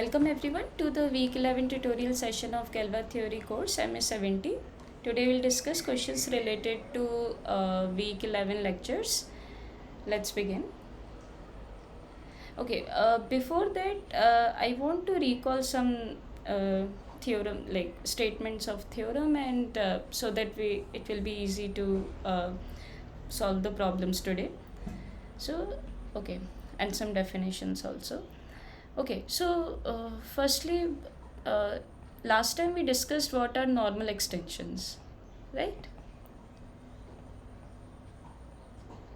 Welcome everyone to the week 11 tutorial session of Galois theory course MA70. Today we'll discuss questions related to week 11 lectures. Let's begin. Okay, before that I want to recall some theorem, like statements of theorem, and so that it will be easy to solve the problems today. So okay, and some definitions also. Okay, so firstly, uh, last time we discussed what are normal extensions, right?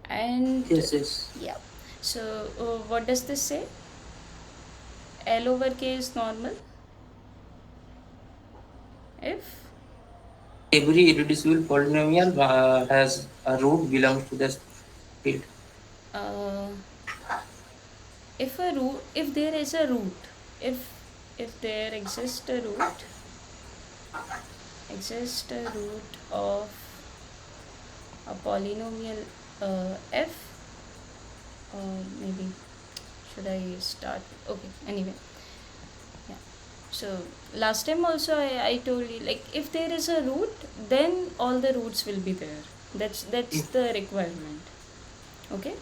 And Yes, yes. yeah, so what does this say? L over K is normal if Every irreducible polynomial has a root belongs to the field. uh, if there is a root, if there exists a root of a polynomial f, or maybe should I start? Okay, anyway, yeah. So last time also I told you, like, if there is a root, then all the roots will be there. That's If, the requirement. Okay.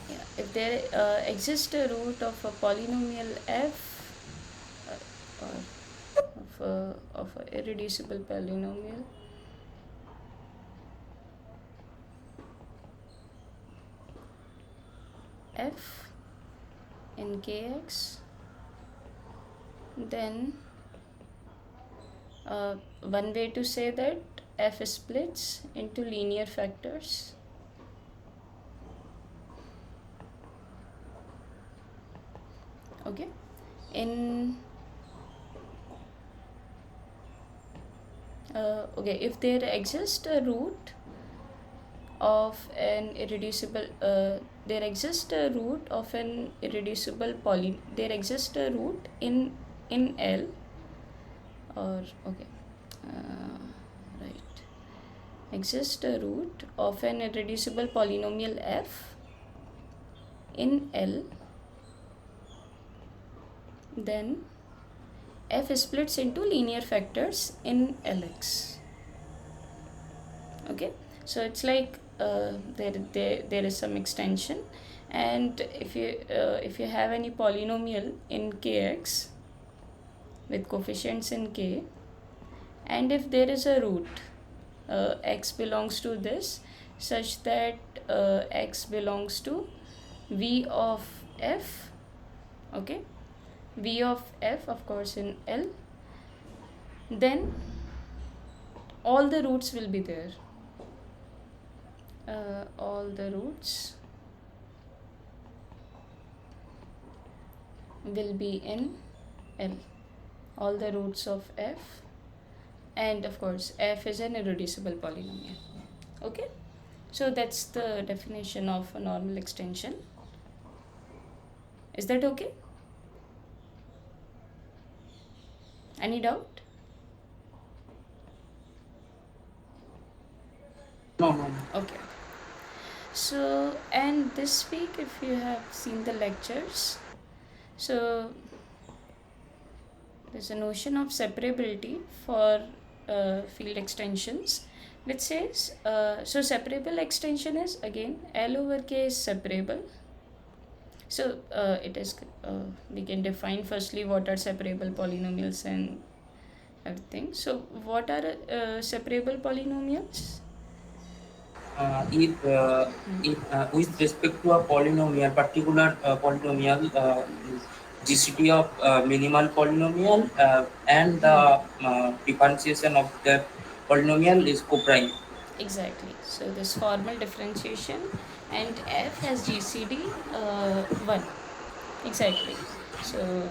Yeah. If there exists a root of a polynomial f, or of a irreducible polynomial f in Kx, then one way to say that f splits into linear factors. Okay. In okay, if there exists a root of an irreducible there exists a root of an irreducible poly there exists a root in L, or okay, right, exists a root of an irreducible polynomial f in L, then f splits into linear factors in Lx. Okay, so it's like there is some extension, and if you have any polynomial in Kx with coefficients in K, and if there is a root x belongs to this, such that x belongs to v of f, okay, v of f of course in L, then all the roots will be there. All the roots will be in L, all the roots of f, and of course f is an irreducible polynomial. Okay, so that's the definition of a normal extension. Is that okay? Any doubt? no, no, no. Okay. So, and this week, if you have seen the lectures, so there's a notion of separability for field extensions, which says so separable extension is again L over K is separable. So it is we can define firstly what are separable polynomials and everything. So what are separable polynomials? If, with respect to a polynomial, particular polynomial, GCD of minimal polynomial and the differentiation of the polynomial is co-prime. Exactly. So this formal differentiation, and f has GCD 1. Exactly. So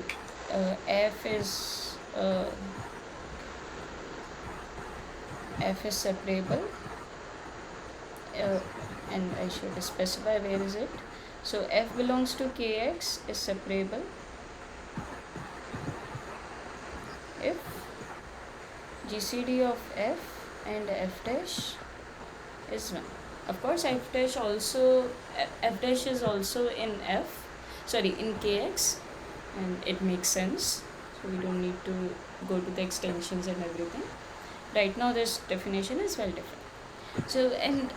f is separable, uh, and I should specify where is it. So f belongs to Kx is separable if GCD of f and f dash is 1. Of course, f dash is also in f, sorry, in Kx, and it makes sense, so we don't need to go to the extensions and everything. Right now this definition is well defined. So, and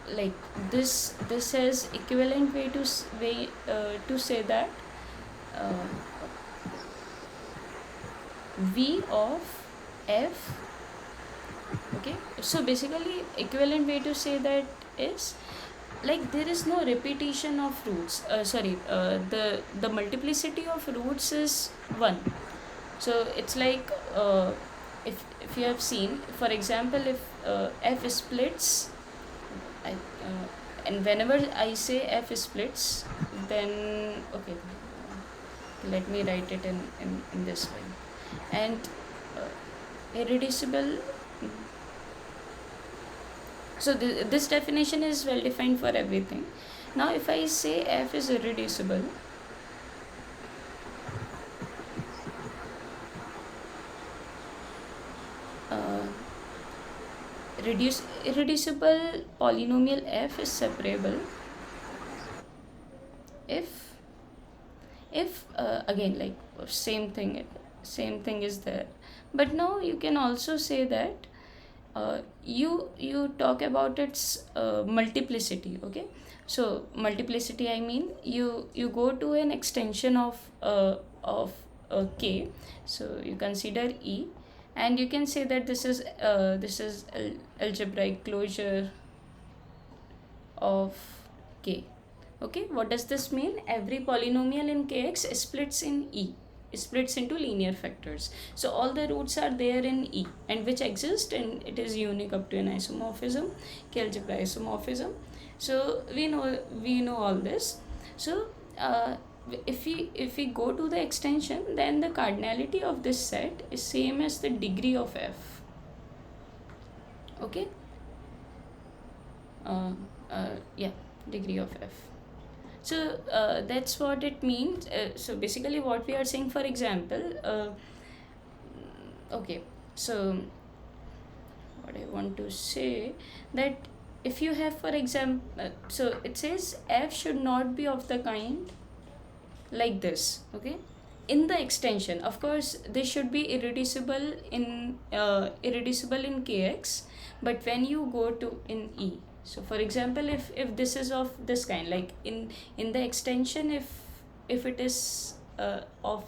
like this has equivalent way to say that uh, v of f. Okay, so basically equivalent way to say that is like there is no repetition of roots. Sorry, the multiplicity of roots is 1. So it's like if you have seen, for example, if f splits, and whenever I say f splits, then okay, let me write it in this way. And irreducible. So this definition is well defined for everything. Now if I say f is irreducible, uh, irreducible polynomial f is separable if again, like same thing is there. But now you can also say that you talk about its multiplicity. Okay, so multiplicity, I mean you go to an extension of k, so you consider e, and you can say that this is algebraic closure of k. Okay, what does this mean? Every polynomial in kx splits in e, splits into linear factors. So all the roots are there in e, and which exist, and it is unique up to an isomorphism, k algebra isomorphism. So we know all this. So if we go to the extension, then the cardinality of this set is same as the degree of f. Okay, yeah, degree of f. So that's what it means. So basically what we are saying, for example, okay, so what I want to say, that if you have, for example, so it says f should not be of the kind like this. Okay, in the extension, of course this should be irreducible in kx, but when you go to in e, so for example, if this is of this kind, like in the extension, if it is of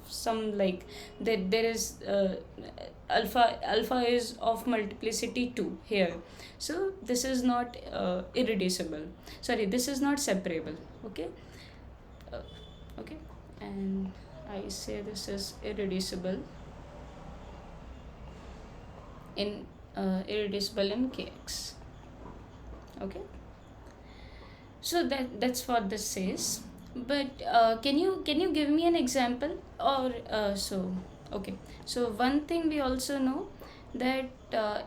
some, like there is alpha is of multiplicity 2 here, so this is not irreducible, sorry, this is not separable. Okay, uh, okay, and I say this is irreducible in kx. Okay, so that's what this says. But can you give me an example, or so okay, so one thing we also know, that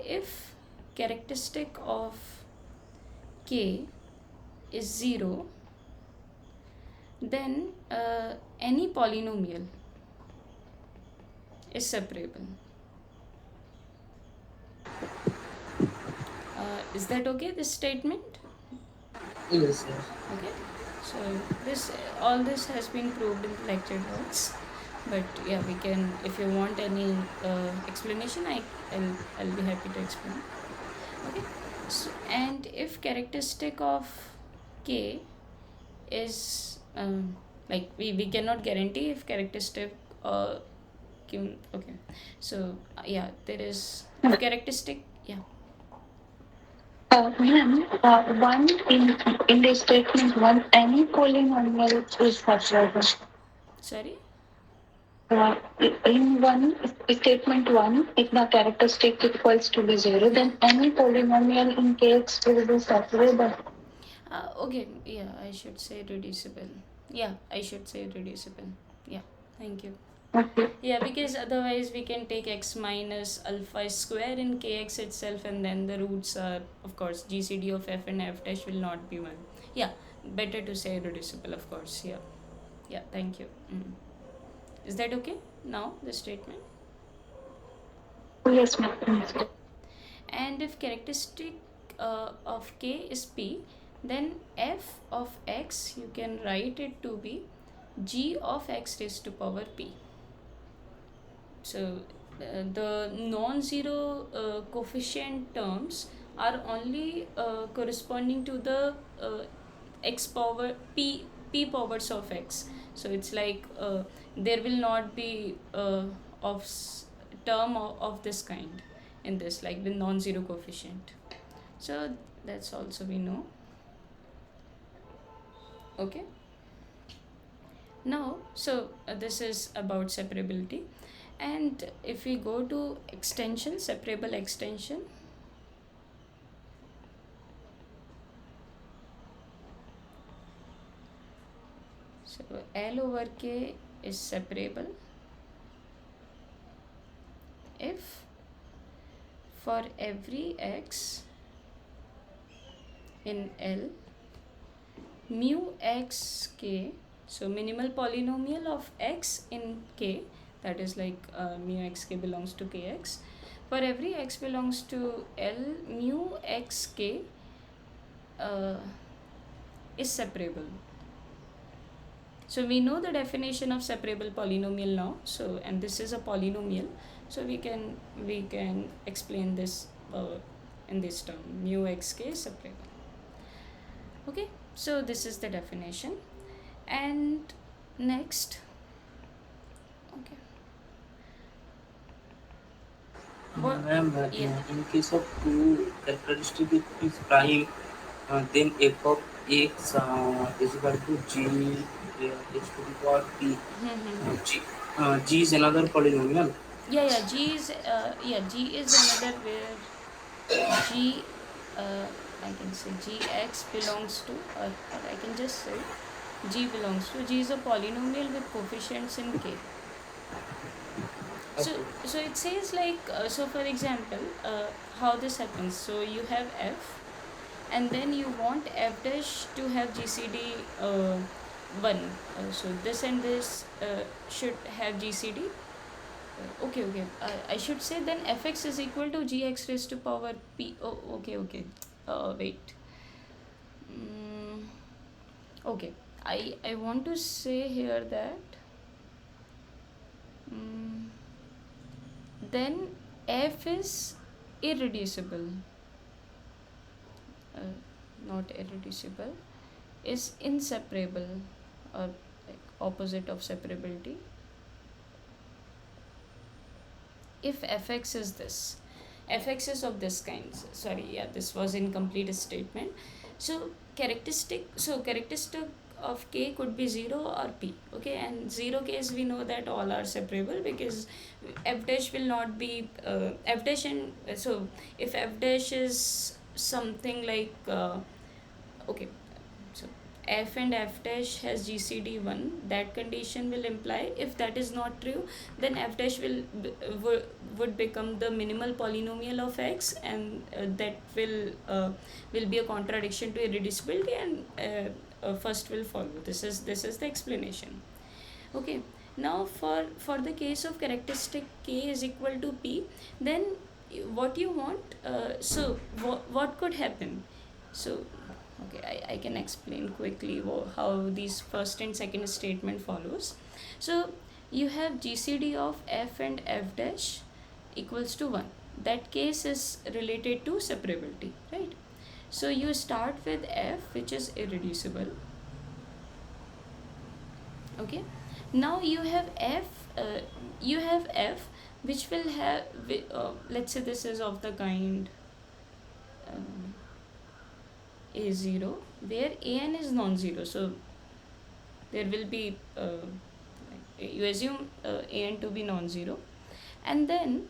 if characteristic of k is 0, then any polynomial is separable. Is that okay, this statement? Yes, yes. Okay, so this all this has been proved in the lecture notes, but yeah, we can, if you want any explanation, I'll be happy to explain. Okay, so, and if characteristic of k is like we cannot guarantee if characteristic okay, so yeah, there is if characteristic, yeah. Ma'am, one in the statement one, any polynomial is separable. Sorry. In one statement one, if the characteristic equals to be 0, then any polynomial in kx will be separable. Okay, yeah, I should say reducible. Yeah, I should say reducible. Yeah, thank you. Okay. Yeah, because otherwise we can take x minus alpha square in kx itself, and then the roots are, of course, GCD of f and f dash will not be 1. Yeah, better to say reducible, of course. Yeah, yeah, thank you. Is that okay now, the statement? Yes, ma'am. And if characteristic of k is p, then f of x you can write it to be g of x raised to power p. So the non-zero coefficient terms are only corresponding to the x power p powers of x. So it's like there will not be of term of this kind in this, like with non-zero coefficient. So that's also we know. Okay. Now, so this is about separability, and if we go to extension, separable extension, so L over K is separable if for every x in L, mu x k, so minimal polynomial of x in K, that is like mu x k belongs to kx. For every x belongs to L, mu x k is separable. So we know the definition of separable polynomial now. So, and this is a polynomial, so we can explain this in this term, mu x k is separable. Okay, so this is the definition. And next, okay, what? Ma'am, Yeah. in case of two characteristic is prime, then f of x is equal to g x to the power p. G is another polynomial. Yeah, G is another where G I can say Gx belongs to, or I can just say G belongs to, G is a polynomial with coefficients in K. So, Okay. so it says like, so for example, how this happens. So you have f, and then you want f dash to have GCD 1. So this and this should have GCD. Okay. I should say then fx is equal to gx raised to power p. Oh, okay. Wait. Okay. I want to say here that then f is irreducible. Not irreducible, is inseparable, or like opposite of separability. If fx is this, fx is of this kind. Sorry, yeah, this was incomplete statement. So characteristic of k could be 0 or p. Okay, and 0 case we know that all are separable, because f dash will not be f dash, and so if f dash is something like okay, so f and f dash has GCD 1, that condition will imply, if that is not true, then f dash would become the minimal polynomial of x, and that will be a contradiction to irreducibility, and first will follow. This is the explanation. Okay, now for the case of characteristic k is equal to p, then what you want, so what could happen. So okay, I can explain quickly how these first and second statement follows. So you have GCD of f and f dash equals to 1. That case is related to separability, right? So you start with f, which is irreducible. Okay, now you have f which will have let's say this is of the kind a0, where an is non-zero. So there will be you assume an to be non-zero, and then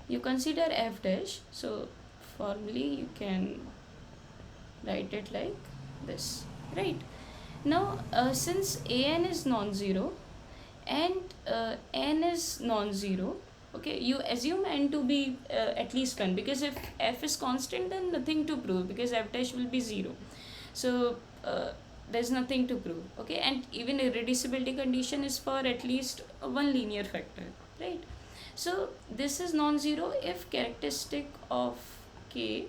you consider f dash. So formally you can write it like this, right? Now since an is non-zero and n is non-zero, okay, you assume n to be at least 1, because if f is constant, then nothing to prove, because f dash will be 0. So there's nothing to prove. Okay, and even irreducibility condition is for at least one linear factor, right? So this is non-zero if characteristic of k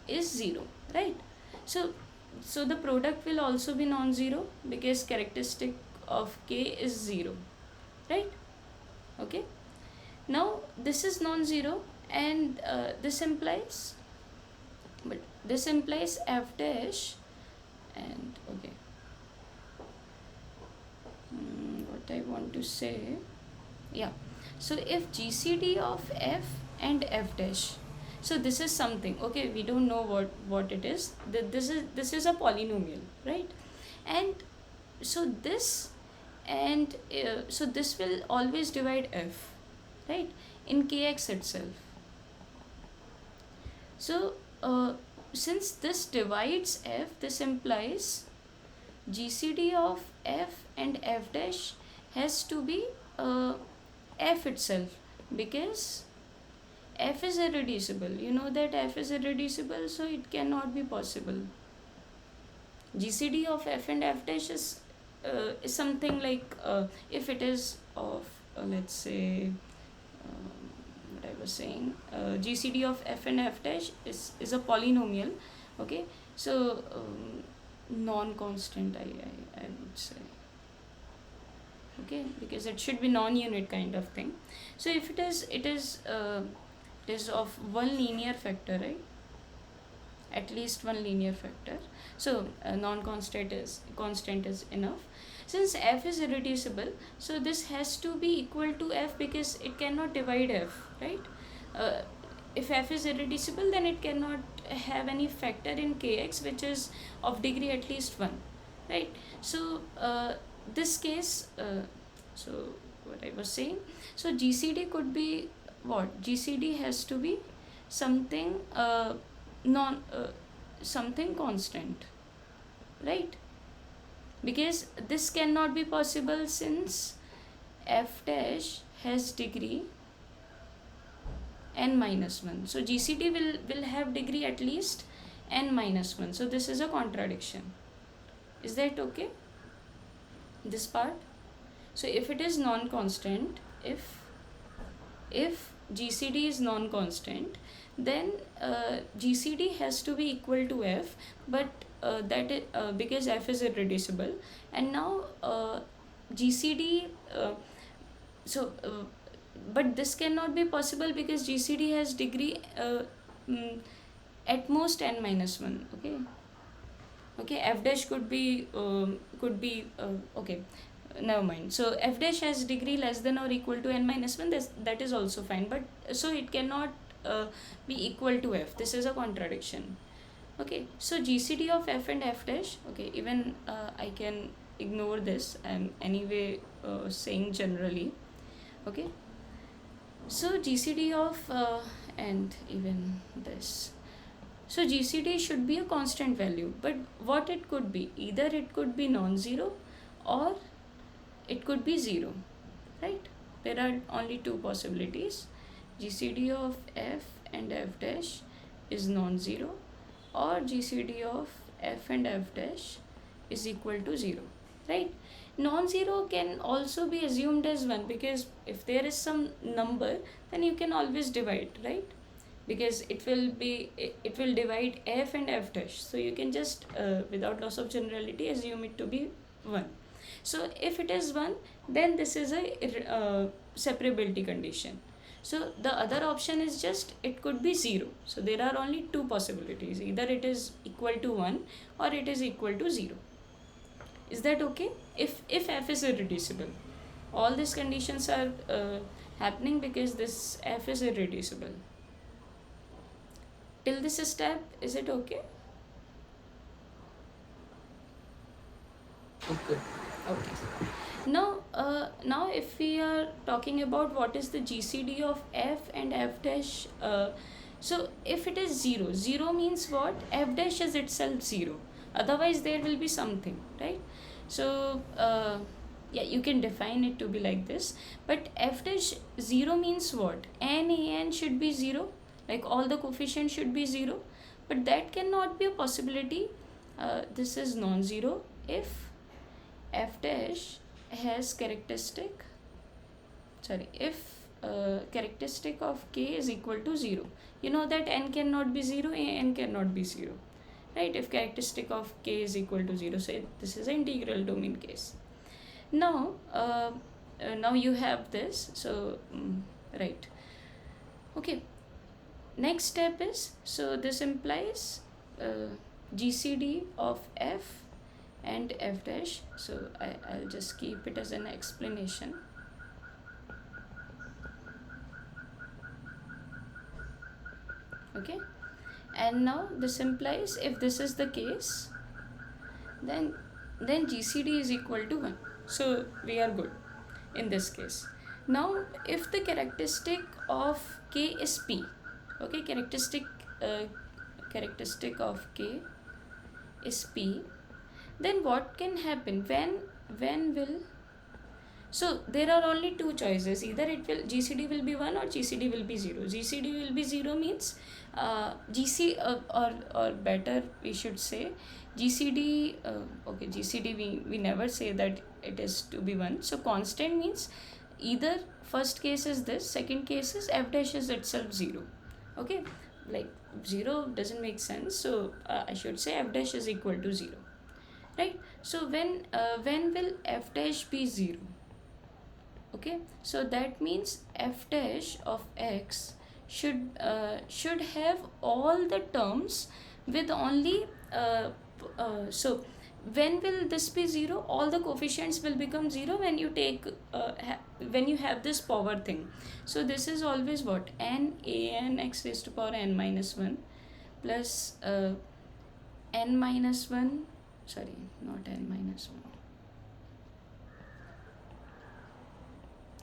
is 0, right? So so the product will also be non-zero because characteristic of K is 0, right? Okay, now this is non-zero, and this implies f dash, and okay, what I want to say, yeah, so if GCD of f and f dash, so this is something, okay, we don't know what it is, this is a polynomial, right? And so this, and so this will always divide f, right, in Kx itself. So since this divides f, this implies GCD of f and f dash has to be f itself, because f is irreducible. You know that f is irreducible, so it cannot be possible. GCD of f and f dash is something like, if it is of, let's say, what I was saying, GCD of f and f dash is a polynomial, okay? So non-constant, I would say, okay, because it should be non-unit kind of thing. So if it is of one linear factor, right? At least one linear factor. So non-constant is enough. Since f is irreducible, so this has to be equal to f because it cannot divide f, right? Uh, if f is irreducible, then it cannot have any factor in Kx which is of degree at least 1, right? So this case, so what I was saying, so GCD could be what? GCD has to be something non something constant, right? Because this cannot be possible since f dash has degree n minus 1. So GCD will have degree at least n minus 1. So this is a contradiction. Is that okay? This part. So if it is non-constant, if GCD is non-constant, then GCD has to be equal to f, but that is because f is irreducible, and now GCD. So, but this cannot be possible because GCD has degree at most n minus 1. Okay, f dash could be okay, never mind. So f dash has degree less than or equal to n minus 1, that is also fine, but so it cannot be equal to f. This is a contradiction. Okay, so GCD of f and f dash, okay, even I can ignore this, I'm anyway saying generally. Okay, so GCD of and even this, so GCD should be a constant value, but what it could be, either it could be non-zero or it could be 0, right? There are only two possibilities. GCD of f and f dash is non-zero, or GCD of f and f dash is equal to 0, right? Non-zero can also be assumed as 1, because if there is some number, then you can always divide, right? Because it will divide f and f dash, so you can just without loss of generality assume it to be 1. So if it is 1, then this is a separability condition. So the other option is just it could be 0. So there are only two possibilities, either it is equal to 1 or it is equal to 0. Is that okay? If f is irreducible, all these conditions are happening because this f is irreducible. Till this step, is it okay? Okay. Okay. Now if we are talking about what is the GCD of f and f dash, so if it is 0, 0 means what? F dash is itself 0. Otherwise there will be something, right? So yeah, you can define it to be like this. But f dash 0 means what? N should be 0. Like all the coefficients should be 0. But that cannot be a possibility. This is non-zero if f dash has characteristic, if characteristic of k is equal to 0. You know that n cannot be 0, n cannot be 0. right? If characteristic of k is equal to 0, so this is an integral domain case. Now now you have this, so right. Okay, next step is, so this implies GCD of f and f dash, so I'll just keep it as an explanation. Okay, and now this implies if this is the case, then GCD is equal to 1, so we are good in this case. Now if the characteristic of k is p, okay, uh, characteristic of k is p, then what can happen when will, so there are only two choices, either it will GCD will be 1 or GCD will be 0. GCD will be 0 means or better we should say GCD, okay, GCD we never say that it is to be 1, so constant means either first case is this, second case is f dash is itself 0. Okay, like 0 doesn't make sense, so I should say f dash is equal to 0, right? So when will f dash be 0? Okay, so that means f dash of x should have all the terms with only so when will this be 0? All the coefficients will become 0 when you take when you have this power thing. So this is always what, n a n x raised to power n minus 1 plus n minus 1, sorry, not n minus 1,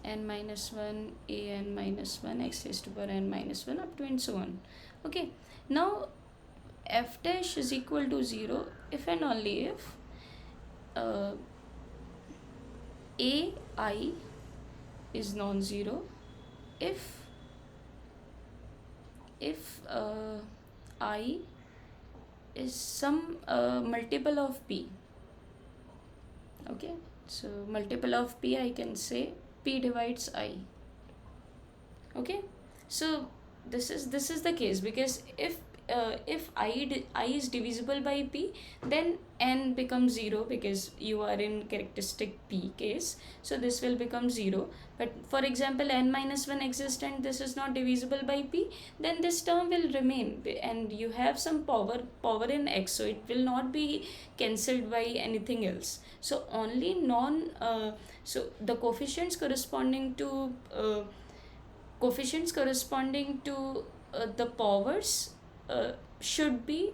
n minus 1 a n minus 1 x raised to power n minus 1 up to and so on. Okay, now f dash is equal to 0 if and only if a I is non-zero, if I is some multiple of p. Okay, so multiple of p, I can say p divides I. Okay, so this is the case, because if I is divisible by p, then n becomes 0, because you are in characteristic p case, so this will become 0. But for example, n minus 1 exists and this is not divisible by p, then this term will remain and you have some power in x, so it will not be cancelled by anything else. So only so the coefficients corresponding to the powers should be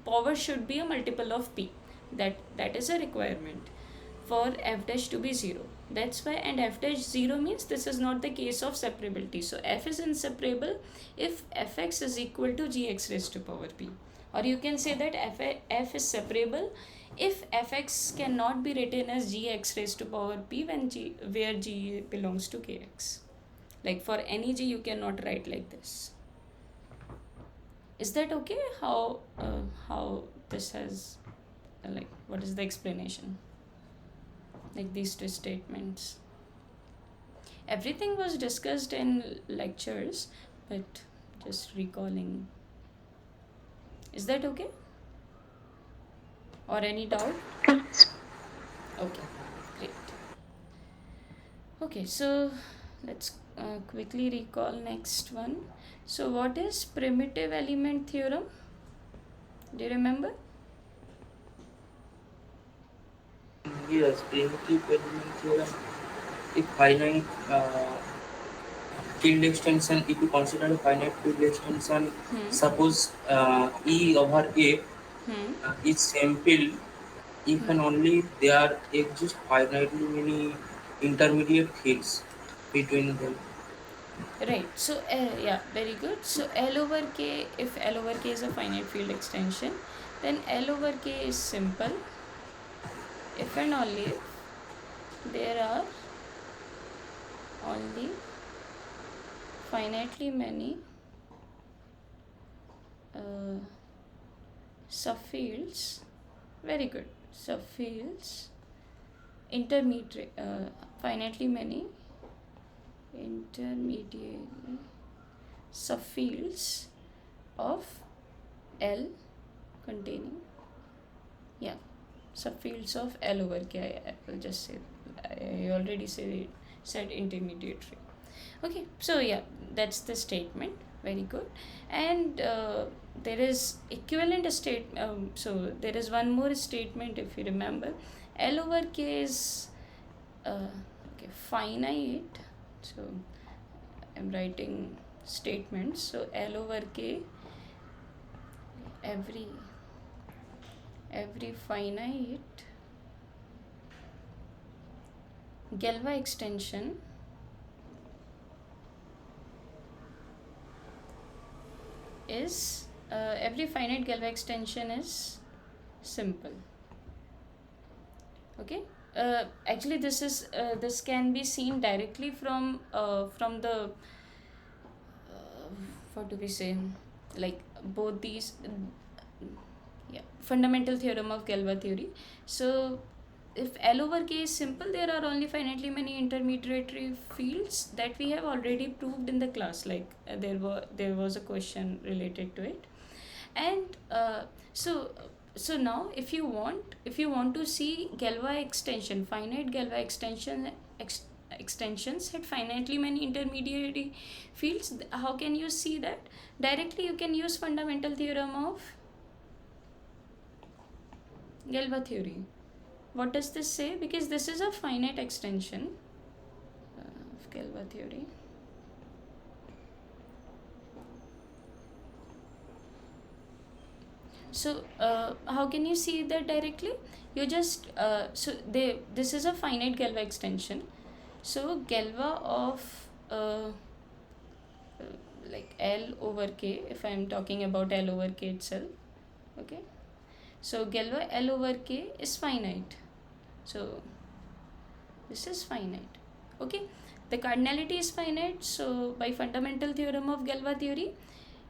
power should be a multiple of p. That is a requirement for f dash to be 0. That's why, and f dash 0 means this is not the case of separability. So f is inseparable if fx is equal to gx raised to power p, or you can say that f is separable if fx cannot be written as gx raised to power p where g belongs to kx. Like for any g you cannot write like this. Is that okay? How this has like, what is the explanation? Like these two statements, everything was discussed in lectures, but just recalling. Is that okay? Or any doubt? Okay, great. Okay, so let's quickly recall next one. So what is primitive element theorem? Do you remember? Yes, primitive element theorem. If finite field extension, if you consider a finite field extension, suppose E over A is simple if and only there exist finitely many intermediate fields between them. Right, so yeah, very good. So L over K, if L over K is a finite field extension, then L over K is simple if and only if there are only finitely many subfields. Very good, subfields, intermediate, finitely many intermediate subfields of L containing, yeah, subfields of L over K. I will just say, I already said intermediary. Okay, so yeah, that's the statement. Very good. And there is equivalent state. So there is one more statement, if you remember. L over K is okay, finite. So I'm writing statements. So L over K, every finite Galois extension is every finite Galois extension is simple. Okay. Actually, this can be seen directly from the what do we say, like both these yeah, fundamental theorem of Galois theory. So if L over K is simple, there are only finitely many intermediary fields that we have already proved in the class. Like there was a question related to it, and so now if you want to see Galois extension, finite Galois extensions had finitely many intermediary fields, how can you see that? Directly you can use fundamental theorem of Galois theory. What does this say? Because this is a finite extension of Galois theory. So how can you see that directly? You just this is a finite Galois extension. So Galois of like L over K, if I am talking about L over K itself. Okay. So Galois L over K is finite. So this is finite. Okay. The cardinality is finite. So by fundamental theorem of Galois theory,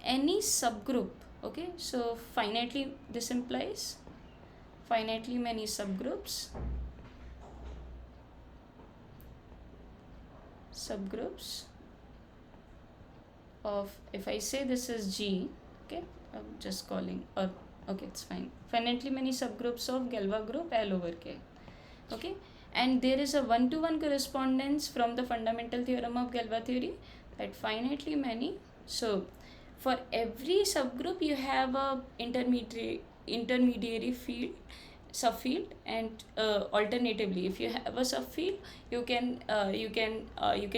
any subgroup, okay, so finitely, this implies finitely many subgroups of, if I say this is G, okay, I'm just calling, or okay, it's fine, finitely many subgroups of Galois group L over K. Okay, and there is a one-to-one correspondence from the fundamental theorem of Galois theory that finitely many, so for every subgroup you have a intermediary field, subfield, and alternatively, if you have a subfield, you can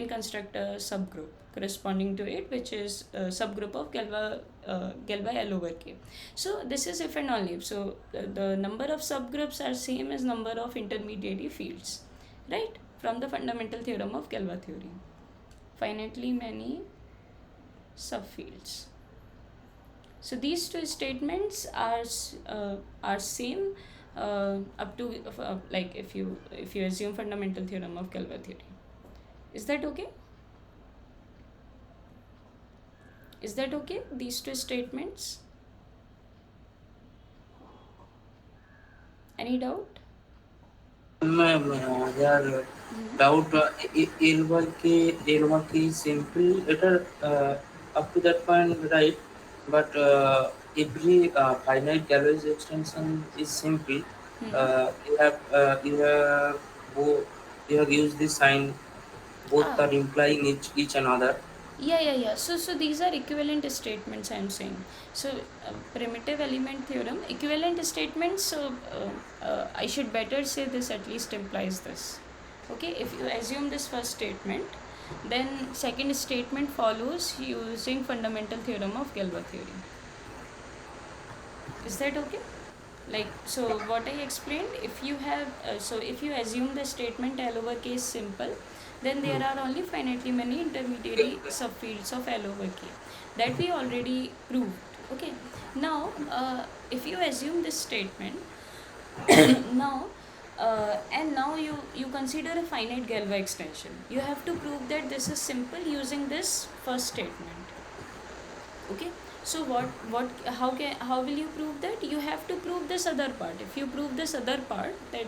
construct a subgroup corresponding to it, which is a subgroup of Galois L over K. So this is if and only if. So the number of subgroups are same as number of intermediary fields, right? From the fundamental theorem of Galois theory, finitely many subfields. So these two statements are same up to like if you assume fundamental theorem of Galois theory. Is that okay? Is that okay? These two statements. Any doubt? Ma'am, here doubt L1K is simple. It up to that point, right? But every finite Galois extension is simple. You have used this sign. Both are implying each another. Yeah. So these are equivalent statements, I'm saying. So primitive element theorem, equivalent statements. So I should better say this at least implies this. Okay, if you assume this first statement, then second statement follows using fundamental theorem of Galois theory. Is that okay? Like, so what I explained, if you have if you assume the statement L over K is simple, then there are only finitely many intermediary subfields of L over K. That we already proved. Okay. Now, if you assume this statement, now and now you consider a finite Galois extension. You have to prove that this is simple using this first statement. Okay. So how will you prove that? You have to prove this other part. If you prove this other part, that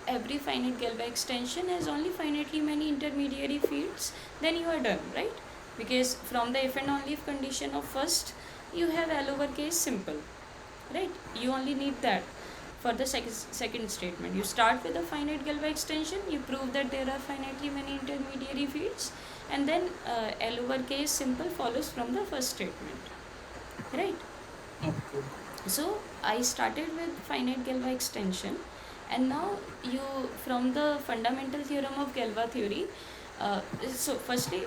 every finite Galois extension has only finitely many intermediary fields, then you are done, right? Because from the if and only if condition of first, you have L over K is simple. right? You only need that for the second statement. You start with a finite Galois extension, you prove that there are finitely many intermediary fields, and then L over K is simple follows from the first statement, right? Okay. So I started with finite Galois extension, and now you, from the fundamental theorem of Galois theory, so firstly,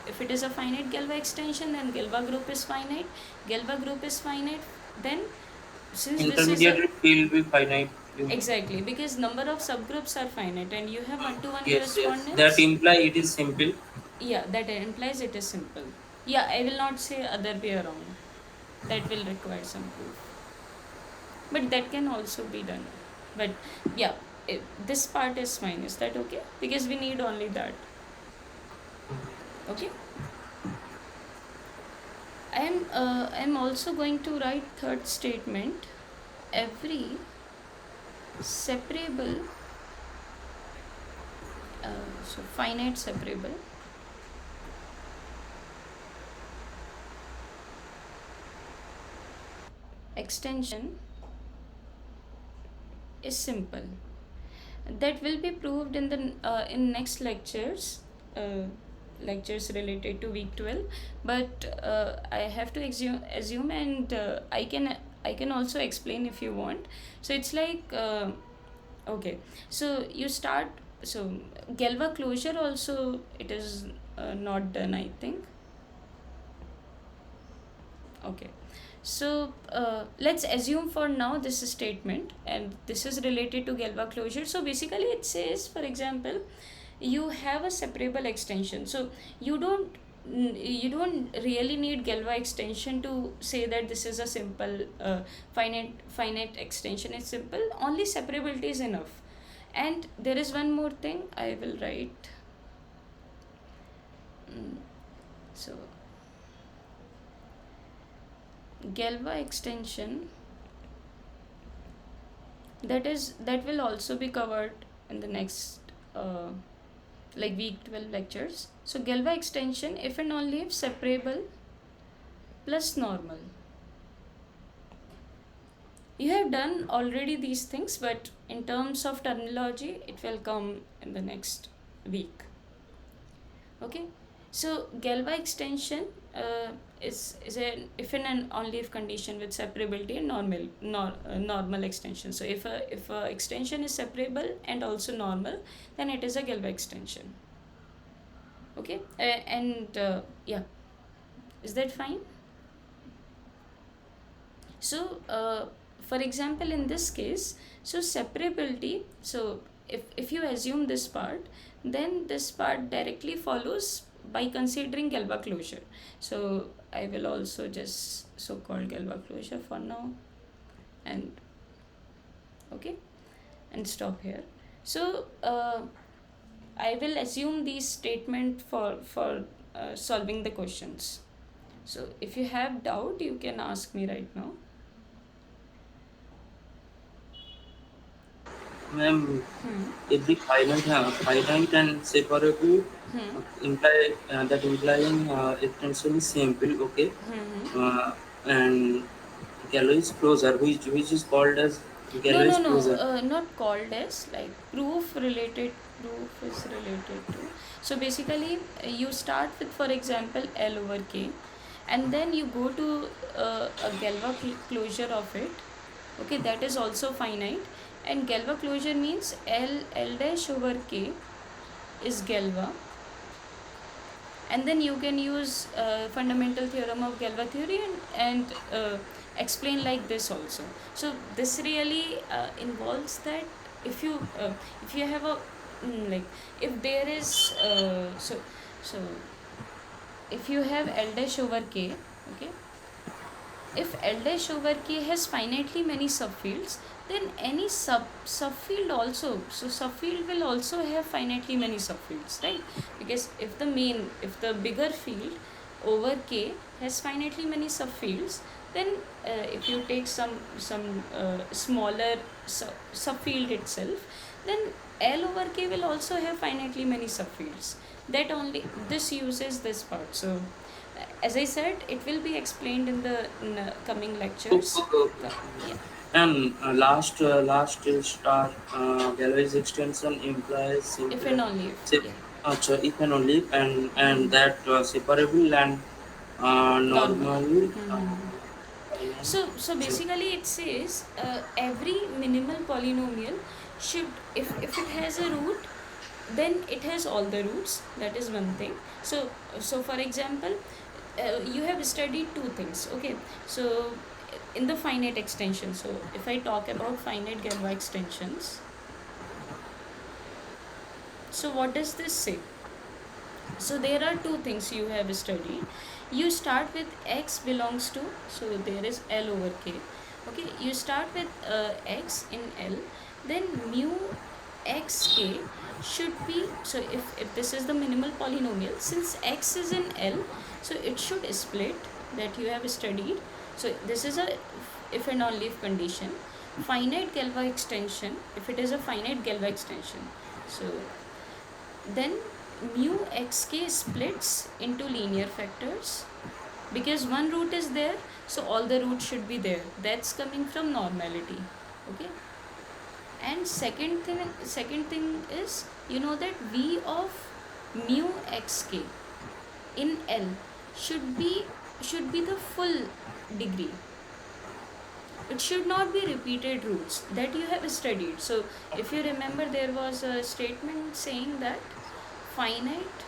if it is a finite Galois extension, then Galois group is finite. Galois group is finite. Then, since this is a, Intermediate field will be finite. exactly, because number of subgroups are finite, and you have one-to-one Yes, yes. That correspondence. imply it is simple. Yeah, that implies it is simple. Yeah, I will not say other way around. That will require some proof, but that can also be done. But yeah, this part is fine. Is that okay? Because we need only that. Okay. I'm also going to write third statement. Every separable, so finite separable extension is simple. That will be proved in the in next lectures, lectures related to week 12. But I have to assume, and I can also explain if you want. So it's like, okay, so you start, so Galois closure also, it is not done, I think. Okay, so let's assume for now this statement, and this is related to Galois closure. So basically it says, for example, you have a separable extension, so you don't you don't really need Galois extension to say that this is a simple finite extension. It's simple, only separability is enough. And there is one more thing I will write. So Galois extension, that will also be covered in the next like week 12 lectures. So Galois extension, if and only if separable plus normal. You have done already these things, but in terms of terminology, it will come in the next week. Okay, so Galois extension is an if and only if condition with separability and normal extension. So if a extension is separable and also normal, then it is a Galois extension. Okay, and yeah, is that fine? So for example, in this case, so separability, so if you assume this part, then this part directly follows by considering Galois closure. So I will also just so called Galois closure for now, and okay, and stop here. So I will assume these statement for solving the questions. So if you have doubt, you can ask me right now. Ma'am, Hmm. every finite and separable Hmm. that implying extension is simple, okay? Hmm. And Galois closure, which is called as No, no, Galois no. closure. Not called as, like, proof related. Proof is related to. So basically, you start with, for example, L over K, and then you go to a Galois closure of it. Okay, that is also finite. And Galois closure means L dash over K is Galois, and then you can use fundamental theorem of Galois theory, and explain like this also. So this really involves that if you have a like, if there is so if you have L dash over K, okay, if L dash over K has finitely many subfields, then any subfield also, so subfield will also have finitely many subfields, right? Because if the bigger field over K has finitely many subfields, then if you take some smaller subfield itself, then L over K will also have finitely many subfields. That only this uses this part. So As I said, it will be explained in the coming Okay, lectures. okay, okay. Yeah. And last star Galois extension implies If simple and only if, sep- yeah. if and only and that separable and Normal. normally So basically it says every minimal polynomial should, if it has a root, then it has all the roots. That is one thing. So for example, you have studied two things. Okay, so in the finite extension, so if I talk about finite Galois extensions, so what does this say? So there are two things you have studied. You start with x belongs to, so there is L over K. Okay, you start with x in L, then mu xk should be, so if this is the minimal polynomial, since x is in L, so it should split, that you have studied. So this is a if and only if condition. Finite Galois extension, if it is a finite Galois extension, so then mu xk splits into linear factors, because one root is there, so all the roots should be there. That's coming from normality. Okay, and second thing is, you know that v of mu xk in L should be the full degree. It should not be repeated roots, that you have studied. So if you remember, there was a statement saying that finite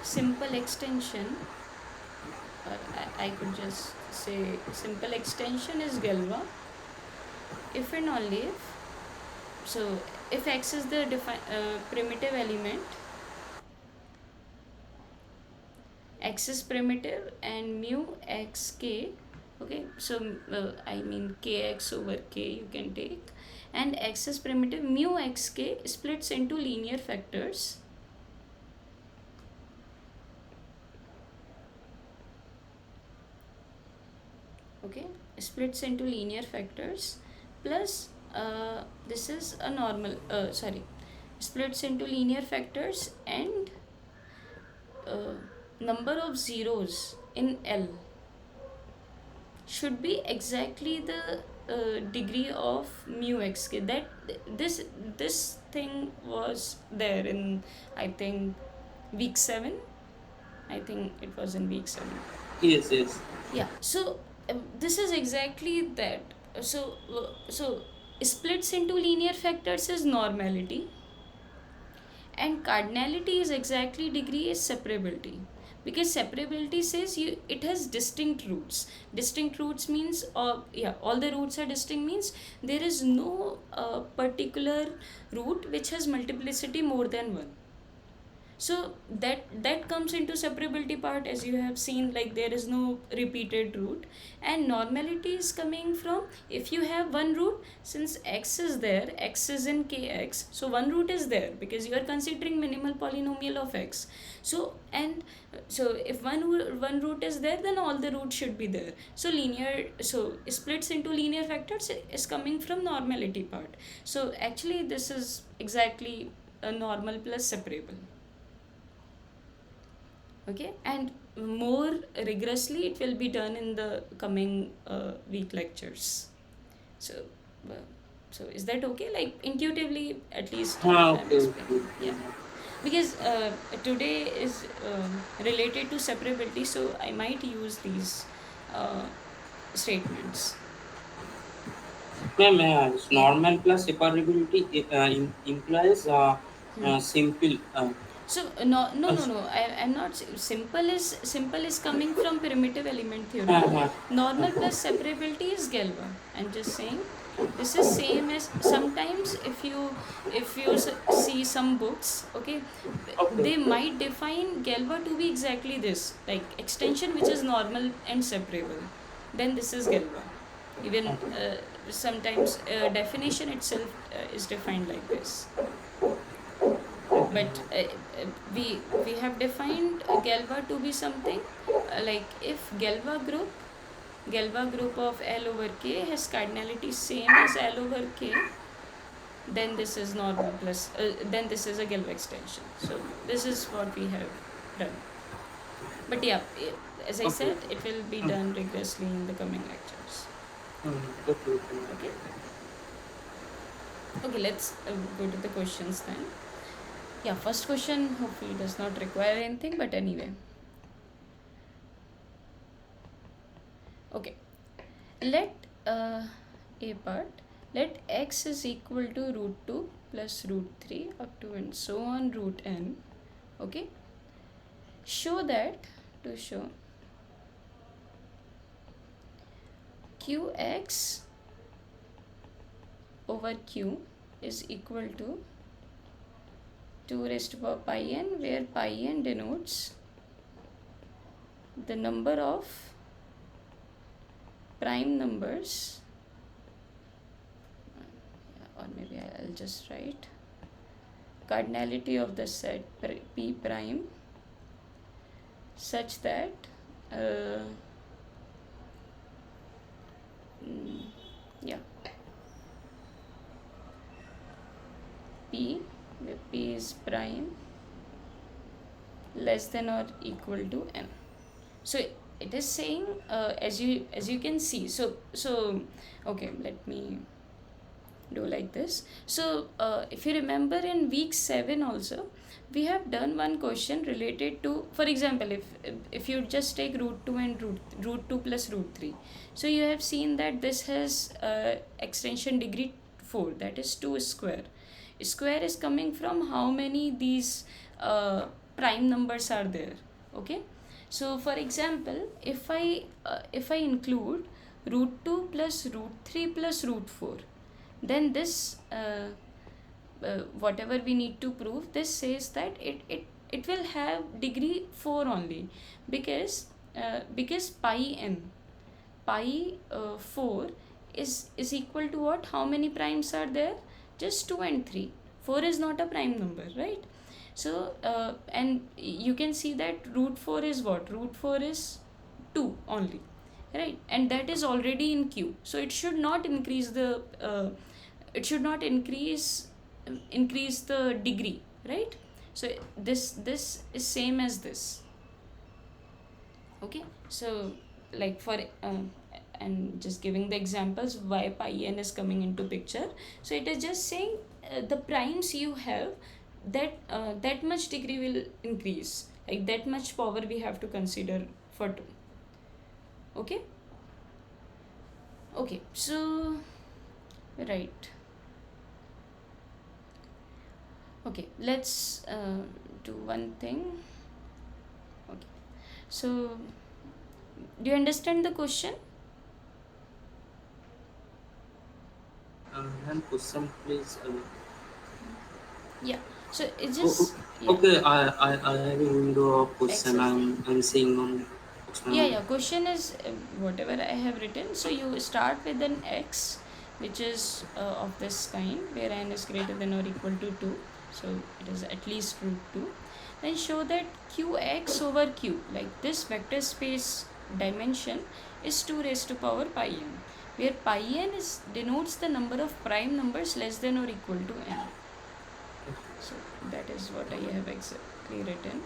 simple extension, or I could just say simple extension is Galois if and only if, so if x is the primitive element, x is primitive and mu xk, okay, so I mean kx over k you can take, and x is primitive, mu xk splits into linear factors. Okay, splits into linear factors, plus this is a normal, sorry, splits into linear factors, and uh, number of zeros in L should be exactly the degree of mu xk. That this thing was there in, I think, week 7. I think it was in week 7. yes, yes. Yeah, so this is exactly that. So splits into linear factors is normality, and cardinality is exactly degree is separability, because separability says you it has distinct roots. Distinct roots means, yeah, all the roots are distinct, means there is no particular root which has multiplicity more than one. So that comes into separability part, as you have seen, like there is no repeated root. And normality is coming from, if you have one root, since x is there, x is in kx, so one root is there because you are considering minimal polynomial of x. So and so if one root is there, then all the roots should be there. So linear, so splits into linear factors is coming from normality part. So actually this is exactly a normal plus separable. Okay, and more rigorously it will be done in the coming week lectures. So uh, so is that okay, like intuitively, at least if I'm Okay, explaining? okay. Yeah, because today is related to separability, so I might use these uh, statements. Ma'am, Yeah. normal plus separability implies simple. So no, Uh, I'm not simple is coming from primitive element theorem. uh, Normal plus separability is Galois. I'm just saying this is same as, sometimes if you see some books, okay, okay. they might define Galois to be exactly this, like extension which is normal and separable. Then this is Galois. Even sometimes definition itself is defined like this. But we have defined Galois to be something like, if Galois group of L over K has cardinality same as L over K, then this is normal plus then this is a Galois extension. So this is what we have done. But yeah, as I Okay. said, it will be done rigorously in the coming lectures. Okay. Okay. Okay, let's go to the questions then. Yeah, first question hopefully does not require anything, but anyway. Okay, let a part, let x is equal to root 2 plus root 3 up to and so on root n. Okay, show that, to show qx over q is equal to 2 raised to power pi n, where pi n denotes the number of prime numbers, or maybe I'll just write cardinality of the set p prime such that uh, yeah, p, where p is prime less than or equal to n. So it is saying, as you can see, so okay, let me do like this. So if you remember in week 7 also, we have done one question related to, for example, if you just take root 2 and root 2 plus root 3, so you have seen that this has extension degree 4, that is 2 square. Square is coming from how many these prime numbers are there. Okay, so for example, if I include root 2 plus root 3 plus root 4, then this whatever we need to prove, this says that it will have degree 4 only, because pi n, pi 4 is equal to what, how many primes are there, just 2 and 3. 4 is not a prime number, right? So and you can see that root 4 is what, root 4 is 2 only, right? And that is already in q, so it should not increase the it should not increase the degree, right? So this is same as this. Okay, so like for and just giving the examples why pi n is coming into picture. So it is just saying the primes you have, that much degree will increase, like that much power we have to consider for 2. Okay, okay, so right. Okay, let's do one thing. Okay, so do you understand the question? Ma'am, question please. Yeah, so it's Oh, just, yeah, okay. I have a window of question. access there. I'm seeing on. Yeah, question is whatever I have written. So you start with an x, which is of this kind, where n is greater than or equal to 2. So it is at least root 2. Then show that qx over q, like this vector space dimension, is 2 raised to power pi n, where pi n is denotes the number of prime numbers less than or equal to n. So that is what I have exactly written.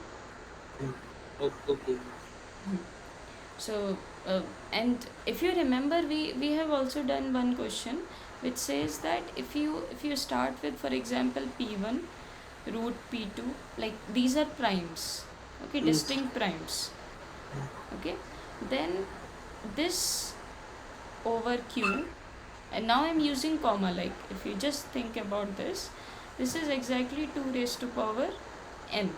Okay. So and if you remember, we have also done one question which says that if you start with, for example, p1 root p2, like these are primes, okay, Yes. distinct primes. Okay, then this over q, and now I'm using comma, like if you just think about this, this is exactly 2 raised to power n,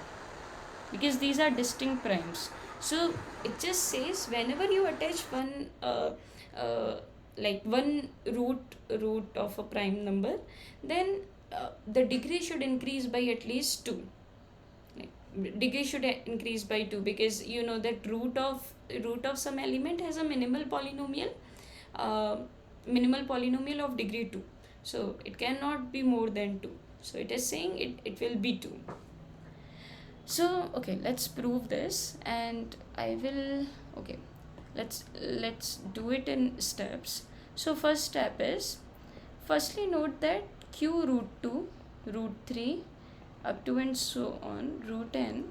because these are distinct primes. So it just says whenever you attach one like one root of a prime number, then the degree should increase by at least 2. Like, degree should increase by 2, because you know that root of some element has a uh, minimal polynomial of degree 2, so it cannot be more than 2. So it is saying it will be 2. So okay, let's prove this, and I will, okay, let's do it in steps. So first step is, firstly note that q root 2 root 3 up to and so on root n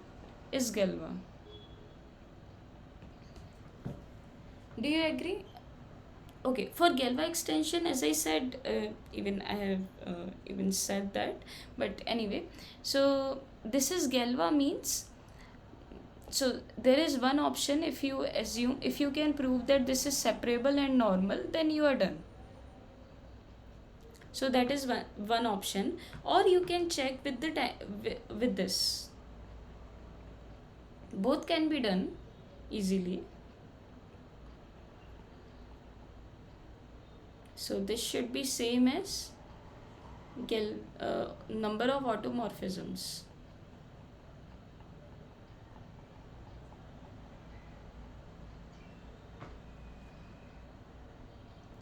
is Galois. Do you agree? Okay, for Galois extension, as I said, even I have even said that, but anyway, so this is Galois means, so there is one option. If you assume, if you can prove that this is separable and normal, then you are done. So that is one option, or you can check with the with this. Both can be done easily. So this should be same as number of automorphisms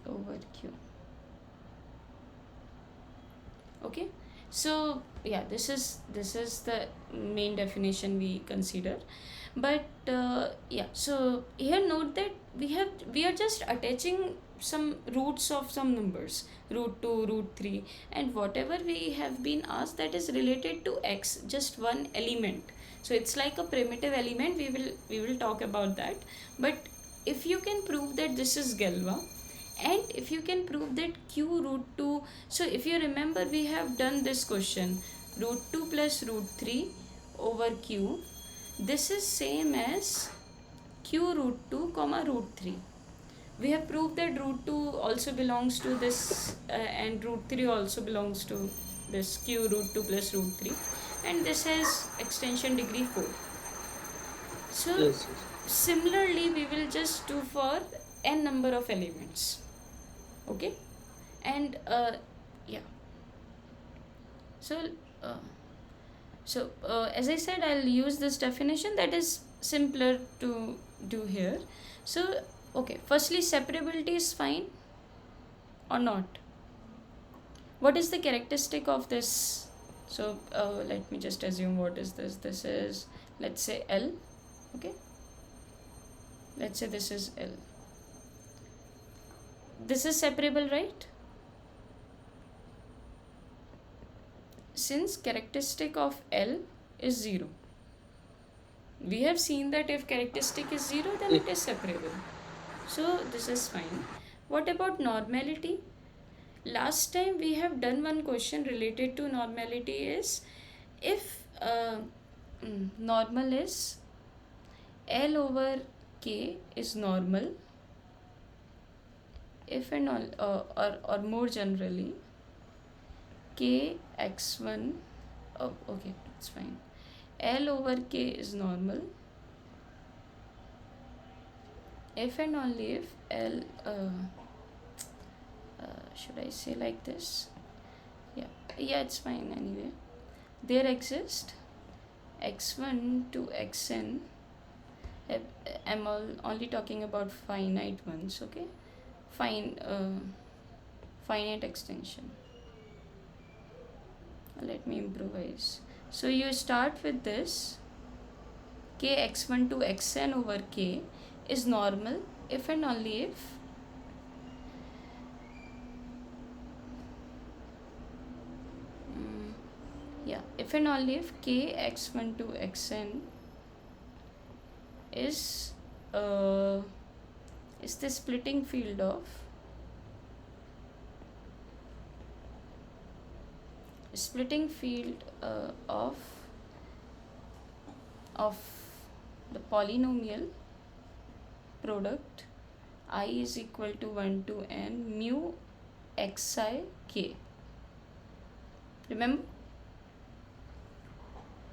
over Q. Okay, so yeah, this is the main definition we consider. But yeah, so here note that we are just attaching some roots of some numbers, root 2, root 3, and whatever we have been asked that is related to x, just one element. So it's like a primitive element. We will talk about that. But if you can prove that this is Galois, and if you can prove that q root 2, so if you remember, we have done this question, root 2 plus root 3 over q, this is same as q root 2 comma root 3. We have proved that root 2 also belongs to this, and root 3 also belongs to this q root 2 plus root 3, and this has extension degree 4. So Yes, yes. similarly we will just do for n number of elements. Okay, and yeah, so uh, as I said, I'll use this definition that is simpler to do here. So okay, firstly, separability is fine or not? What is the characteristic of this? So let me just assume, what is this? This is, let's say, L. Okay, let's say this is L. This is separable, right? Since characteristic of L is 0, we have seen that if characteristic is 0, then Yes. it is separable. So this is fine. What about normality? Last time we have done one question related to normality, is if normal is L over K is normal, if and all, or more generally, K x1, oh okay, it's fine, L over K is normal if and only if L, should I say like this? Yeah, yeah, it's fine anyway. There exist x1 to xn. I'm only talking about finite ones, okay? Finite extension. Let me improvise. So you start with this k x1 to xn over k is normal if and only if yeah, if and only if k x1 to xn is uh, is the splitting field of the polynomial product I is equal to 1 to n mu xi k. Remember?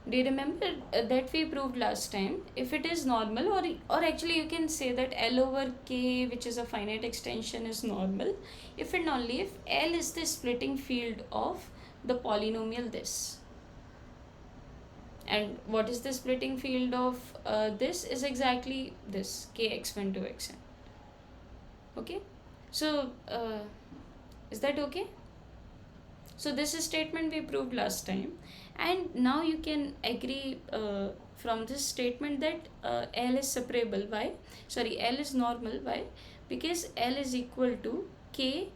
Do you remember that we proved last time? If it is normal, or actually you can say that L over K, which is a finite extension, is normal if and only if L is the splitting field of the polynomial this. And what is the splitting field of this? Is exactly this k x1 to xn. Okay, so is that okay? So this is statement we proved last time, and now you can agree from this statement that L is separable. Why? Sorry, L is normal. Why? Because L is equal to K.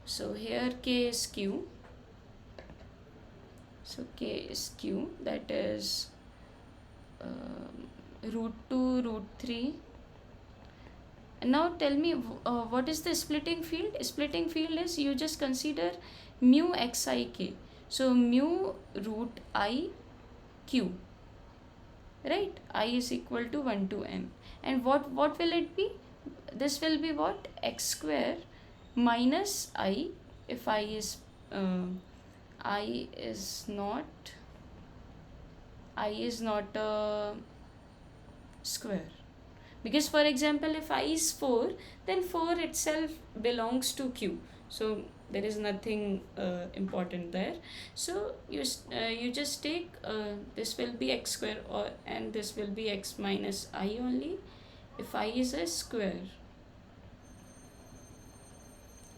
So here K is Q. So K is Q. That is root 2, root 3, Now tell me, what is the splitting field? Splitting field is, you just consider mu xik. So mu root I q, right? I is equal to 1 to n. And what will it be? This will be what? X square minus I, if uh, I is not I is not a square. Because for example, if I is 4, then 4 itself belongs to q, so there is nothing important there. So you just take, this will be x square, and this will be x minus I only, if I is a square.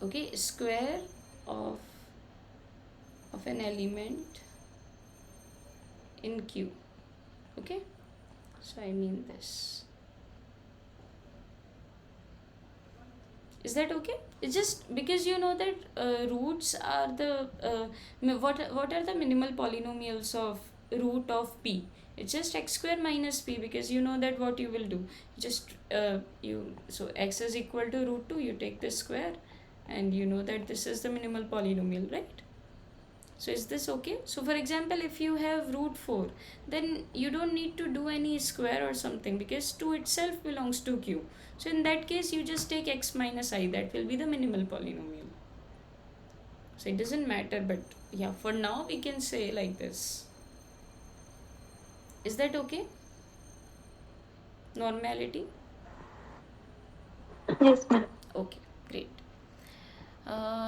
Okay, square of an element in q. Okay, so I mean this. Is that okay? It's just because you know that roots are the what are the minimal polynomials of root of p? It's just x square minus p, because you know that what you will do. Just you so x is equal to root 2. You take this square, and you know that this is the minimal polynomial, right? So is this okay? So for example, if you have root 4, then you don't need to do any square or something, because 2 itself belongs to q. So in that case, you just take x minus I, that will be the minimal polynomial. So it doesn't matter, but yeah, for now we can say like this. Is that okay? Normality? Yes, ma'am. Okay, great.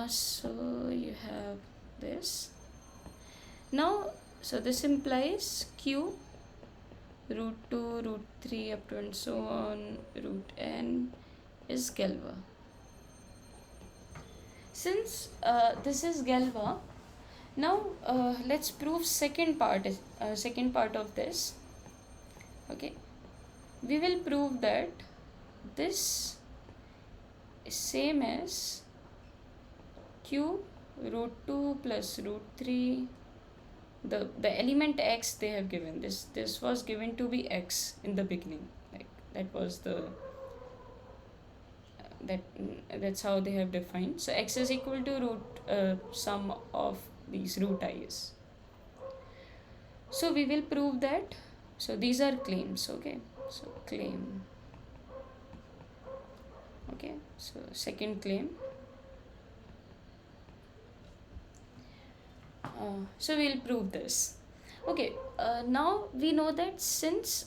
So you have this. Now, so this implies q root 2, root 3 up to and so on, root n is Galois. Since this is Galois, now let's prove second part of this. Okay, we will prove that this is same as q root 2 plus root 3. The element x they have given, this was given to be x in the beginning, like that was the that's how they have defined. So x is equal to root sum of these root i's. So we will prove that. So these are claims. Okay, so claim. Okay, so second claim. So we'll prove this. Okay, now we know that since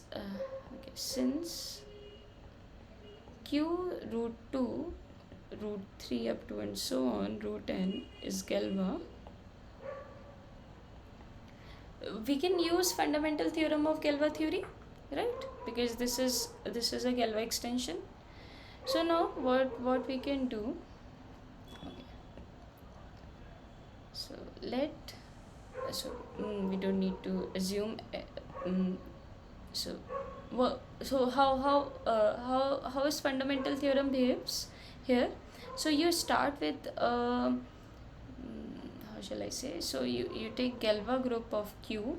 q root 2, root 3 up to and so on, root n is Galois, we can use fundamental theorem of Galois theory, right? Because this is a Galois extension. So now what we can do, okay, so we don't need to assume so how is fundamental theorem behaves here? So you start with how shall I say? So you take Galois group of q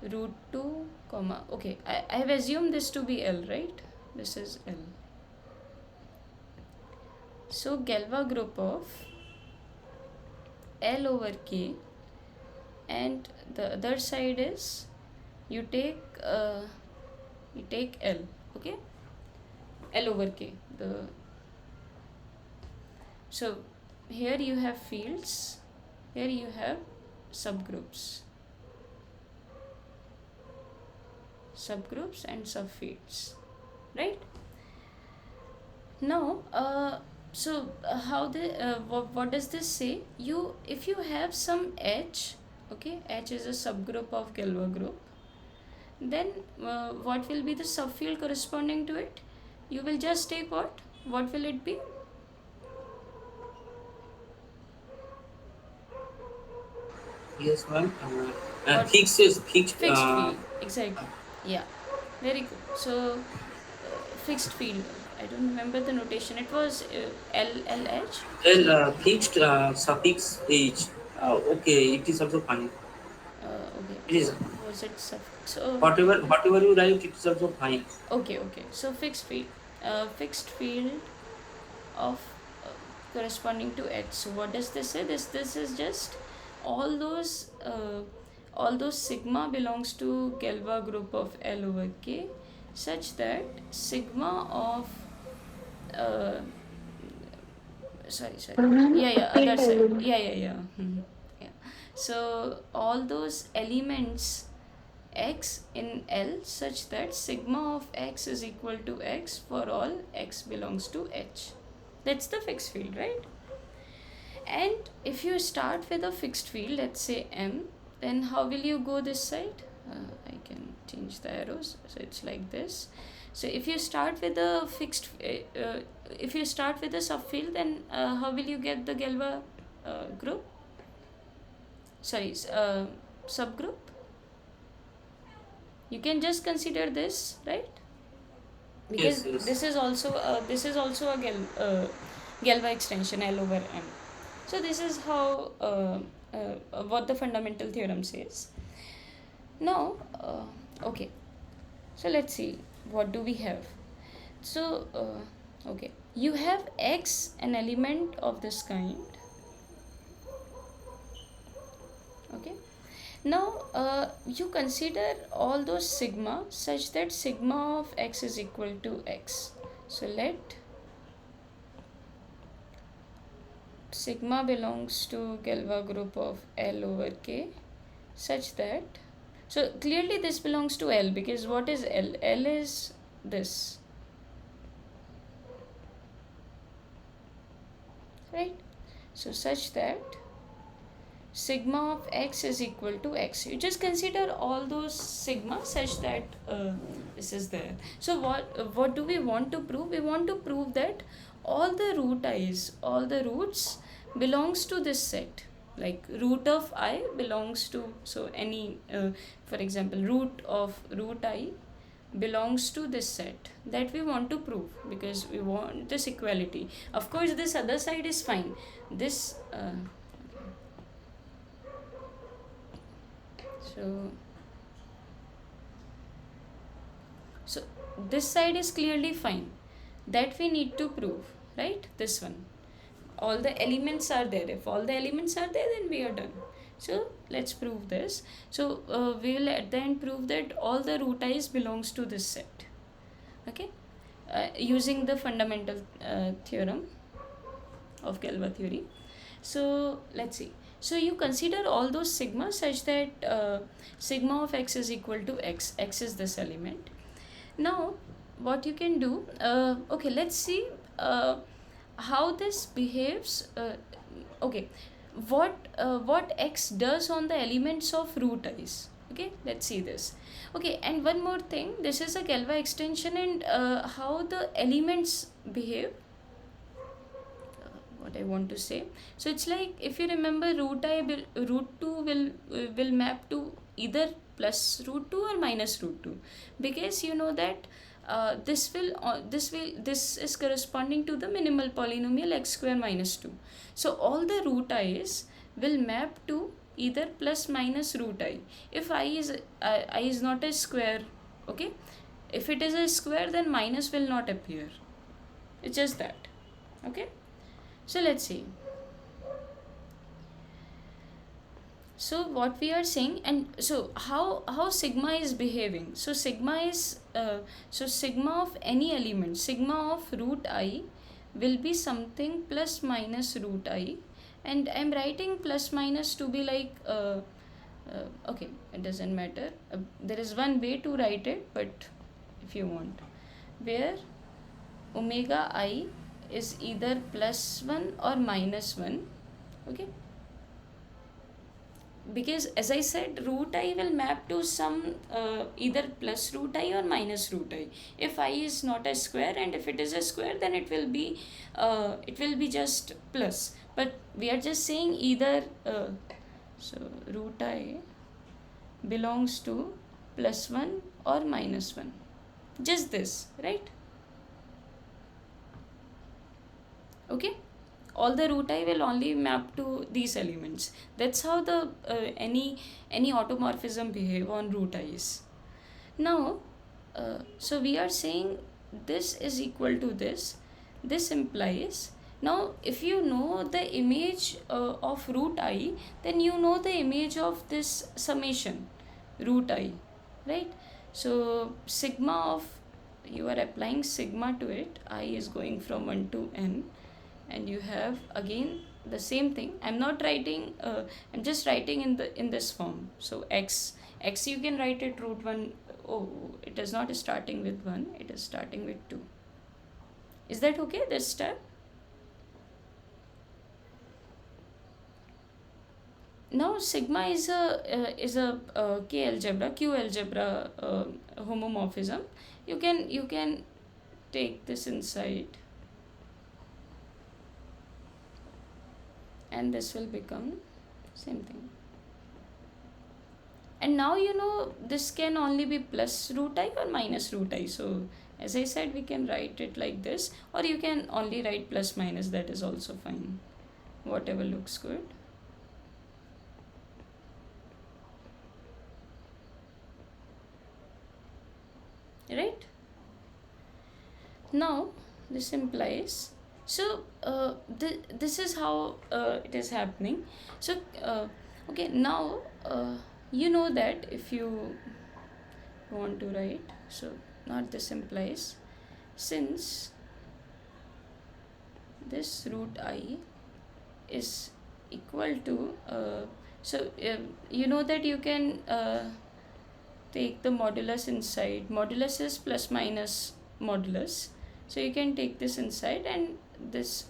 root 2 comma, okay, I have assumed this to be L, right? This is L. So Galois group of L over k, and the other side is you take L, okay, L over k. So here you have fields, here you have subgroups and subfields, right? Now how what does this say? If you have some H, okay, H is a subgroup of Galois group, then what will be the subfield corresponding to it? You will just take what will it be? Yes, ma'am. Fixed Fixed field, exactly. Yeah, very good. So fixed field, I don't remember the notation. It was LLH. fixed suffix h. Okay, it is also fine. Okay, It is was it suffix? So whatever you write, it is also fine. okay, so fixed field. fixed field of corresponding to H. So what does this say? This is just all those sigma belongs to Galois group of L over K, such that sigma of uh, sorry other side, yeah. So all those elements x in L such that sigma of x is equal to x for all x belongs to H. That's the fixed field, right? And if you start with a fixed field, let's say M, then how will you go this side? I can change the arrows, so it's like this. So if you start with a if you start with a subfield, then how will you get the Galois group? Sorry, subgroup. You can just consider this, right? Because Yes. this is also a Galois extension L over M. So this is how what the fundamental theorem says. Now, okay. So let's see, what do we have? So okay, you have X, an element of this kind. Okay. Now you consider all those sigma such that sigma of X is equal to X. So let sigma belongs to Galois group of L over K such that, so clearly this belongs to L, because what is L? L is this, right? So such that sigma of X is equal to X. You just consider all those sigma such that this is there. So what do we want to prove? We want to prove that all the roots belongs to this set. Like root of I belongs to, so any for example, root of root I belongs to this set. That we want to prove, because we want this equality. Of course this other side is fine. This so this side is clearly fine. That we need to prove, right? This one, all the elements are there. If all the elements are there, then we are done. So let's prove this. So we will at the end prove that all the root i's belongs to this set. Okay, using the fundamental theorem of Galois theory. So let's see. So you consider all those sigma such that sigma of X is equal to X. X is this element. Now what you can do, okay, let's see how this behaves. Okay, what X does on the elements of root i's. Okay, let's see this. Okay, and one more thing, this is a Galois extension, and how the elements behave, what I want to say. So it's like, if you remember, root 2 will map to either plus root 2 or minus root 2, because you know that this is corresponding to the minimal polynomial x square minus 2. So all the root i's will map to either plus minus root I. If I is not a square, okay, if it is a square, then minus will not appear. It's just that. Okay, so let's see. So what we are saying, and so how sigma is behaving. So sigma is sigma of any element, sigma of root I will be something plus minus root I, and I'm writing plus minus to be like okay, it doesn't matter. There is one way to write it, but if you want, where omega I is either plus 1 or minus 1. Okay, because as I said, root I will map to some either plus root I or minus root I. If I is not a square, and if it is a square, then it will be just plus. But we are just saying either so root I belongs to plus 1 or minus 1. Just this, right? Okay, all the root I will only map to these elements. That's how the any automorphism behave on root i's. Now so we are saying this is equal to this implies, now if you know the image of root I, then you know the image of this summation root I, right? So sigma of, you are applying sigma to it, I is going from 1 to n, and you have again the same thing. I'm not writing, I'm just writing in this form. So x you can write it root 1. Oh, it is not starting with 1, it is starting with 2. Is that okay, this step? Now sigma is a k algebra, q algebra homomorphism. You can take this inside, and this will become same thing. And now you know this can only be plus root I or minus root I. So as I said, we can write it like this, or you can only write plus minus, that is also fine, whatever looks good. Right? Now this implies, so this is how it is happening. So okay, now you know that if you want to write, so not this implies, since this root I is equal to so you know that you can take the modulus inside. Modulus is plus minus modulus, so you can take this inside, and this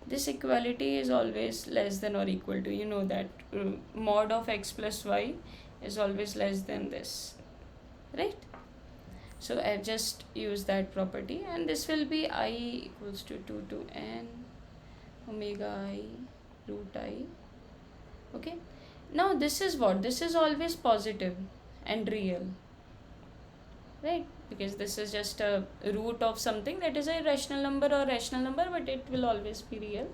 this equality is always less than or equal to, you know that mod of x plus y is always less than this, right? So I've just used that property, and this will be I equals to 2 to n omega I root I. Okay, now this is what, this is always positive and real, right? Because this is just a root of something that is a rational number or rational number, but it will always be real.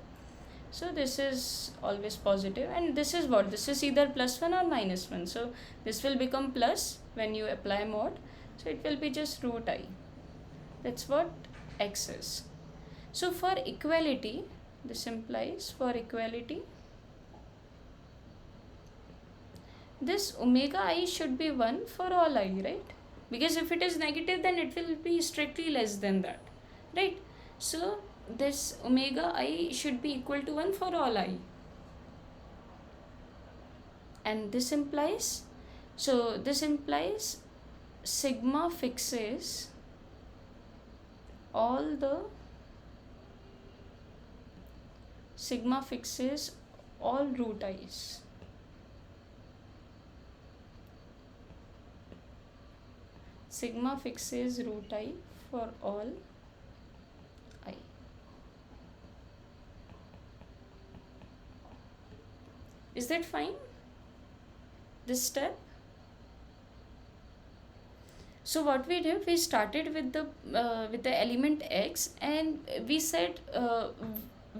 So this is always positive, and this is what, this is either plus 1 or minus 1. So this will become plus when you apply mod, so it will be just root I. That's what x is. So for equality, this implies for equality, this omega I should be 1 for all I, right? Because if it is negative, then it will be strictly less than that, right? So this omega I should be equal to 1 for all I. And this implies, so this implies sigma fixes all the, sigma fixes all root i's. Sigma fixes root I for all I. Is that fine, this step? So what we did, we started with the element x, and we said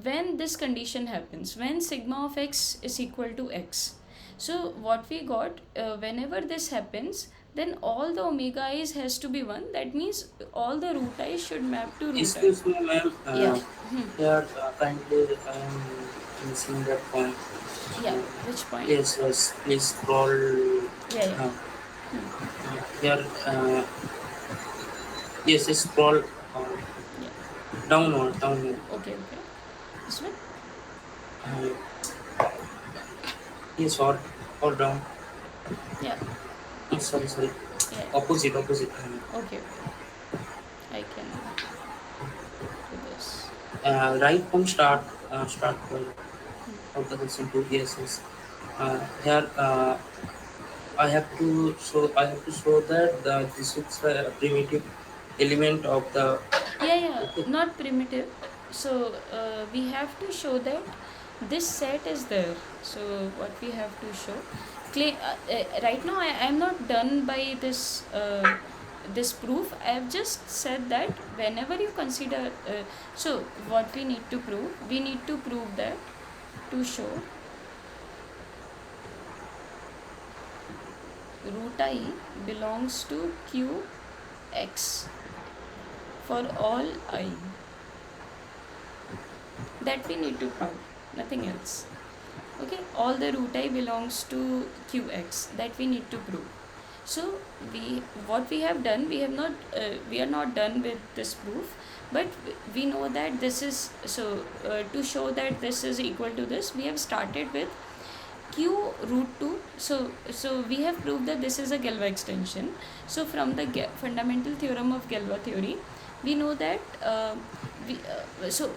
when this condition happens, when sigma of x is equal to x. So what we got, whenever this happens, then all the omega i's has to be 1. That means all the root i's should map to root I. Excuse me, ma'am. Yeah. Here, kindly, I am missing that point. Yeah, which point? Yes, yes. Please scroll. Yeah. Here, yes, scroll Yeah. downward. Okay. This one? Yes, or down. Yeah. Sorry. Yeah. Opposite. Okay. I can do this. Right from start point of the lesson 2. Yes. Here, I have to show that this is a primitive element of the. Yeah. Not primitive. So we have to show that this set is there. So what we have to show, right now I am not done by this this proof. I have just said that whenever you consider, so what we need to prove that, to show root I belongs to Q x. for all I. That we need to prove, nothing else. Okay, all the root I belongs to qx, that we need to prove. So we, what we have done, we have not we are not done with this proof, but we know that this is so to show that this is equal to this, we have started with q root 2. So we have proved that this is a Galois extension. So from the fundamental theorem of Galois theory, we know that so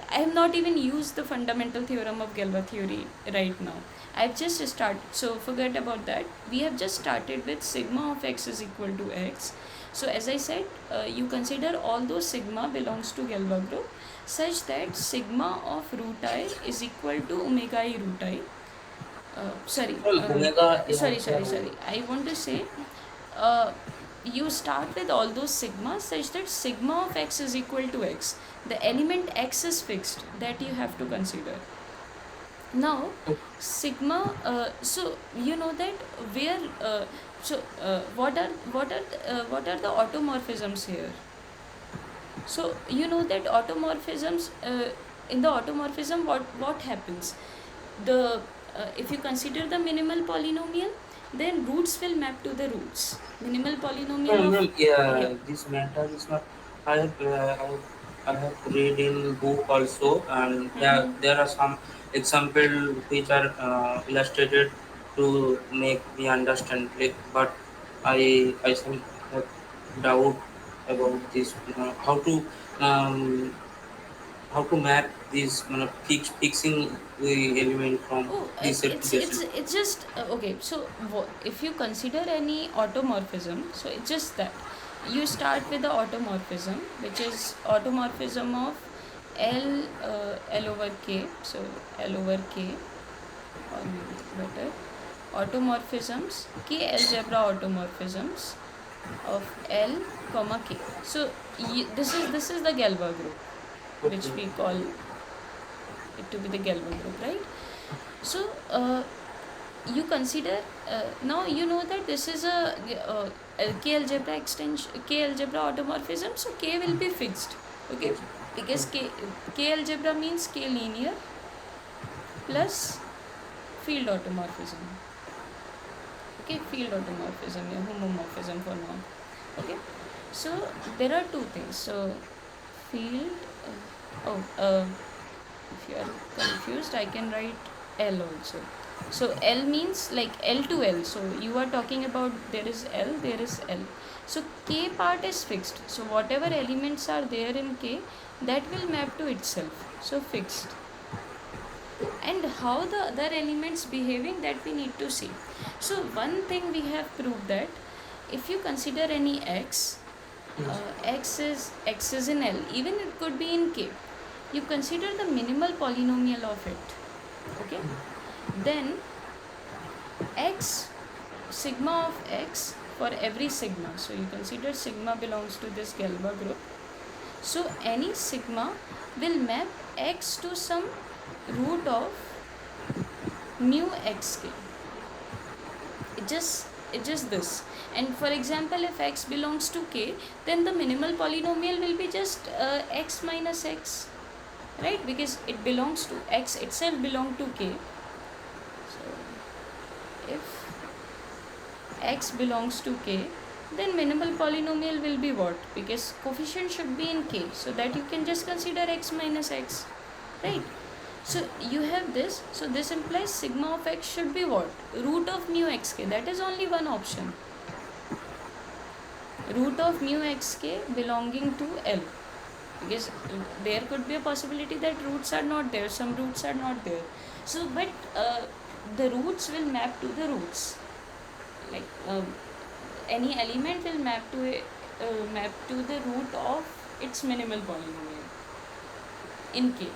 I have not even used the fundamental theorem of Galois theory right now. I've just started, so forget about that. We have just started with sigma of x is equal to x. So as I said, you consider all those sigma belongs to Galois group such that sigma of root I is equal to omega I root I. Sorry, Well, omega is sorry. I want to say, uh, you start with all those sigma such that sigma of x is equal to x. The element x is fixed, that you have to consider. Now, sigma. So you know that where. What are the automorphisms here? So you know that automorphisms, in the automorphism, what happens? The if you consider the minimal polynomial, then roots will map to the roots. Minimal polynomial of, yeah. this matter is not. I have read in book also, and there are some example which are illustrated to make me understand. But I some have doubt about this. Um, how to map this fixing the element from Oh, this it's application. it's just okay. So if you consider any automorphism, so it's just that you start with the automorphism, which is automorphism of L over K. So L over K, or maybe better, automorphisms, K algebra automorphisms of L comma K. So this is the Galois group, which Okay. we call it to be the Galois group, right? So you consider, now you know that this is a K algebra extension, K algebra automorphism. So K will be fixed, okay, Yes. because K algebra means K linear plus field automorphism. Okay, field automorphism, yeah, homomorphism for now. Okay, so there are two things. So field, if you are confused, I can write L also. So L means like L to L. So you are talking about there is L, there is L. So K part is fixed. So whatever elements are there in K, that will map to itself. So fixed. And how the other elements behaving, that we need to see. So one thing we have proved, that if you consider any x, Yes. x is in L, even it could be in K. You consider the minimal polynomial of it, okay? Then x, sigma of x for every sigma. So you consider sigma belongs to this Galois group. So any sigma will map x to some root of mu xk. It just this. And for example, if x belongs to k, then the minimal polynomial will be just x minus x, right? Because it belongs to x itself belong to k. So if x belongs to k, then minimal polynomial will be what? Because coefficient should be in k, so that you can just consider x minus x, right? So you have this. So this implies sigma of x should be what? Root of mu xk. That is only one option. Root of mu xk belonging to L. Because there could be a possibility that roots are not there. Some roots are not there. So, but the roots will map to the roots. Like any element will map to the root of its minimal polynomial in K,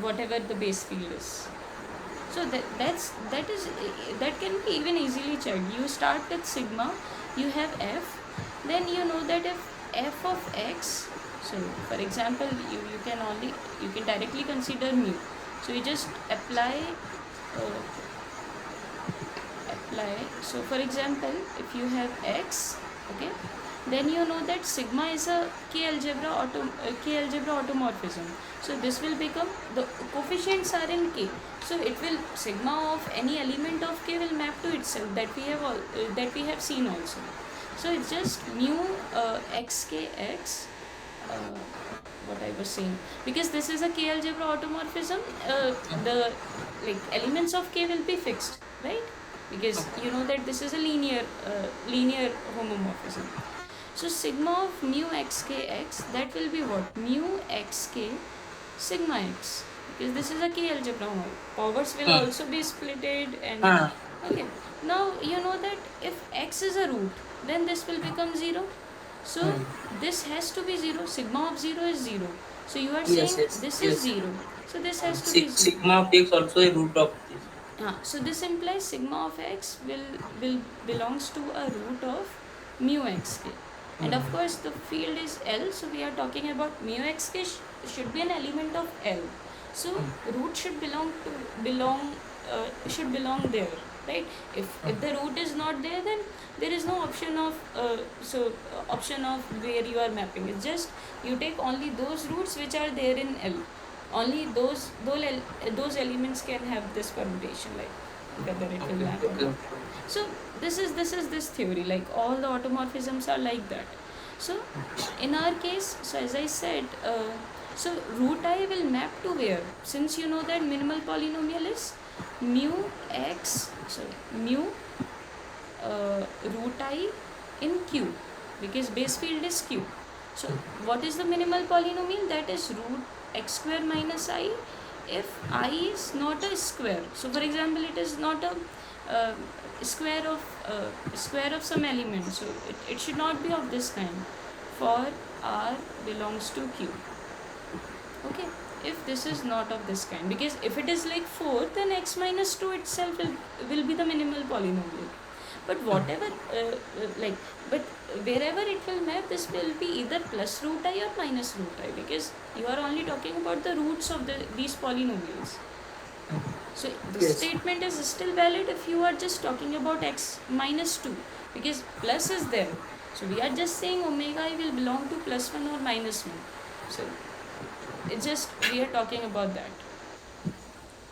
whatever the base field is. So that can be even easily checked. You start with sigma, you have f, then you know that if f of x, so for example, you can directly consider mu. So you just apply. So for example, if you have x, okay, then you know that sigma is a K algebra automorphism. So this will become, the coefficients are in K. So it will, sigma of any element of K will map to itself, that we have seen also. So it's just mu xkx, what I was saying, because this is a K algebra automorphism, the like elements of K will be fixed, right? Because you know that this is a linear homomorphism. So sigma of mu xkx, that will be what? Mu xk sigma x, because this is a K algebra. Powers will also be splitted, and okay. Now you know that if x is a root, then this will become 0. So this has to be 0. Sigma of 0 is 0. So you are Yes, saying yes, this is yes. 0. So this has to be 0. Sigma of x also a root of this. So this implies sigma of x will belongs to a root of mu xk, and of course the field is L, so we are talking about mu xk should be an element of L. So root should belong there, right? If the root is not there, then there is no option of option of where you are mapping. It's just you take only those roots which are there in L. Only those elements can have this permutation, like whether it will map or Okay. not. So this is this theory, like all the automorphisms are like that. So in our case, so as I said, so root I will map to where, since you know that minimal polynomial is mu x, so mu root I in Q, because base field is Q. So what is the minimal polynomial? That is root x square minus I if I is not a square. So for example, it is not a square of some element, so it should not be of this kind for R belongs to Q. Okay, if this is not of this kind, because if it is like 4, then x minus 2 itself will be the minimal polynomial. But whatever but wherever it will map, this will be either plus root I or minus root I, because you are only talking about the roots of these polynomials. So this Yes. statement is still valid if you are just talking about x minus 2, because plus is there. So we are just saying omega I will belong to plus 1 or minus 1. So it's just we are talking about that,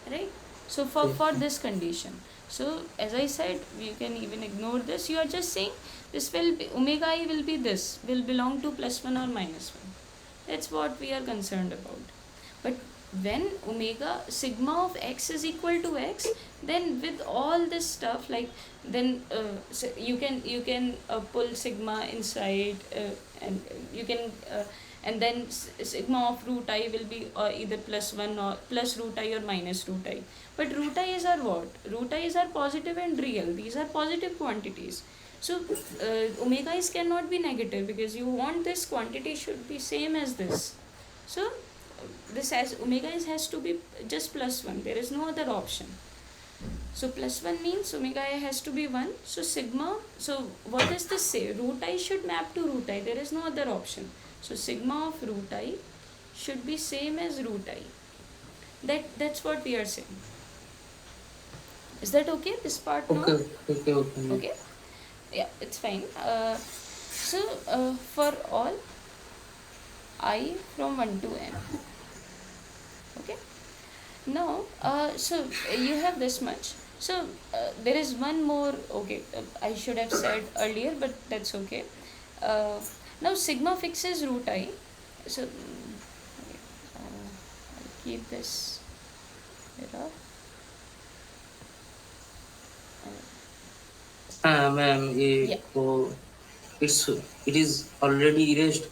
right? So for this condition, so as I said, you can even ignore this. You are just saying this will be, omega I will be, this will belong to plus 1 or minus 1. That's what we are concerned about. But when omega sigma of x is equal to x, then with all this stuff, like then so you can pull sigma inside, and you can and then sigma of root I will be either plus 1 or plus root I or minus root I. But root I is our what? Root I is our positive and real. These are positive quantities. So omega is cannot be negative, because you want this quantity should be same as this. So this has omega is has to be just plus 1. There is no other option. So plus 1 means omega I has to be 1. So sigma, so what does this say? Root I should map to root I. There is no other option. So sigma of root I should be same as root I. That's what we are saying. Is that okay? This part now? Okay. Yeah, it's fine. For all I from 1 to n. Okay. Now, so you have this much. So there is one more. Okay, I should have said earlier, but that's okay. Now sigma fixes root I. So I'll keep this here. Ma'am, Yeah. it is already erased.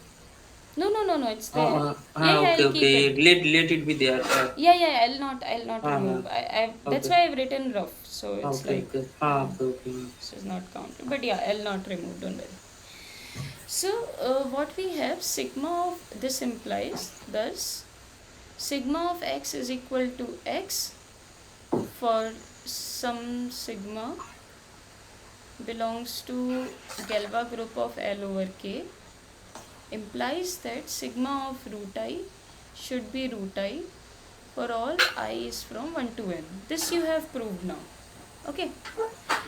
No, it's there. Okay, I'll keep okay. it. Let it be there. I'll not remove. That's Okay. why I've written rough. So it's Okay, like okay. Okay. this is not counted. But yeah, I'll not remove. Don't worry. So what we have, sigma of this implies thus sigma of x is equal to x for some sigma belongs to Galois group of L over K, implies that sigma of root I should be root I for all I is from 1 to n. This you have proved now. Okay.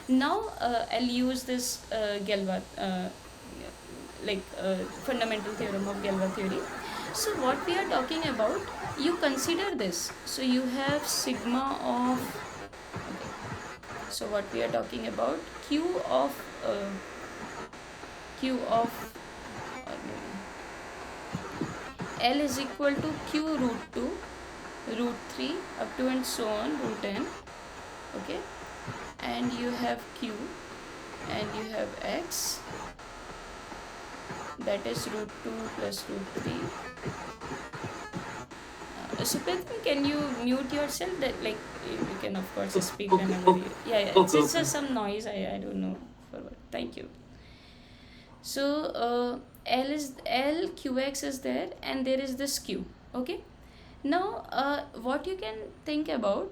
Now I'll use this Galois fundamental theorem of Galois theory. So what we are talking about, you consider this. So you have sigma of, okay, so what we are talking about, uh, q of L is equal to q root 2 root 3 up to and so on root n. Okay, and you have q and you have x, that is root 2 plus root 3. So Prithvi, can you mute yourself? That, like, you can of course speak Okay, whenever okay, you, yeah, it's okay, just okay. some noise. I don't know for what. Thank you. So L qx is there and there is this q. Okay. Now what you can think about,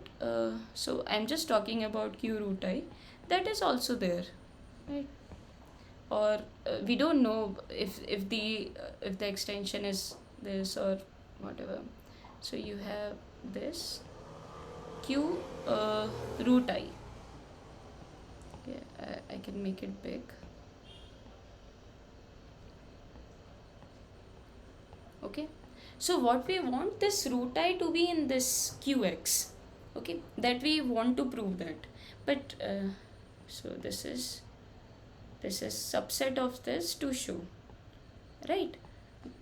so I'm just talking about q root I, that is also there, right? Or we don't know if the extension is this or whatever. So you have this q root I. Okay, I can make it big. Okay, so what we want, this root I to be in this qx. Okay, that we want to prove that. But so this is subset of this to show, right?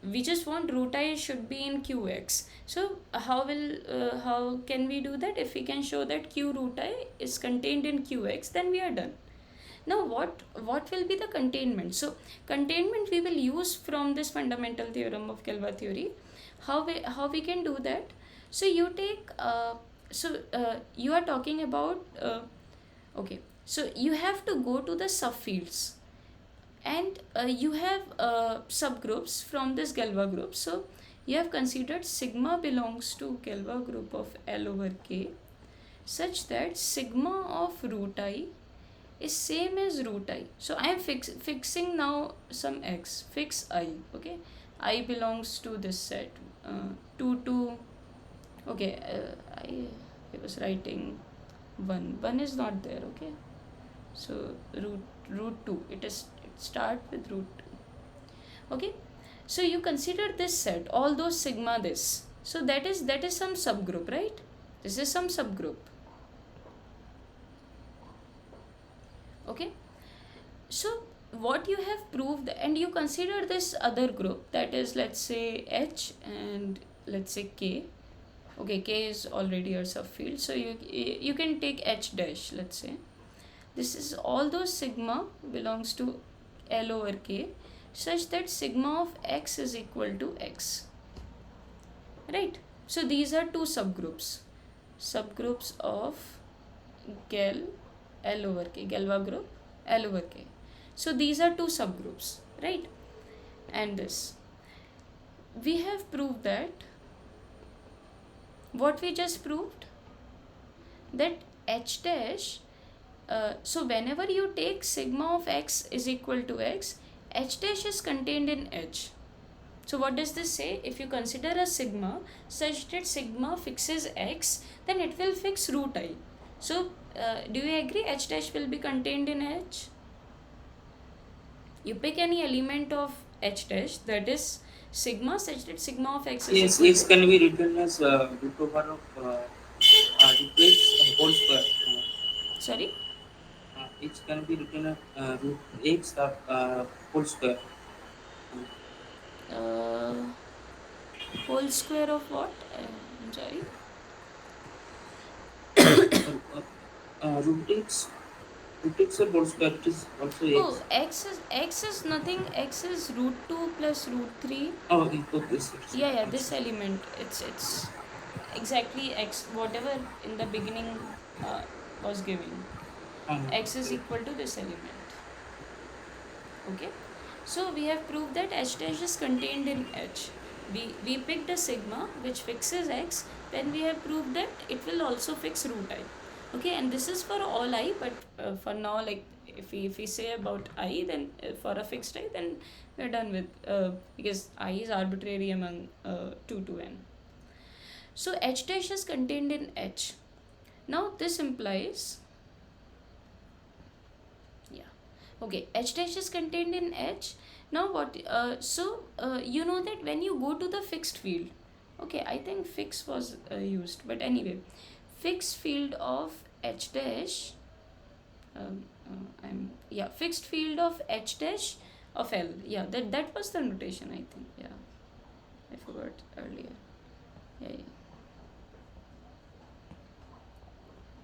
We just want root I should be in qx. So how can we do that? If we can show that q root I is contained in qx, then we are done. Now what will be the containment? So containment we will use from this fundamental theorem of Galois theory. How we can do that? So you take you are talking about okay, so you have to go to the subfields, and you have subgroups from this Galois group. So you have considered sigma belongs to Galois group of L over K, such that sigma of root I is same as root I. So I am fixing now some x, fix I. Okay, I belongs to this set, 2 okay, I was writing 1 is not there. Okay, so root 2, it start with root 2. Okay, so you consider this set, all those sigma this, so that is some subgroup, right? This is some subgroup. Okay, so what you have proved, and you consider this other group, that is, let's say H and let's say K. Okay, K is already a subfield, so you can take H dash. Let's say this is all those sigma belongs to L over K, such that sigma of x is equal to x, right? So these are two subgroups of Gal L over K, Galois group L over K. So these are two subgroups, right? And this, we have proved that, what we just proved, that H dash, so whenever you take sigma of x is equal to x, H dash is contained in H. So what does this say? If you consider a sigma such that sigma fixes x, then it will fix root I. So do you agree H dash will be contained in H? You pick any element of H dash, that is sigma, such that sigma of x is Yes, equal x to, can be written as root over of root x whole square. sorry, X can be written as root x whole square. uh, whole square of what? I'm sorry. Root x or whole square, it is also Oh, x. x is nothing. X is root 2 plus root 3. Oh, okay, this. Yeah, this element, it's exactly x, whatever in the beginning uh, was given. X is equal to this element. Okay, so we have proved that H dash is contained in H. We picked a sigma which fixes x, then we have proved that it will also fix root I. Okay, and this is for all I, but for now, like, if we say about I, then for a fixed I, then we're done with, because I is arbitrary among 2 to n. So H dash is contained in H. Now this implies, yeah, Okay, H dash is contained in H. Now what, you know that when you go to the fixed field, okay, I think fix was used, but anyway, fixed field of H dash, fixed field of H dash of L. Yeah, that was the notation, I think. Yeah, I forgot earlier. Yeah.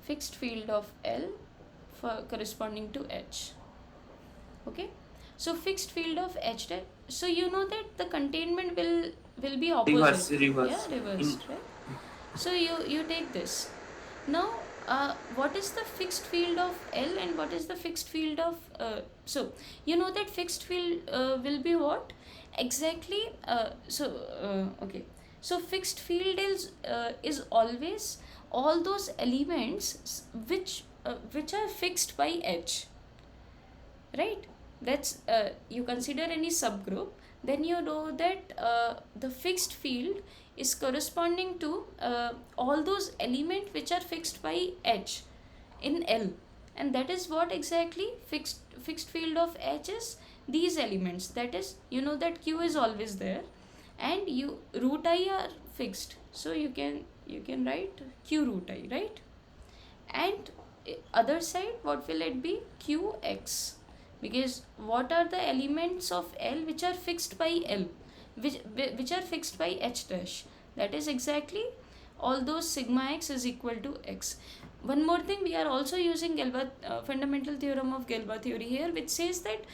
Fixed field of L for corresponding to H. Okay, so fixed field of H dash. So you know that the containment will be opposite. Reverse. Yeah, reversed, right? So you take this. Now, what is the fixed field of L and what is the fixed field of so you know that fixed field will be what exactly? Okay. So fixed field is always all those elements which are fixed by H, right? That's you consider any subgroup, then you know that the fixed field is corresponding to all those elements which are fixed by H in L, and that is what exactly fixed field of H is. These elements, that is, you know that Q is always there and you root I are fixed, so you can write Q root I, right? And other side, what will it be? Qx, because what are the elements of L which are fixed by L, which are fixed by H dash? That is exactly all those sigma x is equal to x. One more thing, we are also using fundamental theorem of Galois theory here, which says that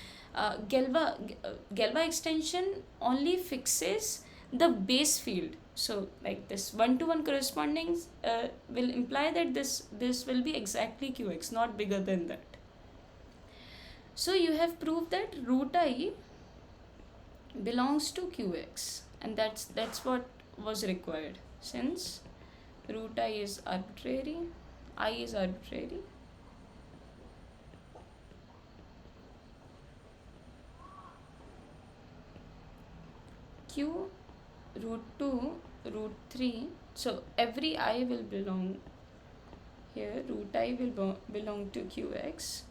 Galois extension only fixes the base field. So like this one-to-one corresponding will imply that this will be exactly Qx, not bigger than that. So you have proved that root I belongs to Qx, and that's what was required, since root I is arbitrary, I is arbitrary. Q root 2 root 3, so every I will belong here. Root I will belong to Qx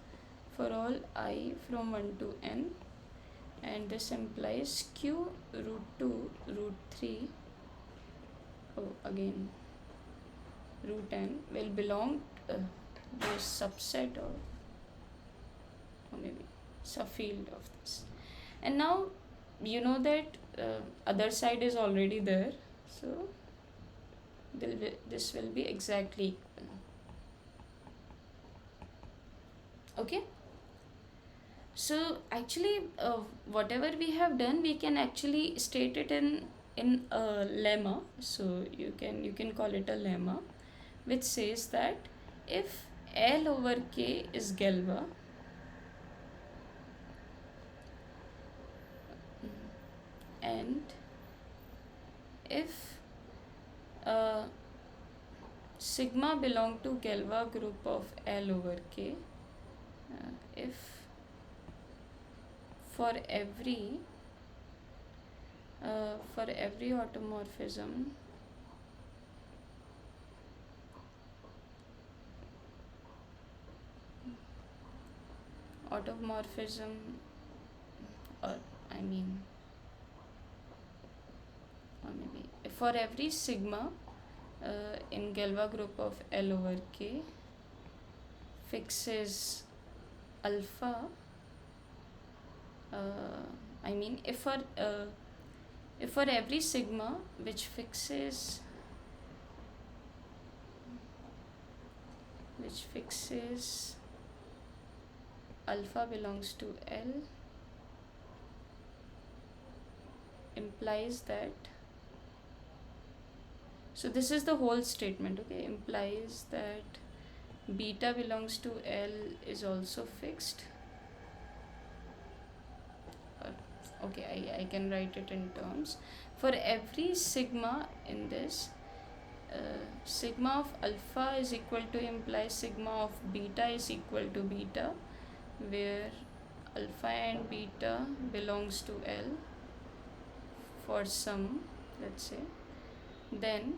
for all I from 1 to n, and this implies Q root 2 root 3 again root n will belong this subset or maybe subfield of this. And now you know that other side is already there, so this will be exactly equal. Okay, so actually whatever we have done, we can actually state it in a lemma. So you can call it a lemma, which says that if L over K is Galois, and if sigma belong to Galois group of L over K, if for every automorphism or maybe for every sigma in Galois group of L over K fixes alpha, if for every sigma which fixes alpha belongs to L, implies that, so this is the whole statement, okay, implies that beta belongs to L is also fixed. Okay, I can write it in terms. For every sigma in this, sigma of alpha is equal to implies sigma of beta is equal to beta, where alpha and beta belongs to L for some, let's say, then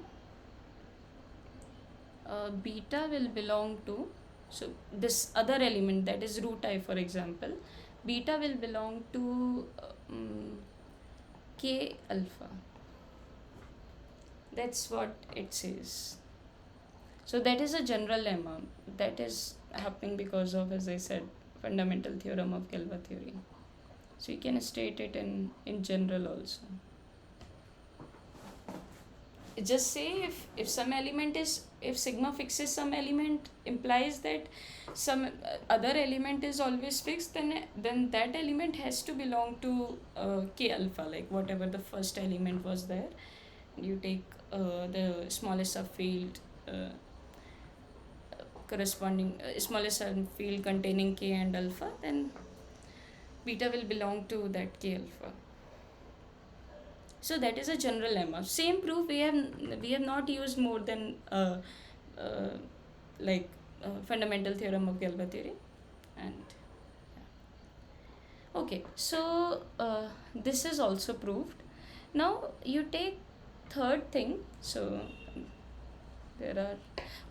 beta will belong to So this other element, that is root I for example, beta will belong to k alpha. That's what it says. So that is a general lemma that is happening because of, as I said, fundamental theorem of Galois theory. So you can state it in general also. Just say if some element is, if sigma fixes some element, implies that some other element is always fixed, then that element has to belong to k alpha, like whatever the first element was there. You take the smallest subfield corresponding smallest subfield containing k and alpha, then beta will belong to that k alpha. So that is a general lemma. Same proof we have not used more than uh, like fundamental theorem of Galois theory, and yeah. Okay, so this is also proved. Now you take third thing. So there are,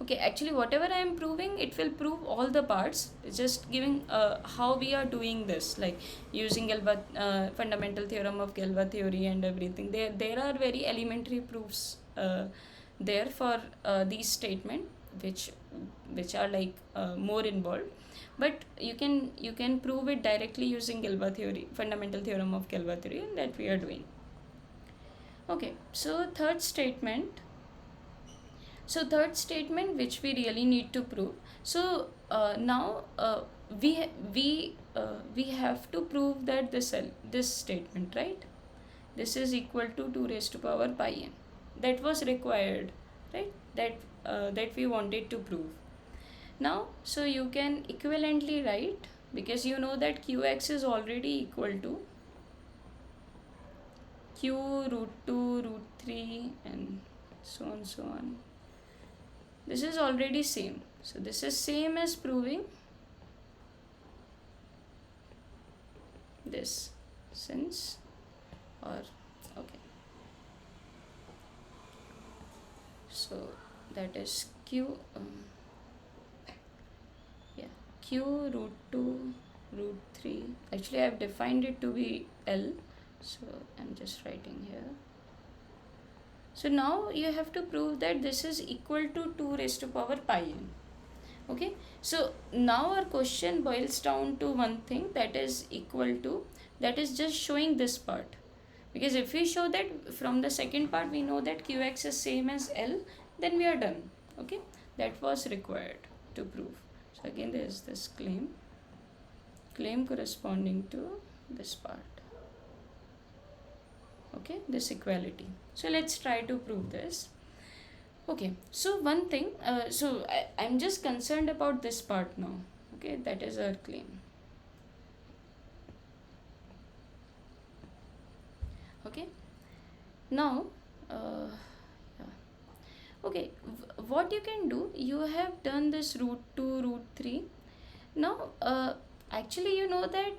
okay, actually whatever I am proving, it will prove all the parts. It's just giving how we are doing this, like using fundamental theorem of Galois theory and everything. There are very elementary proofs there for these statement, which are like more involved, but you can prove it directly using Galois theory, fundamental theorem of Galois theory, and that we are doing. Okay, so third statement which we really need to prove. So now we have to prove that this statement, right, this is equal to 2 raised to power pi n, that was required, right, that we wanted to prove. Now so you can equivalently write, because you know that qx is already equal to q root 2 root 3 and so on. This is already same. So this is same as proving this, since, or okay. So that is q q root 2 root 3. Actually I have defined it to be L, so I'm just writing here. So now you have to prove that this is equal to 2 raised to power pi n. Okay, so now our question boils down to one thing, that is equal to, that is just showing this part, because if we show that from the second part we know that qx is same as L, then we are done. Okay, that was required to prove. So again there is this claim corresponding to this part. Okay, this equality. So let's try to prove this. Okay, so one thing, I'm just concerned about this part now. Okay, that is our claim. Okay, now yeah. Okay, what you can do, you have done this root 2 root 3. Now actually you know that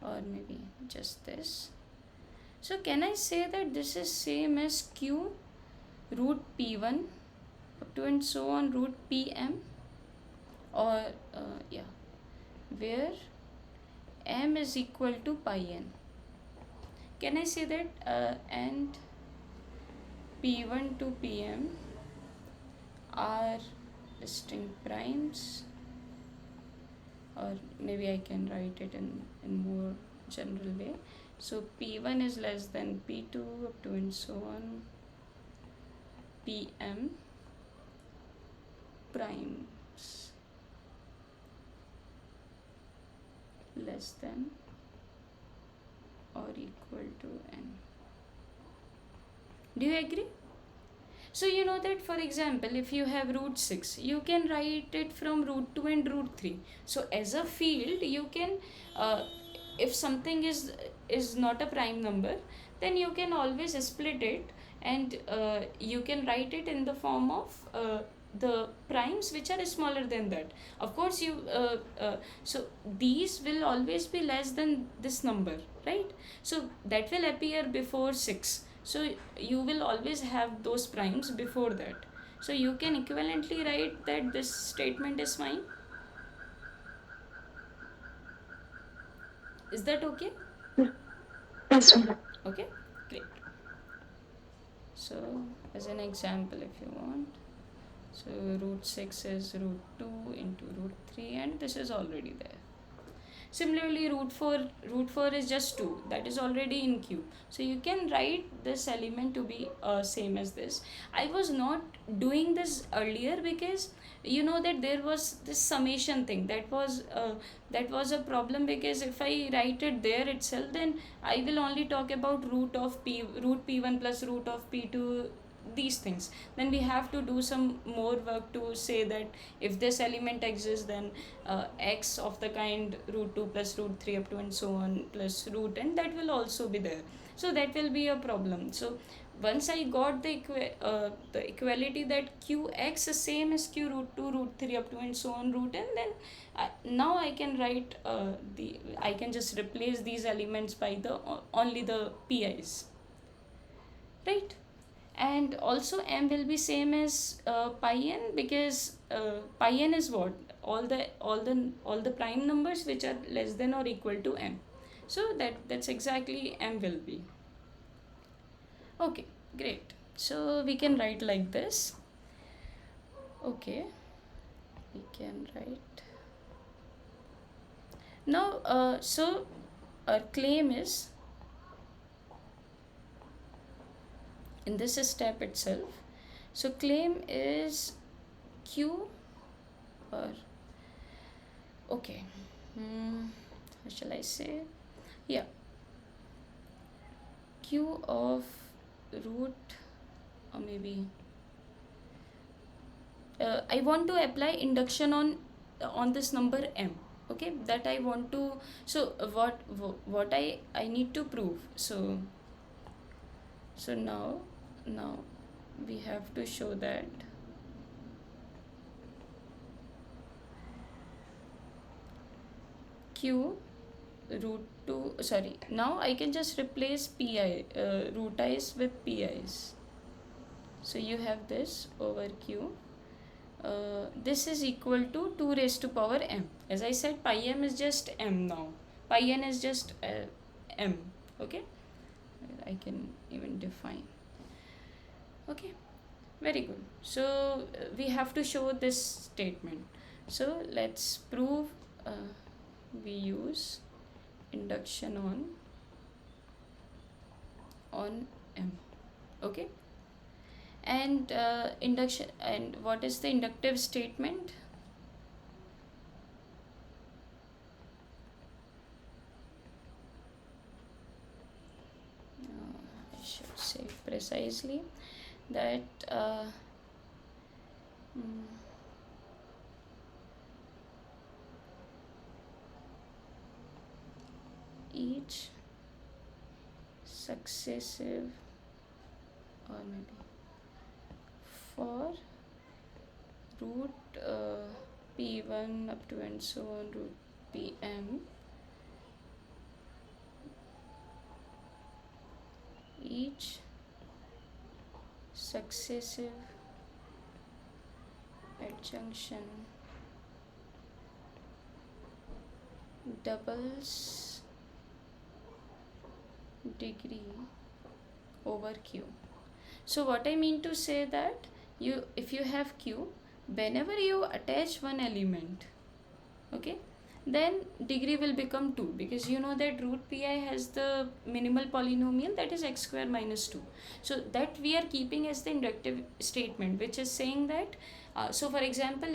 or maybe just this. So can I say that this is same as q root p1 up to and so on root pm, or yeah, where m is equal to pi n? Can I say that and p1 to pm are distinct primes, or maybe I can write it in more general way. So p1 is less than p2 up to and so on, pm primes less than or equal to n. Do you agree? So you know that, for example, if you have root 6, you can write it from root 2 and root 3. So as a field, you can if something is not a prime number, then you can always split it, and you can write it in the form of the primes which are smaller than that. Of course you so these will always be less than this number, right? So that will appear before 6, so you will always have those primes before that. So you can equivalently write that this statement is fine. Is that okay? Yes, ma'am. Okay, great. So as an example, if you want, so root 6 is root 2 into root 3, and this is already there. Similarly, root 4 is just 2, that is already in Q. So you can write this element to be same as this. I was not doing this earlier because you know that there was this summation thing that was a problem, because if I write it there itself, then I will only talk about root p1 plus root of p2, these things. Then we have to do some more work to say that if this element exists, then x of the kind root 2 plus root 3 up to and so on plus root n, that will also be there. So that will be a problem. So once I got the equality that qx is same as q root 2 root 3 up to and so on root n, then now I can write I can just replace these elements by the only the pi's, right? And also m will be same as pi n, because pi n is what, all the prime numbers which are less than or equal to m. So that's exactly m will be. Okay, great. So we can write like this. Okay, we can write now. So our claim is in this step itself. So claim is q, or okay, what shall I say? Yeah, q of root, or maybe I want to apply induction on this number m. Okay, that I want to. So what I need to prove. So now we have to show that q root 2, sorry, now I can just replace pi, root i's with pi's. So you have this over q. This is equal to 2 raised to power m. As I said, pi m is just m now. Pi n is just m. Okay, I can even define. Okay, very good. So we have to show this statement. So let's prove. We use induction on m. Okay, and induction, and what is the inductive statement? I should say precisely that mm, each successive, or maybe for root p1 up to and so on root pm, each successive adjunction doubles degree over q. So what I mean to say that if you have q, whenever you attach one element, okay, then degree will become 2, because you know that root pi has the minimal polynomial, that is x square minus 2. So that we are keeping as the inductive statement, which is saying that so for example,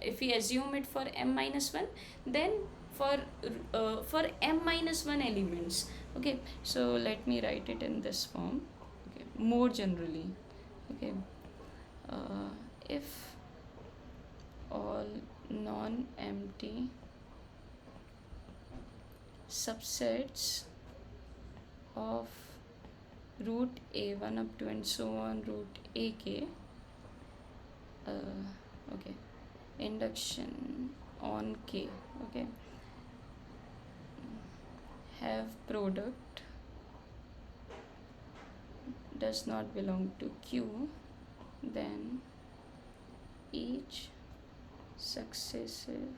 if we assume it for m minus 1, then for m minus 1 elements, okay, so let me write it in this form. Okay, more generally, okay, if all non-empty subsets of root a1 up to and so on root ak, okay, induction on k, okay, have product does not belong to q, then each successive,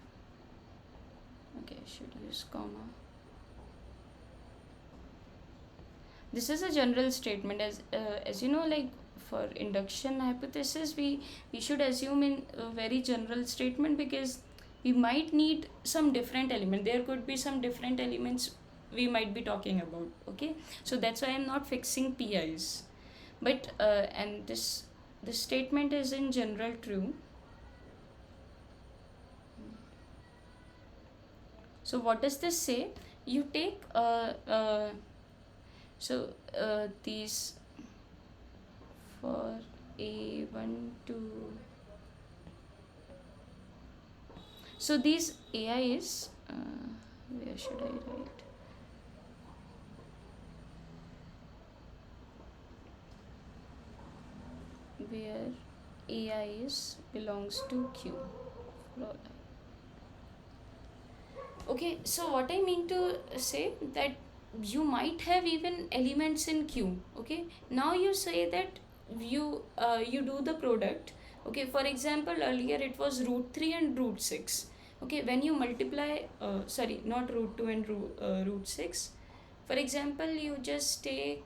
okay, I should use comma. This is a general statement. As you know, like for induction hypothesis, we should assume in a very general statement, because we might need some different element. There could be some different elements we might be talking about. Okay, so that's why I'm not fixing PIs. But and this statement is in general true. So what does this say? You take these for A1 to, so these AI is where should I write? Where AI is belongs to Q. Okay, so what I mean to say that you might have even elements in Q. Okay, now you say that you do the product. Okay, for example, earlier it was root 3 and root 6. Okay, when you multiply, sorry, not root 2 and root 6. For example, you just take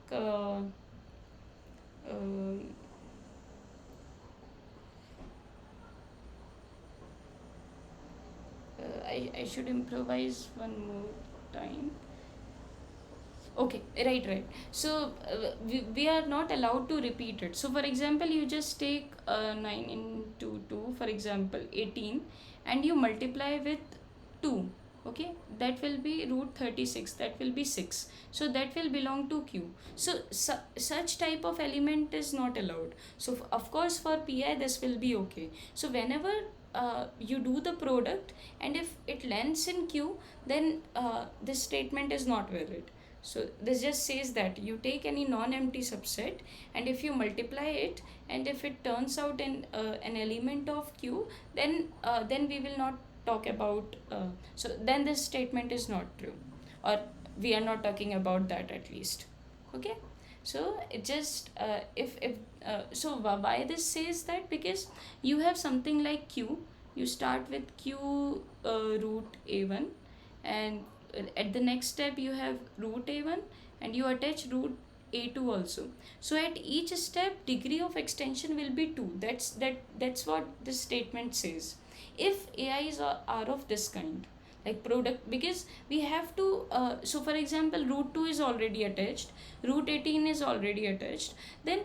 I should improvise one more time. Okay, right. So we are not allowed to repeat it. So for example, you just take 9 into 2, for example 18, and you multiply with 2. Okay, that will be root 36, that will be 6, so that will belong to Q. So such type of element is not allowed. So of course for PI this will be okay. So whenever you do the product, and if it lands in Q, then this statement is not valid. So this just says that you take any non-empty subset, and if you multiply it, and if it turns out in an element of Q, then we will not talk about. So then this statement is not true, or we are not talking about that at least. Okay. So it just if so why this says that, because you have something like Q, you start with Q root A1, and at the next step you have root A1, and you attach root A2 also. So at each step degree of extension will be 2. That's what this statement says. If AIs are of this kind, like product, because we have to so for example root 2 is already attached, root 18 is already attached, then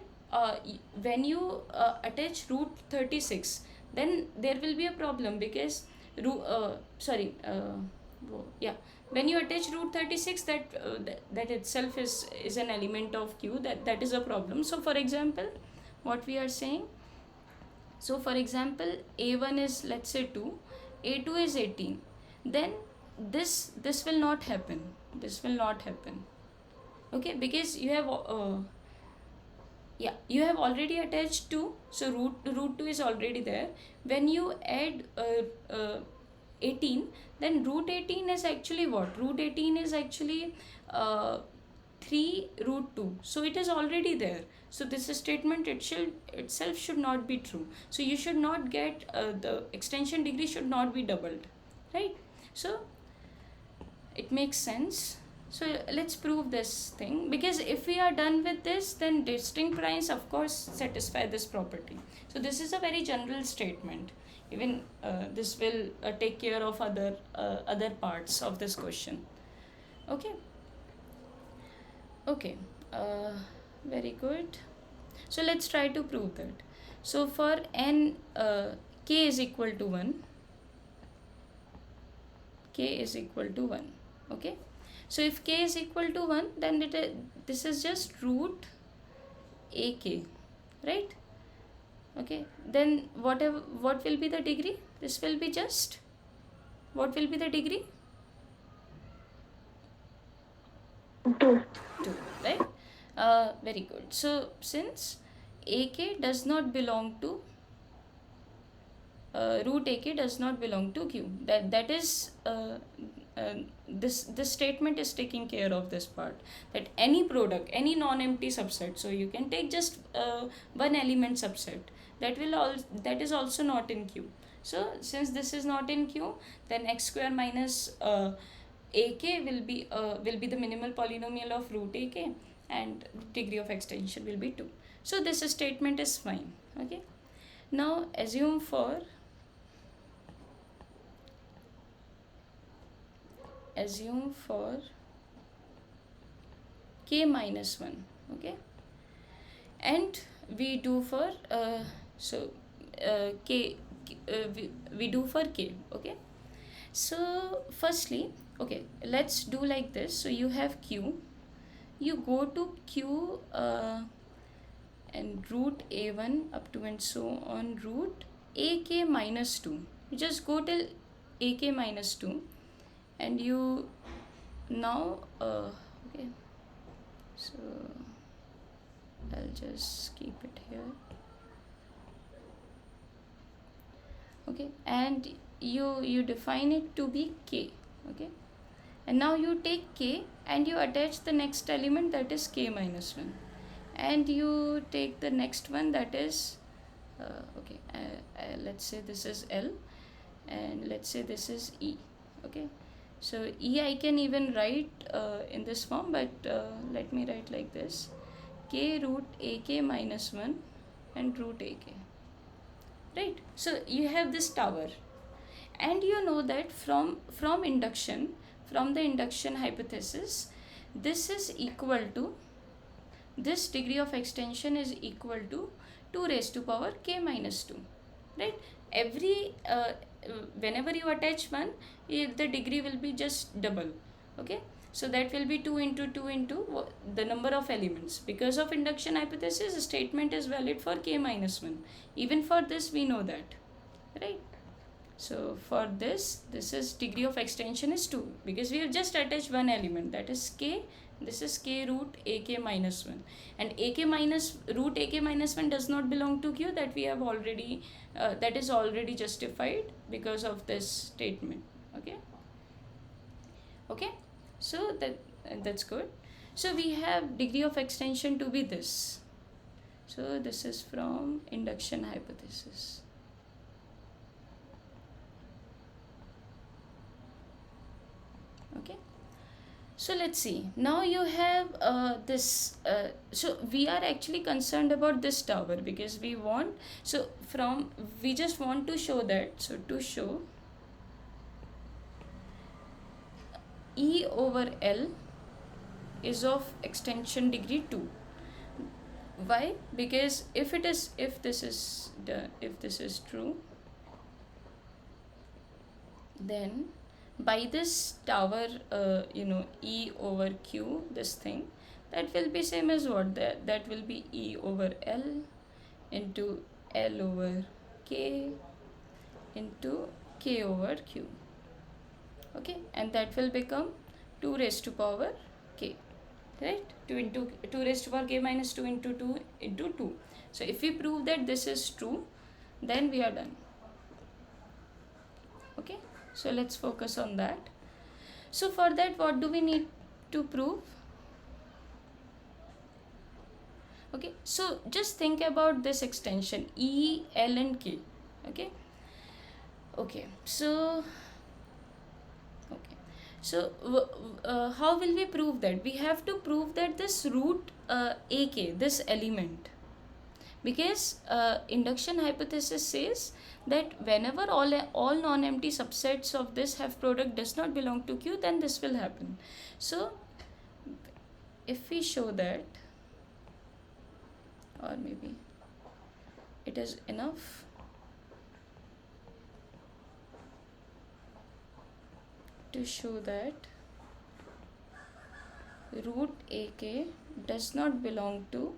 when you attach root 36, then there will be a problem, because sorry yeah, when you attach root 36, that itself is an element of Q, that is a problem. So for example, what we are saying, so for example A1 is, let's say 2, A2 is 18, then this will not happen, okay, because you have yeah, you have already attached 2, so root 2 is already there. When you add 18, then root 18 is actually what? Root 18 is actually 3 root 2, so it is already there. So this statement itself should not be true. So you should not get the extension degree should not be doubled, right? So it makes sense. So let's prove this thing, because if we are done with this, then distinct primes of course satisfy this property. So this is a very general statement. Even this will take care of other parts of this question. Okay. Okay. Very good. So let's try to prove that. So for n k is equal to 1, k is equal to 1. Okay. So if k is equal to 1, then this is just root ak, right? Okay, then what will be the degree? This will be just, what will be the degree? 2. 2, right? Very good. So since ak does not belong to root ak does not belong to Q, that is this statement is taking care of this part, that any product, any non-empty subset, so you can take just one element subset, that is also not in Q. So since this is not in Q, then x square minus ak will be the minimal polynomial of root ak, and degree of extension will be 2. So this statement is fine. Okay, now assume for k minus 1. Okay, and we do for k, we do for k. Okay, so firstly, okay, let's do like this. So you have Q, you go to Q and root a1 up to and so on root ak minus 2. You just go till ak minus 2, and you now okay, so I'll just keep it here. Okay, and you define it to be k. Okay, and now you take k and you attach the next element, that is k minus 1, and you take the next one, that is okay, let's say this is L, and let's say this is E. Okay, so E I can even write in this form, but let me write like this: k root ak minus 1 and root ak. Right, so you have this tower, and you know that from the induction hypothesis, this is equal to, this degree of extension is equal to 2 raised to power k minus 2. Right, every whenever you attach one, the degree will be just double. Okay, so that will be 2 into 2 into the number of elements. Because of induction hypothesis, the statement is valid for k minus 1. Even for this we know that. Right, so for this is degree of extension is 2, because we have just attached one element, that is k. This is k root ak minus 1, and ak minus root ak minus 1 does not belong to Q. That we have already that is already justified because of this statement. Okay, okay, so that's good. So we have degree of extension to be this. So this is from induction hypothesis. Okay, so let's see, now you have this so we are actually concerned about this tower, because we want, so we just want to show that, so to show E over L is of extension degree 2. Why? Because if this is true, then by this tower E over Q, this thing, that will be same as what, that will be E over L into L over K into K over Q. Okay, and that will become 2 raised to power K. Right, 2 raised to power K minus 2 into 2 into 2. So if we prove that this is true, then we are done. Okay, so let's focus on that. So for that, what do we need to prove? Okay, so just think about this extension E, L and K. Okay, okay, so how will we prove that? We have to prove that this root ak, this element, because induction hypothesis says that whenever all non-empty subsets of this have product does not belong to Q, then this will happen. So if we show that, or maybe it is enough to show that root ak does not belong to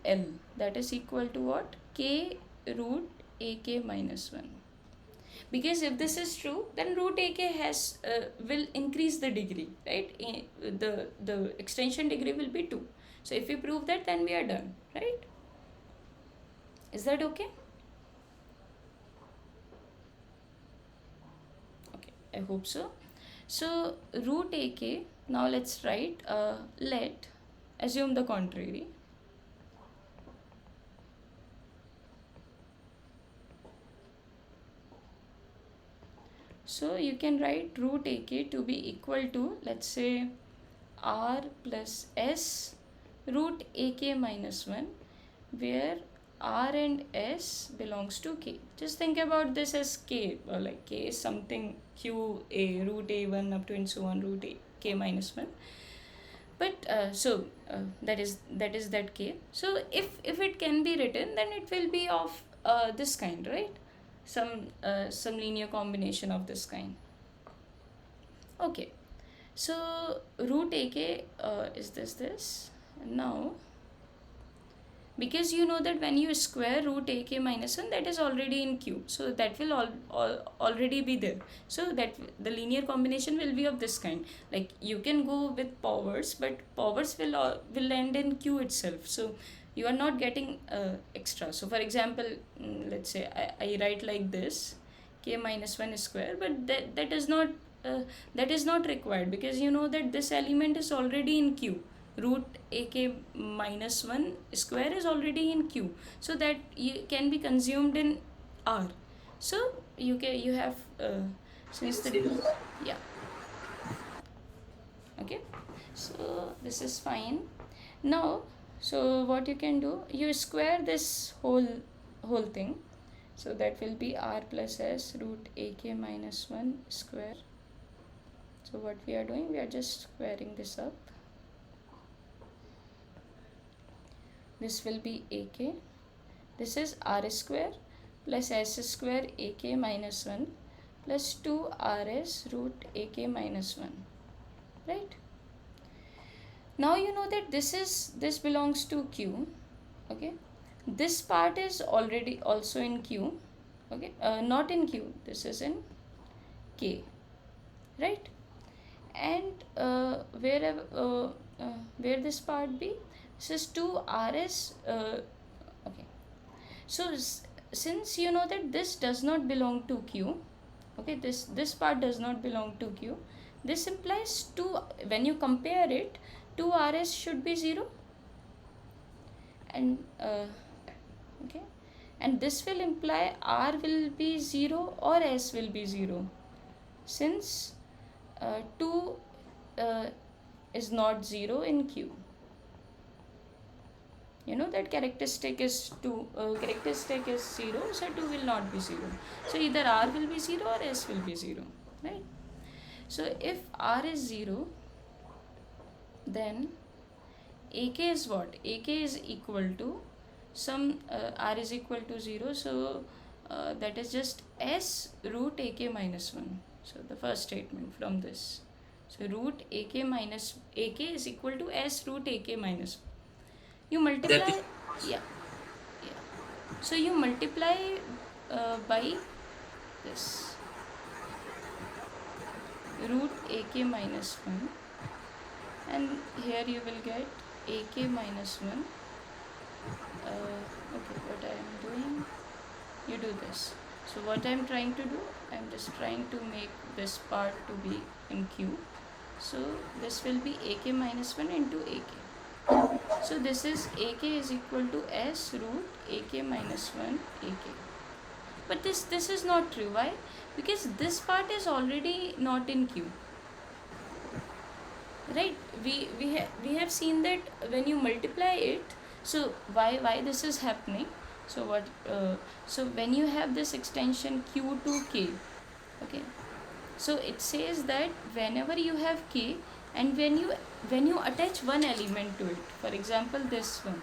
L, that is equal to what? K root ak minus 1. Because if this is true, then root ak has will increase the degree, right? The extension degree will be 2. So if we prove that, then we are done, right? Is that okay? Okay, I hope so. So root ak, now let's write let assume the contrary. So you can write root ak to be equal to, let's say, r plus s root ak minus 1, where r and s belongs to k. Just think about this as k, or like k is something q a root a1 up to and so on root a k minus 1. But that is that k. So if it can be written, then it will be of this kind, right? Some linear combination of this kind. Okay, so root ak is this. Now, because you know that when you square root ak minus 1, that is already in q, so that will already be there. So that the linear combination will be of this kind. Like you can go with powers, but powers will end in q itself, so you are not getting extra. So for example, let's say I write like this, k minus 1 square, but that is not required, because you know that this element is already in q. Root ak minus 1 square is already in q, so that can be consumed in r. So you have since the yeah. Okay, so this is fine. Now, so what you can do, you square this whole thing, so that will be r plus s root ak minus 1 square. So what we are doing, we are just squaring this up. This will be ak. This is r square plus s square ak minus 1 plus 2rs root ak minus 1, right? Now you know that this belongs to q. Okay, this part is already also in q. Okay, not in q, this is in k, right? And where this part be, this is 2rs. Okay, so since you know that this does not belong to q, okay, this part does not belong to q, this implies 2, when you compare it, 2rs should be 0, and okay, and this will imply r will be 0 or s will be 0, since 2 is not 0 in q. You know that characteristic is characteristic is 0, so 2 will not be 0. So either r will be 0 or s will be 0, right? So if r is 0, then ak is what? Ak is equal to some r is equal to 0, so that is just s root ak minus 1. So the first statement from this, so root ak minus ak is equal to s root ak minus 1. You multiply, yeah. So you multiply by this root ak minus 1, and here you will get ak minus 1. Okay, what I am doing, you do this. So what I am trying to do, I am just trying to make this part to be in q. So this will be ak minus 1 into ak. So this is ak is equal to s root ak minus 1 ak. But this is not true. Why? Because this part is already not in q, right? We have seen that when you multiply it, so why this is happening. So what so when you have this extension q to k, okay, so it says that whenever you have k, and when you attach one element to it, for example this one,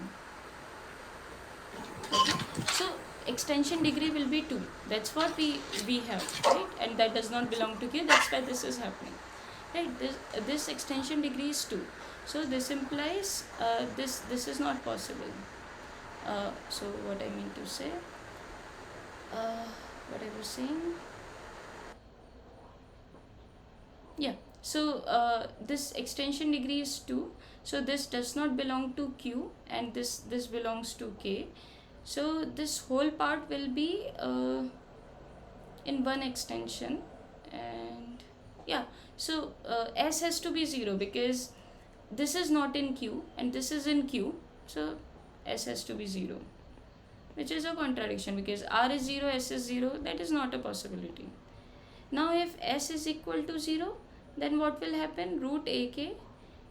so extension degree will be 2. That's what we have, right? And that does not belong to q, that's why this is happening, right? This extension degree is 2, so this implies this is not possible. So what I mean to say, what I was saying, yeah. So this extension degree is 2, so this does not belong to q, and this belongs to k. So this whole part will be in one extension, and yeah. So s has to be 0, because this is not in q and this is in q, so s has to be 0, which is a contradiction, because r is 0, s is 0, that is not a possibility. Now if s is equal to 0, then what will happen? Root ak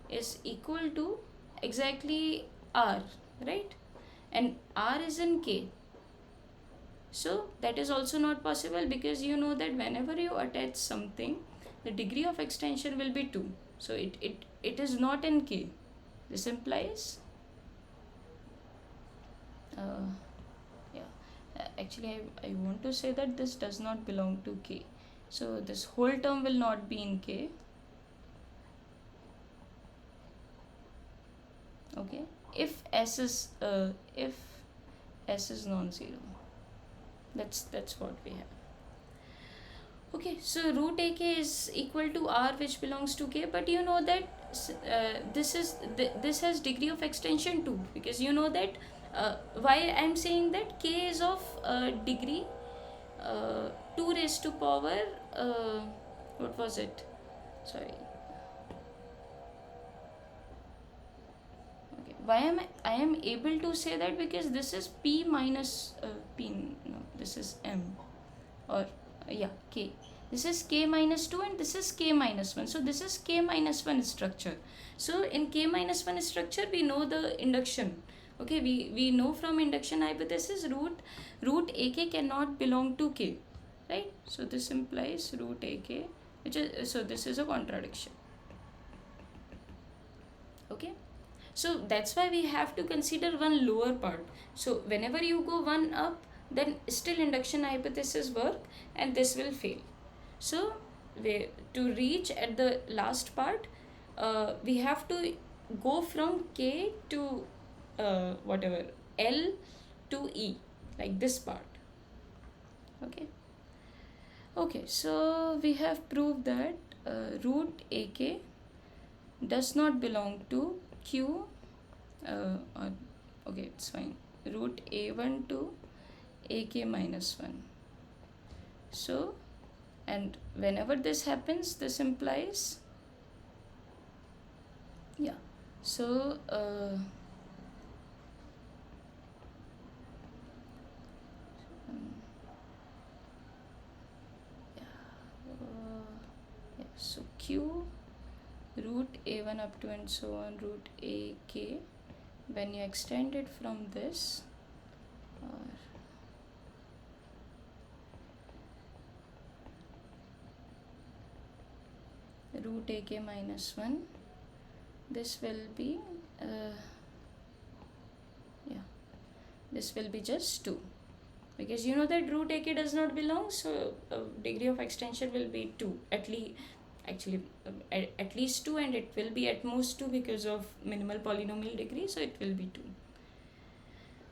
is equal to exactly r, right? And r is in k. So that is also not possible, because you know that whenever you attach something, the degree of extension will be 2. So it is not in k. This implies uh, yeah, actually I want to say that this does not belong to k. So this whole term will not be in k. Okay, if s is non-zero, that's what we have. Okay, so root ak is equal to r, which belongs to k, but you know that this has degree of extension too, because you know that why I'm saying that k is of degree 2 raised to power what was it? Sorry. Okay, why am I am able to say that? Because this is p minus p. No, this is m, or yeah, k. This is k minus 2 and this is k minus 1. So this is k minus 1 structure. So in k minus 1 structure, we know the induction. Okay, we know from induction hypothesis root ak cannot belong to k, right? So this implies root ak, which is, so this is a contradiction. Okay, so that's why we have to consider one lower part. So whenever you go one up, then still induction hypothesis work and this will fail. So to reach at the last part, we have to go from k to whatever l to e, like this part. Okay, so we have proved that root ak does not belong to q, or okay, it's fine, root a1 to ak minus 1. So, and whenever this happens, this implies, yeah, so yeah, so q root a1 up to and so on root ak, when you extend it from this, or root ak minus 1, this will be yeah, this will be just 2, because you know that root ak does not belong, so degree of extension will be 2 at least. Actually at least 2, and it will be at most 2 because of minimal polynomial degree, so it will be 2.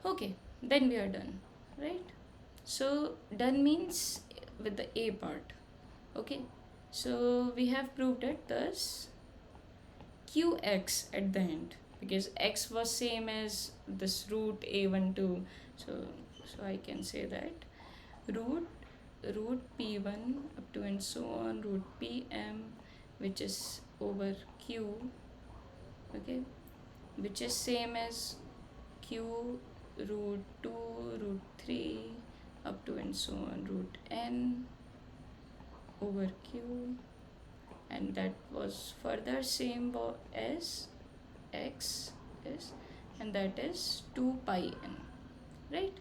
Okay, then we are done, right? So done means with the a part. Okay, so we have proved it, thus qx at the end, because x was same as this root a1 2, so I can say that root p1 up to and so on root pm, which is over q, okay, which is same as q root 2 root 3 up to and so on root n over q, and that was further same as x is, and that is 2 pi n, right,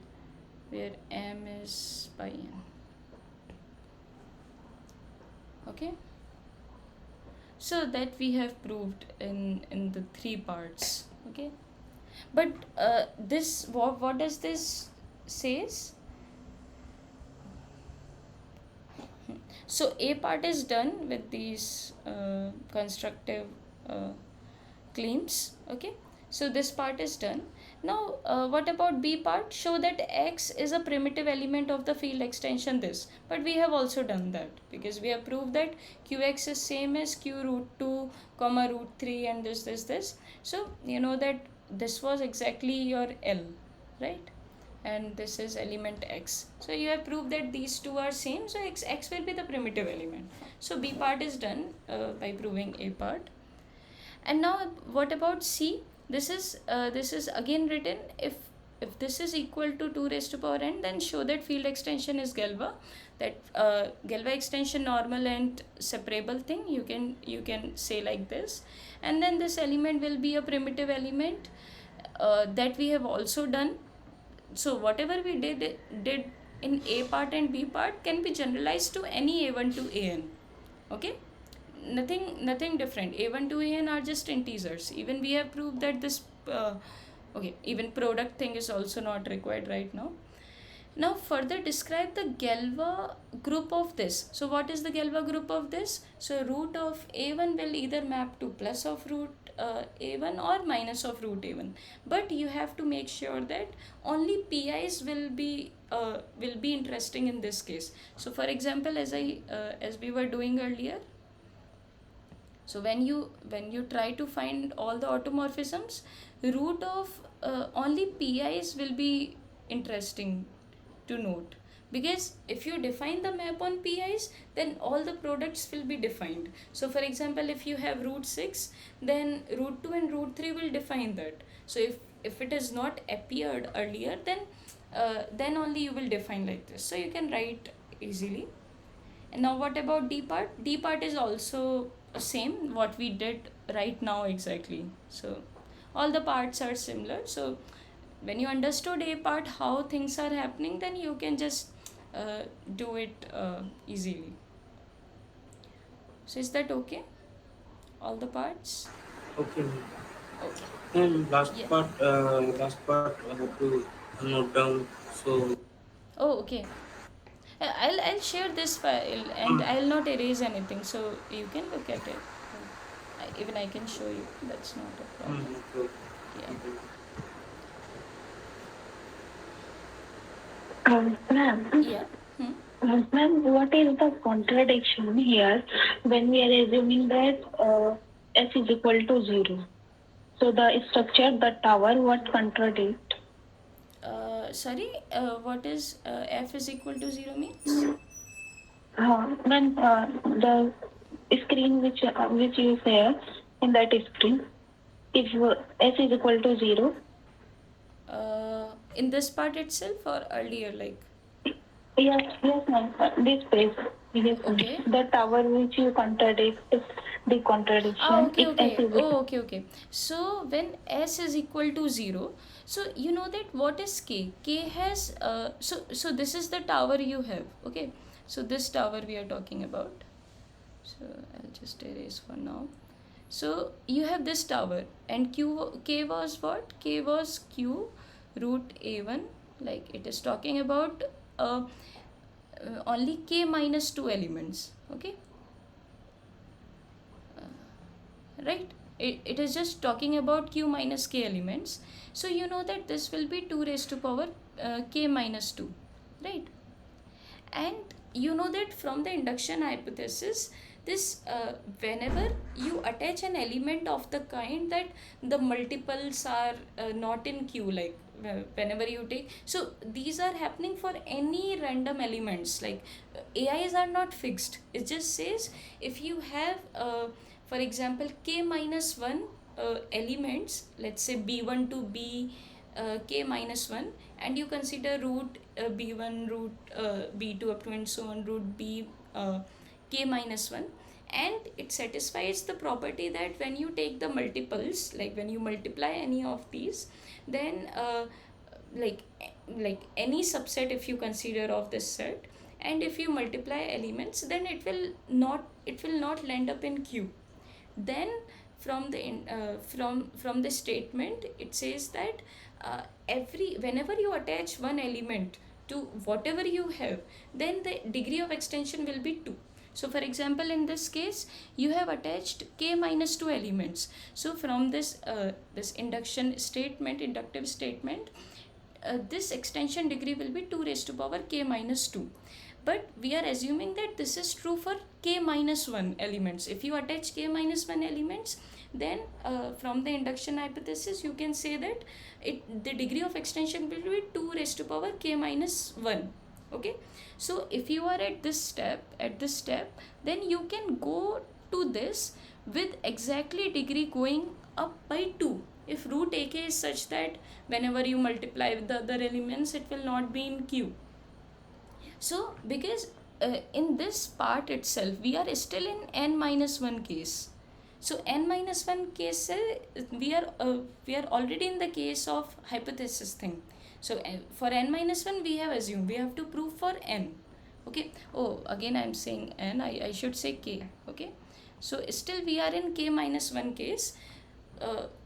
where m is pi n. Okay, so that we have proved in the 3 parts. Okay, but this what does this says? So a part is done with these constructive claims. Okay, so this part is done. Now what about b part? Show that x is a primitive element of the field extension this, but we have also done that, because we have proved that qx is same as q root 2 comma root 3 and this. So you know that this was exactly your l, right, and this is element x. So you have proved that these two are same, so x will be the primitive element. So b part is done by proving a part. And now what about c? This is again written if if this is equal to 2 raised to power n, then show that field extension is Galois. That Galois extension normal and separable thing, you can say like this. And then this element will be a primitive element that we have also done. So whatever we did in A part and B part can be generalized to any A1 to AN. Okay, nothing different. A1 to AN are just integers. Even we have proved that this okay, even product thing is also not required right now. Now further describe the Galois group of this. So what is the Galois group of this? So root of A1 will either map to plus of root A1 or minus of root A1. But you have to make sure that only PIs will be interesting in this case. So for example, as we were doing earlier, so when you try to find all the automorphisms, root of only PIs will be interesting to note, because if you define the map on PIs, then all the products will be defined. So for example, if you have root 6, then root 2 and root 3 will define that. So if it is not appeared earlier, then only you will define like this. So you can write easily. And now what about D part? D part is also same what we did right now exactly. So all the parts are similar. So when you understood A part, how things are happening, then you can just do it easily. So is that okay? All the parts? Okay. Okay. And last Yeah. part, I have to note down. So Oh, okay. I'll share this file and I'll not erase anything, so you can look at it. Even I can show you. That's not a problem. okay. Yeah. Ma'am, Yeah. Hmm? ma'am, what is the contradiction here when we are assuming that S is equal to 0? So the structure, the tower, what contradict? Sorry, what is f is equal to 0 means? When the screen which you share in that screen, if S is equal to 0, In this part itself or earlier, like? yes, ma'am. This page, yes, ma'am. Okay. The tower which you contradict is the contradiction. Okay, If S okay. is Oh, okay, okay. So when s is equal to 0, so you know that what is k? K has, so this is the tower you have, okay? So this tower we are talking about. So I'll just erase for now. So you have this tower, and k was what? K was q root a1, like it is talking about only k minus 2 elements, okay? Right, it is just talking about q minus k elements. So you know that this will be 2 raised to power k minus 2, right? And you know that from the induction hypothesis, this whenever you attach an element of the kind that the multiples are not in q, like whenever you take, so these are happening for any random elements, like ais are not fixed. It just says if you have for example k minus 1 elements, let's say b1 to b k minus 1, and you consider root b1 root b2 up to and so on root b k minus 1, and it satisfies the property that when you take the multiples, like when you multiply any of these, then like any subset if you consider of this set, and if you multiply elements, then it will not land up in q. Then from the statement it says that every whenever you attach one element to whatever you have, then the degree of extension will be 2. So for example, in this case you have attached k minus 2 elements. So from this inductive statement, this extension degree will be 2 raised to power k minus 2. But we are assuming that this is true for k minus 1 elements. If you attach k minus 1 elements, then from the induction hypothesis you can say that the degree of extension will be 2 raised to power k minus 1. Okay, so if you are at this step, then you can go to this with exactly degree going up by 2. If root ak is such that whenever you multiply with the other elements, it will not be in q. So because in this part itself we are still in n minus 1 case. So n minus 1 case, we are already in the case of hypothesis thing. So for n minus 1 we have assumed, we have to prove for n. Okay. Oh, again I am saying n, I should say k. Okay. So still we are in k minus 1 case,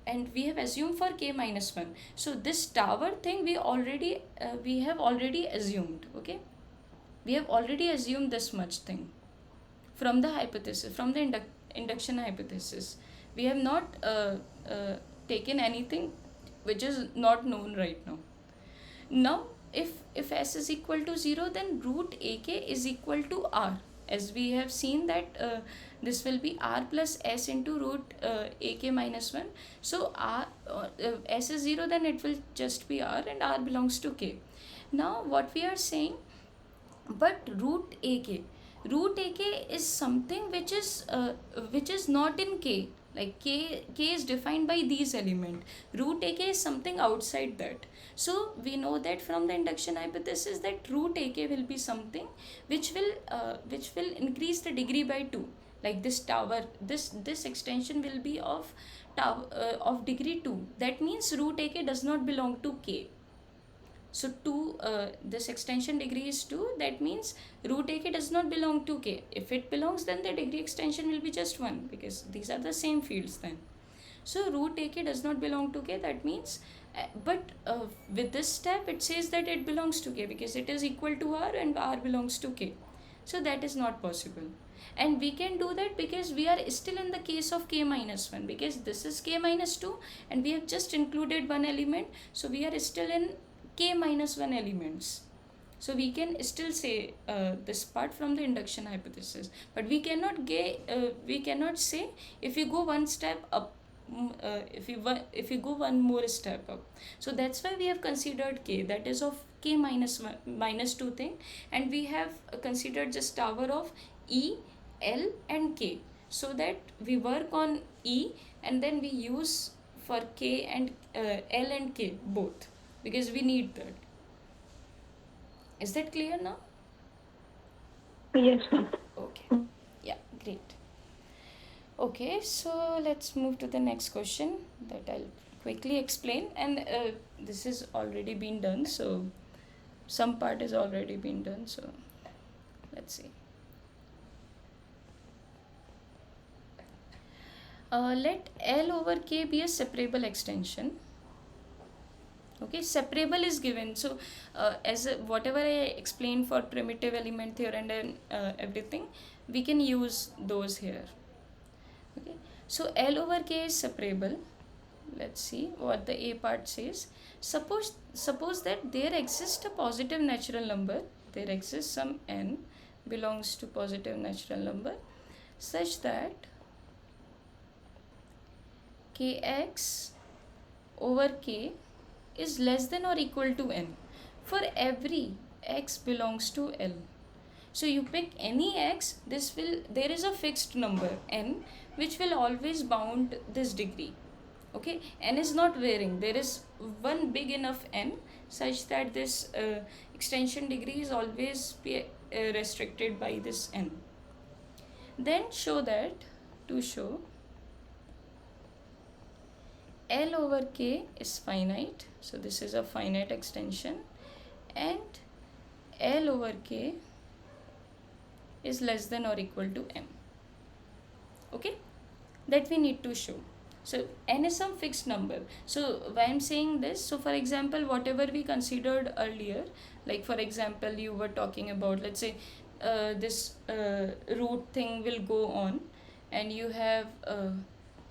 and we have assumed for k minus 1. So this tower thing we have already assumed. Okay, we have already assumed this much thing from the hypothesis, from the induction hypothesis. We have not taken anything which is not known right now. Now if s is equal to 0, then root ak is equal to r, as we have seen that this will be r plus s into root ak minus 1. So s is 0, then it will just be r, and r belongs to k. Now what we are saying, but root ak is something which is not in k. Like k is defined by these element. Root ak is something outside that. So we know that from the induction hypothesis that root ak will be something which will increase the degree by 2. Like this tower, this extension will be of degree 2. That means root ak does not belong to k. So 2, this extension degree is 2, that means root ak does not belong to k. If it belongs, then the degree extension will be just 1, because these are the same fields then. So root ak does not belong to k, that means, but with this step it says that it belongs to k because it is equal to r and r belongs to k. So that is not possible. And we can do that because we are still in the case of k minus 1, because this is k minus 2 and we have just included one element. So we are still in k minus 1 elements. So we can still say this part from the induction hypothesis, but we cannot say if you go one step up, if you go one more step up. So that's why we have considered k, that is of k minus 1 minus 2 thing, and we have considered this tower of e, l and k, so that we work on e and then we use for k and l and k both, because we need that. Is that clear now? Yes, ma'am. Okay. Yeah, great. Okay, so let's move to the next question that I'll quickly explain. And this has already been done, so some part has already been done. So let's see. Let L over K be a separable extension. Okay, separable is given. So whatever I explained for primitive element theorem and everything, we can use those here. Okay, so L over K is separable. Let's see what the A part says. Suppose that there exists a positive natural number. There exists some n belongs to positive natural number such that kx over k is less than or equal to n for every x belongs to L. So you pick any x, there is a fixed number n which will always bound this degree. Okay, n is not varying. There is one big enough n such that this extension degree is always be restricted by this n. Then show L over K is finite, so this is a finite extension, and L over K is less than or equal to m. Okay, that we need to show. So n is some fixed number. So why I'm saying this, so for example, whatever we considered earlier, like for example you were talking about, let's say this root thing will go on, and you have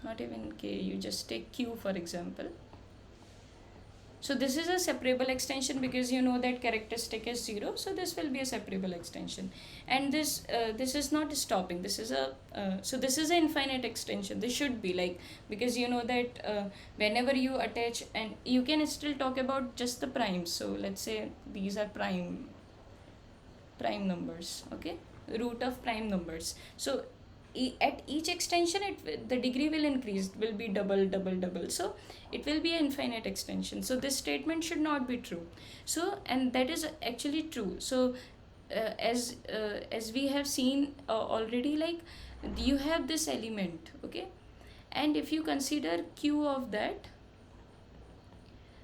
not even k, you just take q for example. So this is a separable extension because you know that characteristic is 0, so this will be a separable extension. And this is not stopping, this is a so this is an infinite extension. This should be like, because you know that whenever you attach, and you can still talk about just the primes. So let's say these are prime numbers, okay, root of prime numbers. So at each extension the degree will increase, will be double double double, so it will be an infinite extension. So this statement should not be true. So, and that is actually true. So as we have seen already, like you have this element, okay, and if you consider q of that,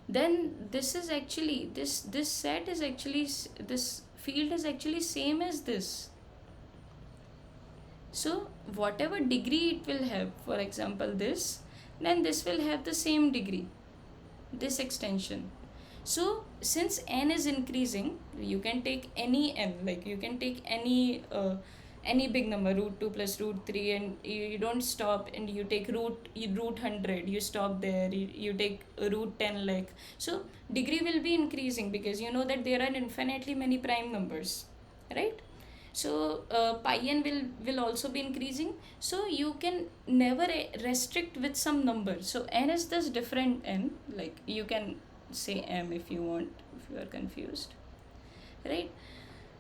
then this is actually this set is actually this field is actually same as this. So whatever degree it will have, for example this, then this will have the same degree, this extension. So since n is increasing, you can take any n, like you can take any big number, root 2 plus root 3, and you don't stop, and you take root 100, you stop there, you take root 10, like, so degree will be increasing because you know that there are infinitely many prime numbers, right? So pi n will also be increasing, so you can never restrict with some number. So n is this different n, like you can say m if you want, if you are confused, right?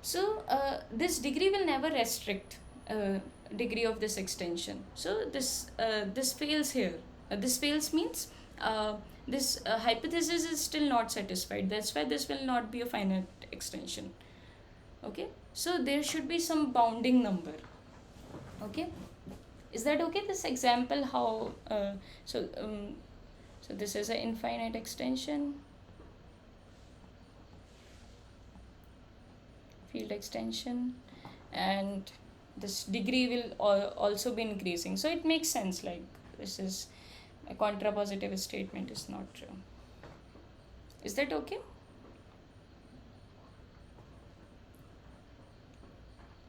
So this degree will never restrict degree of this extension. So this fails here. This fails means this hypothesis is still not satisfied. That's why this will not be a finite extension. Okay, so there should be some bounding number. Okay, is that okay? This example, how so this is an infinite extension, field extension, and this degree will also be increasing. So it makes sense, like this is a contrapositive statement is not true. Is that okay?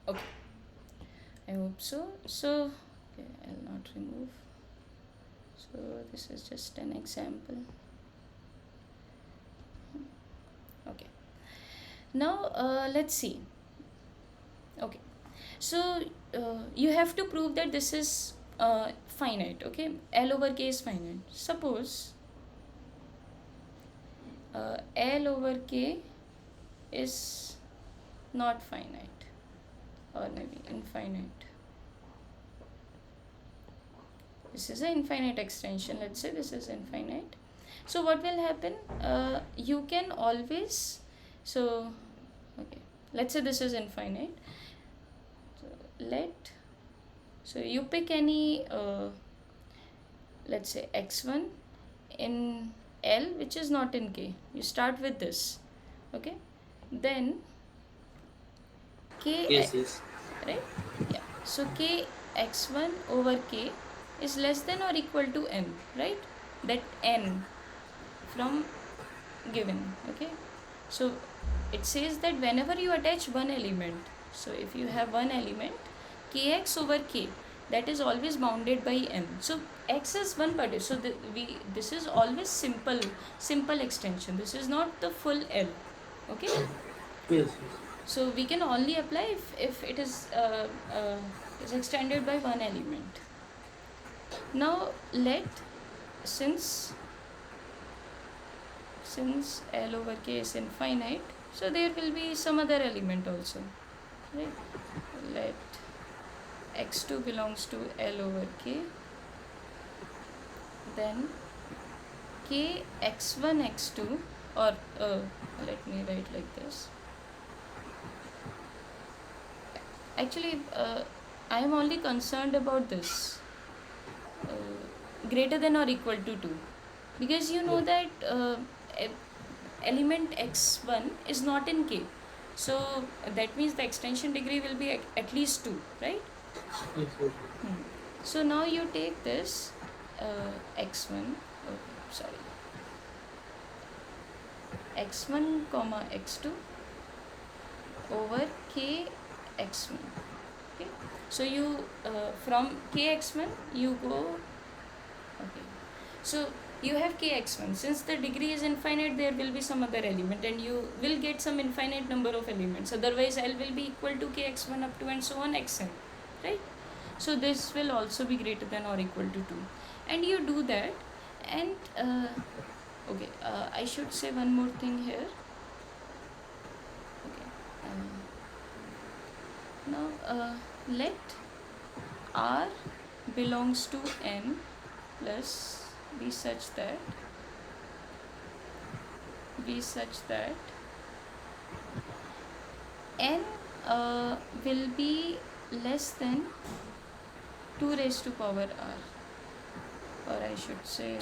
Okay, I hope so. So okay, I'll not remove. So this is just an example. Okay, now let's see. Okay, so you have to prove that this is finite. Okay, L over K is finite. Suppose L over K is not finite, or maybe infinite. This is an infinite extension. Let's say this is infinite. So what will happen? You can always, so okay, let's say this is infinite. So you pick any let's say x1 in L which is not in K. You start with this, okay, then K, Yes. right? Yeah, so K x1 over K is less than or equal to n, right? That n from given, okay. So it says that whenever you attach one element, so if you have one element kx over k, that is always bounded by n. So x is one part, so this is always simple extension. This is not the full L, okay. Yes. So we can only apply if it is extended by one element. Now since L over K is infinite, so there will be some other element also, right? Let x2 belongs to L over K, then K x1 x2, or let me write like this. Actually I am only concerned about this greater than or equal to 2, because you know that element x1 is not in K, so that means the extension degree will be at least 2, right? Yes. So now you take this x1, sorry, x1 comma x2 over k x1, okay. So you from kx1 you go, okay, so you have kx1. Since the degree is infinite, there will be some other element and you will get some infinite number of elements, otherwise L will be equal to kx1 up to and so on xn, right? So this will also be greater than or equal to 2, and you do that. And okay, I should say one more thing here. Okay, now let R belongs to N plus be such that N will be less than 2 raised to power R, or I should say,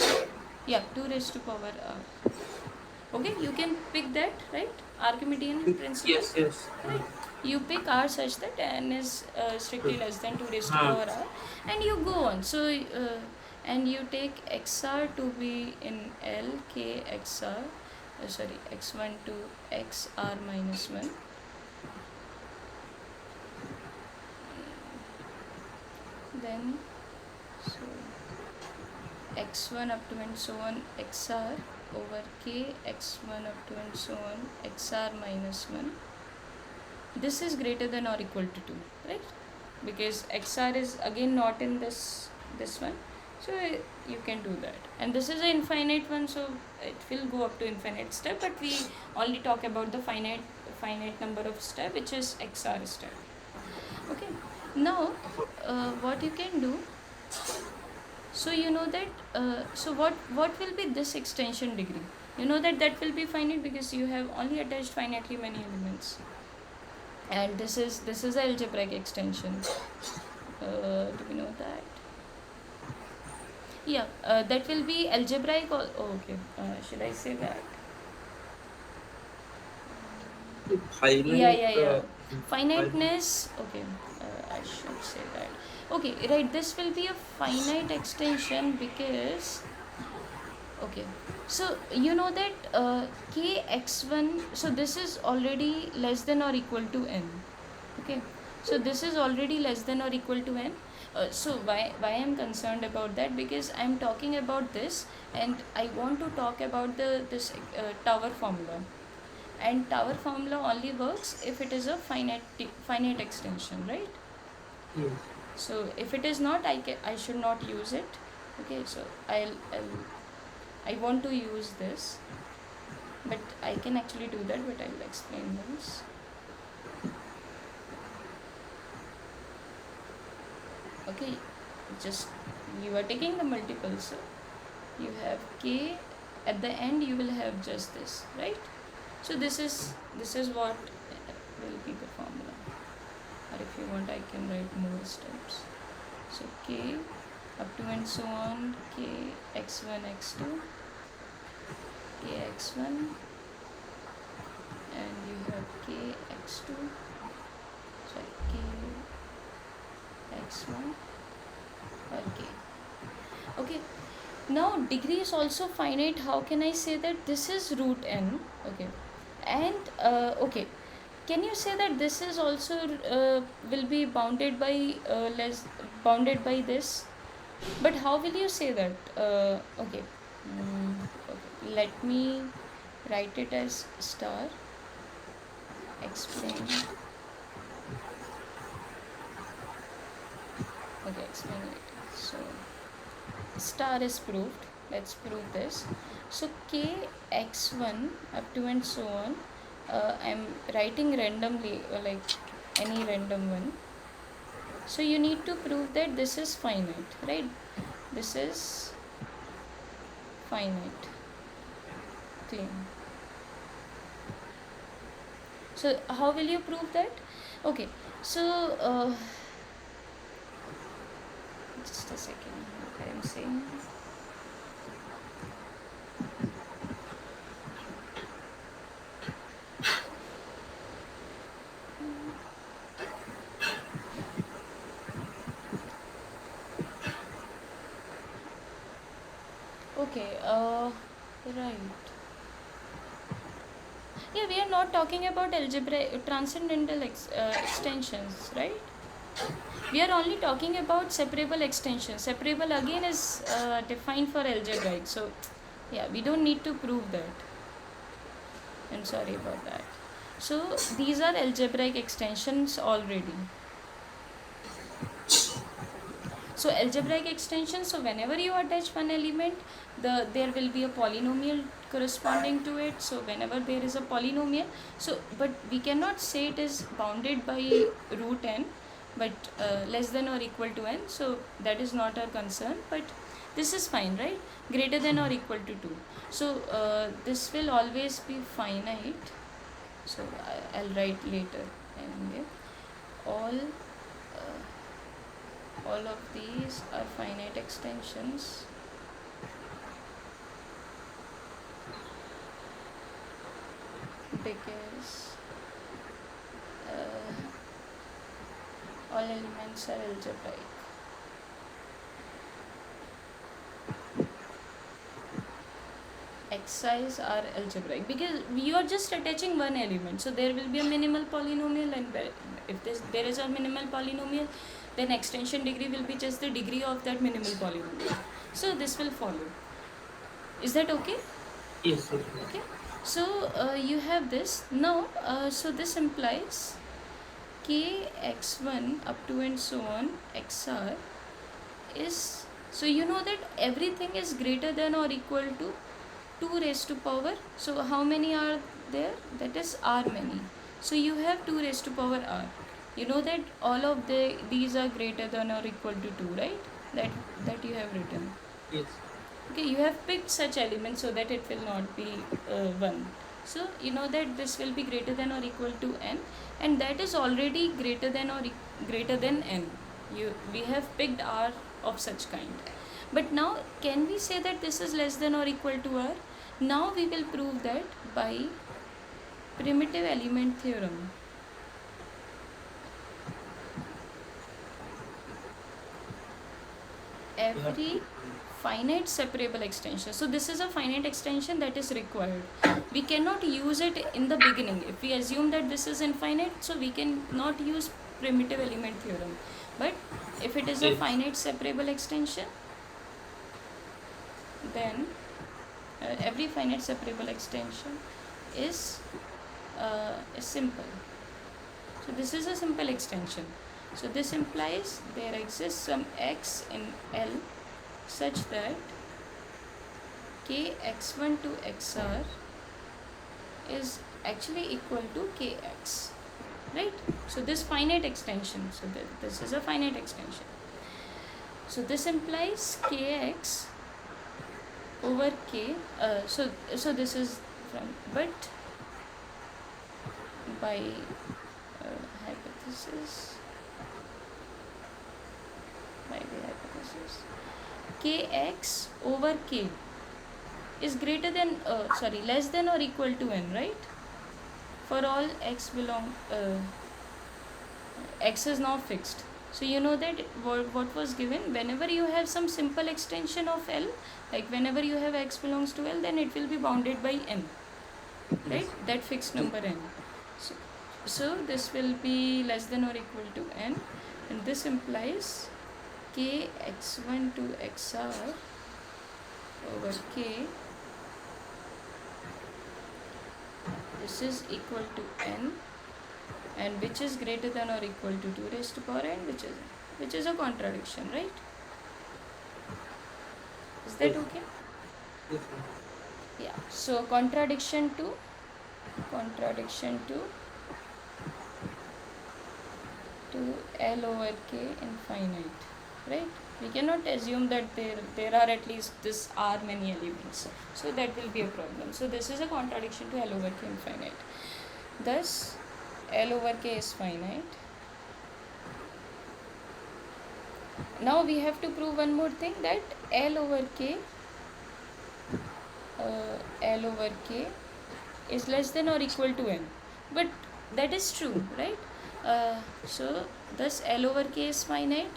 yeah, 2 raised to power R. Okay, you can pick that, right? Archimedean principle, Yes, yes. right? You pick R such that N is strictly less than 2 raised to Hmm. power R, and you go on. So, and you take XR to be in L, K XR, sorry, X1 to XR minus 1. Then, so x1 up to and so on xr over k x1 up to and so on xr minus 1. This is greater than or equal to 2, right? Because xr is again not in this one, so you can do that. And this is an infinite one, so it will go up to infinite step, but we only talk about the finite number of step, which is xr step. Okay, now what you can do, so you know that so what will be this extension degree? You know that will be finite because you have only attached finitely many elements, and this is algebraic extension. Do we know that? Yeah, that will be algebraic. Okay, should I say that? Finite, Yeah. finite. Finiteness. Okay, I should say that. Okay, right. This will be a finite extension because, okay, so you know that kx1, so this is already less than or equal to n. Okay, so this is already less than or equal to n. So why I'm concerned about that, because I'm talking about this, and I want to talk about this tower formula. And tower formula only works if it is a finite extension, right? Yes. So if it is not, I should not use it. Okay, so I want to use this, but I can actually do that, but I'll explain this. Okay, just you are taking the multiples, so you have k, at the end you will have just this, right? So this is what will be the formula, or if you want I can write more steps. So k up to and so on, k x1 x2 k x1, and you have k x2, sorry, k x1 or k. Okay, now degree is also finite. How can I say that this is root n? Okay, and okay, can you say that this is also will be bounded by bounded by this? But how will you say that? Okay. Okay, let me write it as star explain. Okay, explain it. So star is proved. Let's prove this. So k x1 up to and so on. I'm writing randomly, like any random one. So you need to prove that this is finite, right? This is finite claim. So how will you prove that? Okay, so just a second. What I am saying. Okay, right. Yeah, we are not talking about algebra transcendental extensions, right? We are only talking about separable extensions. Separable again is defined for algebraic, so yeah, we don't need to prove that. I'm sorry about that. So these are algebraic extensions already. So algebraic extension, so whenever you attach one element, there will be a polynomial corresponding to it. So whenever there is a polynomial, so but we cannot say it is bounded by root n, but less than or equal to n, so that is not our concern, but this is fine, right? Greater than or equal to 2. So this will always be finite, so I'll write later anyway. All of these are finite extensions because all elements are algebraic. Xi's are algebraic because we are just attaching one element, so there will be a minimal polynomial, and if there is a minimal polynomial, then extension degree will be just the degree of that minimal polynomial. So this will follow. Is that okay? Yes. Okay. So you have this now. So this implies k x1 up to and so on xr is, so you know that everything is greater than or equal to 2 raised to power. So how many are there? That is r many. So you have 2 raised to power r. You know that all of these are greater than or equal to 2, right? That you have written. Yes. Okay, you have picked such elements so that it will not be 1. So you know that this will be greater than or equal to n, and that is already greater than or greater than n. We have picked r of such kind. But now can we say that this is less than or equal to r? Now we will prove that by primitive element theorem. Every finite separable extension, so this is a finite extension that is required. We cannot use it in the beginning. If we assume that this is infinite, so we cannot use primitive element theorem. But if it is a finite separable extension, then every finite separable extension is simple. So this is a simple extension. So this implies there exists some x in L such that k x1 to xr is actually equal to kx, right? So this finite extension, so this is a finite extension. So this implies kx over k. So this is from, but by hypothesis, kx over k is greater than less than or equal to n, right? For all x x is now fixed. So you know that what was given, whenever you have some simple extension of L, like whenever you have x belongs to L, then it will be bounded by n, right? That fixed number n. So this will be less than or equal to n, and this implies k x1 to xr over k, this is equal to n, and which is greater than or equal to 2 raised to power n, which is a contradiction, right? Is that okay? Yes. Yeah. So contradiction to L over k infinite, right? We cannot assume that there are at least this r many elements, so that will be a problem. So this is a contradiction to L over k infinite. Thus L over k is finite. Now we have to prove one more thing, that L over k is less than or equal to n. But that is true, right? So thus L over k is finite,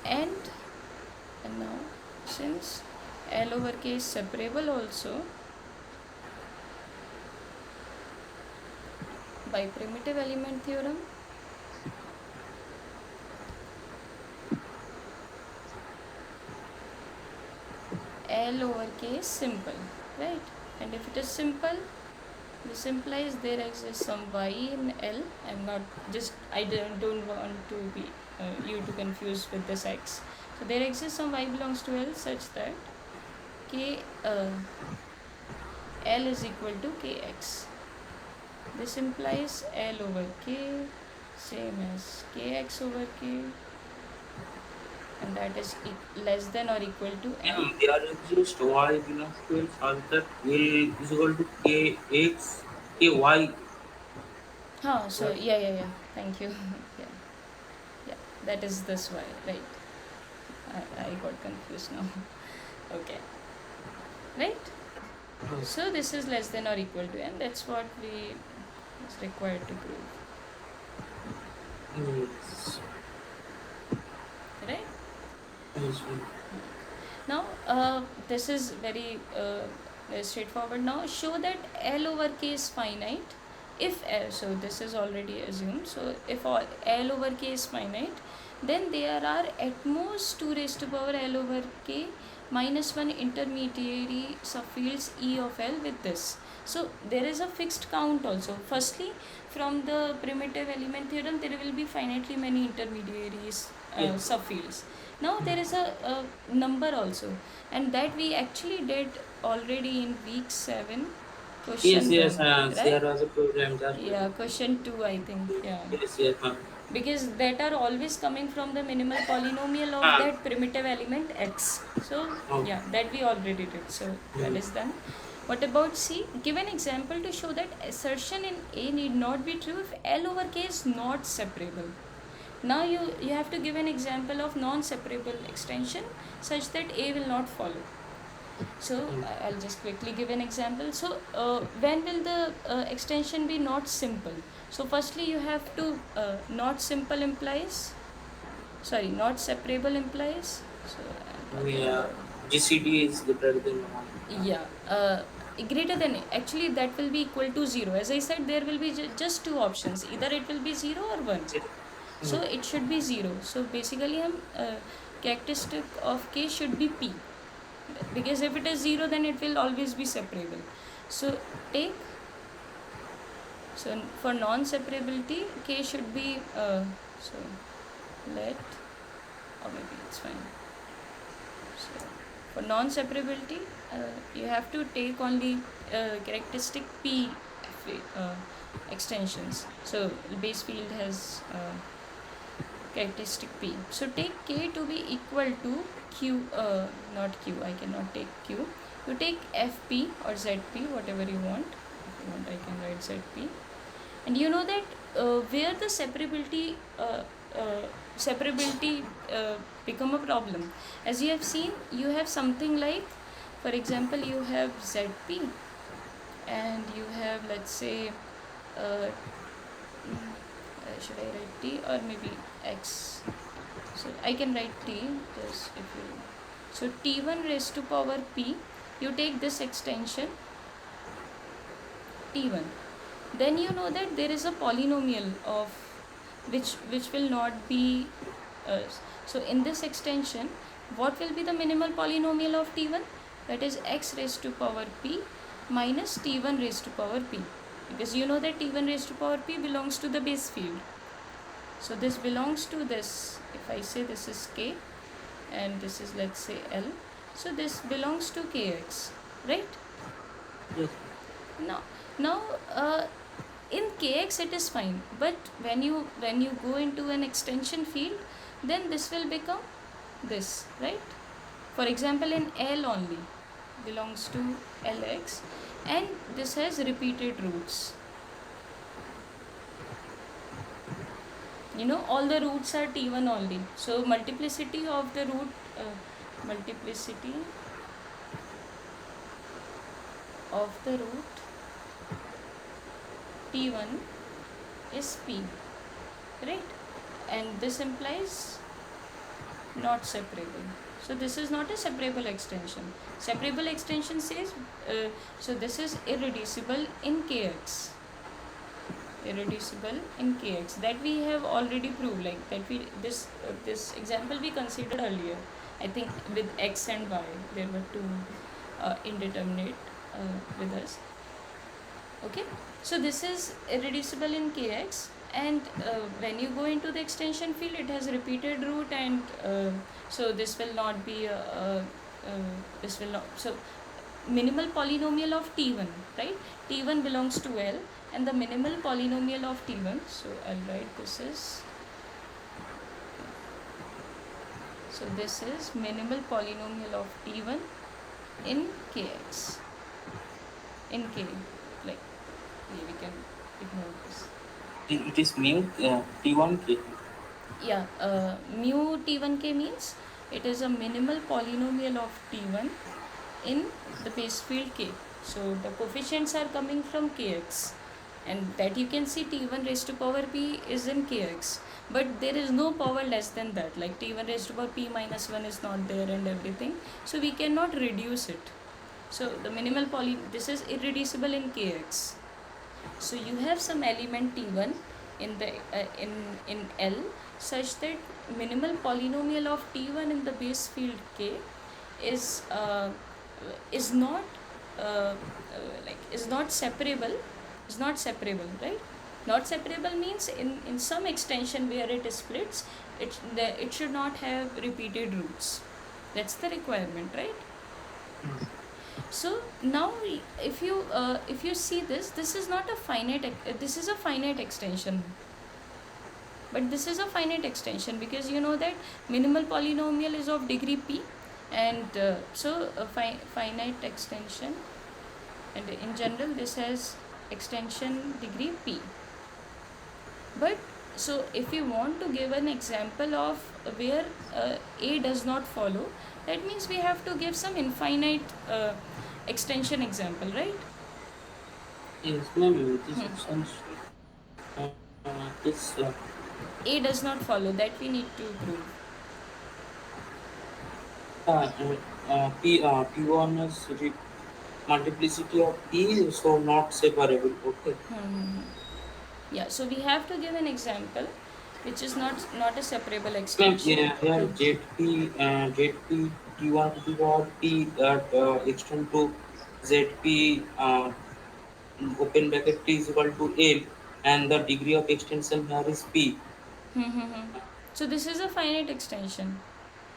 and now since L over k is separable also, by primitive element theorem, L over k is simple, right? And if it is simple, this implies there exists some y in L. I don't want to be you to confuse with this x. So there exists some y belongs to L such that k L is equal to kx. This implies L over k same as kx over k, and that is less than or equal to n. There exists y belongs to x such that k is equal to kx, ky. So That, yeah, thank you. Yeah, yeah, that is this y, right? I got confused now. Okay, right? So this is less than or equal to n. That's what we is required to prove, yes. right? Yes. Now, this is very straightforward. Now, show that L over K is finite. If L, so this is already assumed. So, if L over K is finite, then there are at most 2 raised to power L over K minus 1 intermediary subfields E of L with this. So, there is a fixed count also. Firstly, from the primitive element theorem, there will be finitely many intermediaries Yes. subfields. Now there is a number also, and that we actually did already in week 7, Yes, question yes, 1, right? there was a program that. Yeah, question 2, I think. Yeah, Yes, yes, because that are always coming from the minimal polynomial of ah, that primitive element x. So okay. yeah, that we already did. So that is done. What about C? Give an example to show that assertion in A need not be true if L over K is not separable. Now you have to give an example of non-separable extension such that A will not follow. So I'll just quickly give an example. So when will the extension be not simple? So firstly you have to not simple implies, sorry, not separable implies. So I'm talking Yeah, about, GCD is greater than 1. yeah, greater than, actually that will be equal to 0. As I said, there will be just two options, either it will be 0 or 1. Yes. So it should be 0. So basically characteristic of K should be P, because if it is 0 then it will always be separable. So take, so for non-separability K should be so let, or maybe it's fine. So for non-separability you have to take only characteristic P uh, extensions. So base field has characteristic P. So take K to be equal to Q, not Q, I cannot take Q. You take FP or ZP, whatever you want. If you want, I can write ZP. And you know that where the separability become a problem. As you have seen, you have something like, for example, you have ZP and you have, let's say, uh, should I write T or maybe X? So I can write T, just if you. So T1 raised to power P, you take this extension T1. Then you know that there is a polynomial of which will not be. Uh, so in this extension, what will be the minimal polynomial of T1? That is x raised to power P minus T1 raised to power P. Because you know that T1 raised to power P belongs to the base field. So this belongs to this. If I say this is K and this is, let's say, L, so this belongs to Kx, right? Yes. Now in Kx it is fine, but when you go into an extension field, then this will become this, right? For example, in L only belongs to Lx, and this has repeated roots. You know, all the roots are T1 only. So multiplicity of the root, multiplicity of the root T1 is P, right? And this implies not separable. So this is not a separable extension. Separable extension says, so this is irreducible in Kx. Irreducible in Kx. That we have already proved, like that we, this example we considered earlier. I think with X and Y, there were two indeterminate with us. Okay, so this is irreducible in Kx, and when you go into the extension field, it has repeated root, and so this will not be this will not, so minimal polynomial of T1, right? T1 belongs to L, and the minimal polynomial of T1, so I'll write this is, so this is minimal polynomial of T1 in Kx, in K, like, we can ignore this. It is mu T1K. Yeah, mu T1K means it is a minimal polynomial of T1 in the base field K. So the coefficients are coming from Kx, and that you can see T1 raised to power P is in Kx, but there is no power less than that, like T1 raised to power P minus 1 is not there and everything, so we cannot reduce it. So the minimal this is irreducible in Kx. So you have some element T1 in the in L such that minimal polynomial of T1 in the base field K is is not is not separable, right? Not separable means in some extension where it splits, it should not have repeated roots. That's the requirement, right? So now if you see this is not a finite, this is a finite extension, but this is a finite extension because you know that minimal polynomial is of degree p, and so a finite extension, and in general this has extension degree p. But so if you want to give an example of where a does not follow, that means we have to give some infinite extension example, right? Yes, ma'am. This extends this A does not follow, that we need to prove. uh, P1 is multiplicity of P, so not separable. Okay. Yeah, so we have to give an example which is not a separable Ma'am, extension. here ZP T1 to the power P that extend to ZP open bracket T is equal to L, and the degree of extension here is P. So this is a finite extension.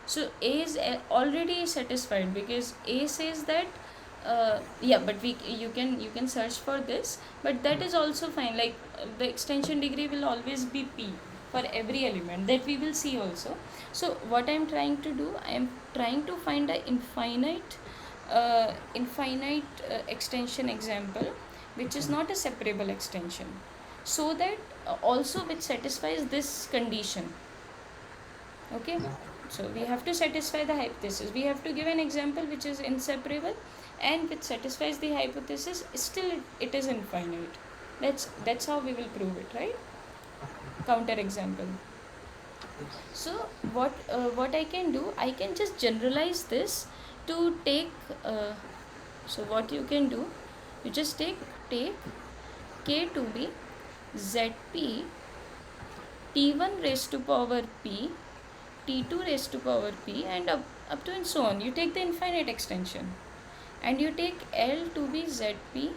So A is already satisfied because A says that yeah, but you can search for this, but that is also fine. Like the extension degree will always be P for every element, that we will see also. So what I am trying to do, I am trying to find a infinite extension example which is not a separable extension, so that also which satisfies this condition. Okay, so we have to satisfy the hypothesis, we have to give an example which is inseparable and which satisfies the hypothesis, still it is infinite. That's how we will prove it, right? Counter example. So what I can do, I can just generalize this to take so what you can do, you just take k to be zp t1 raised to power p, t2 raised to power p, and up to and so on. You take the infinite extension and you take L to be zp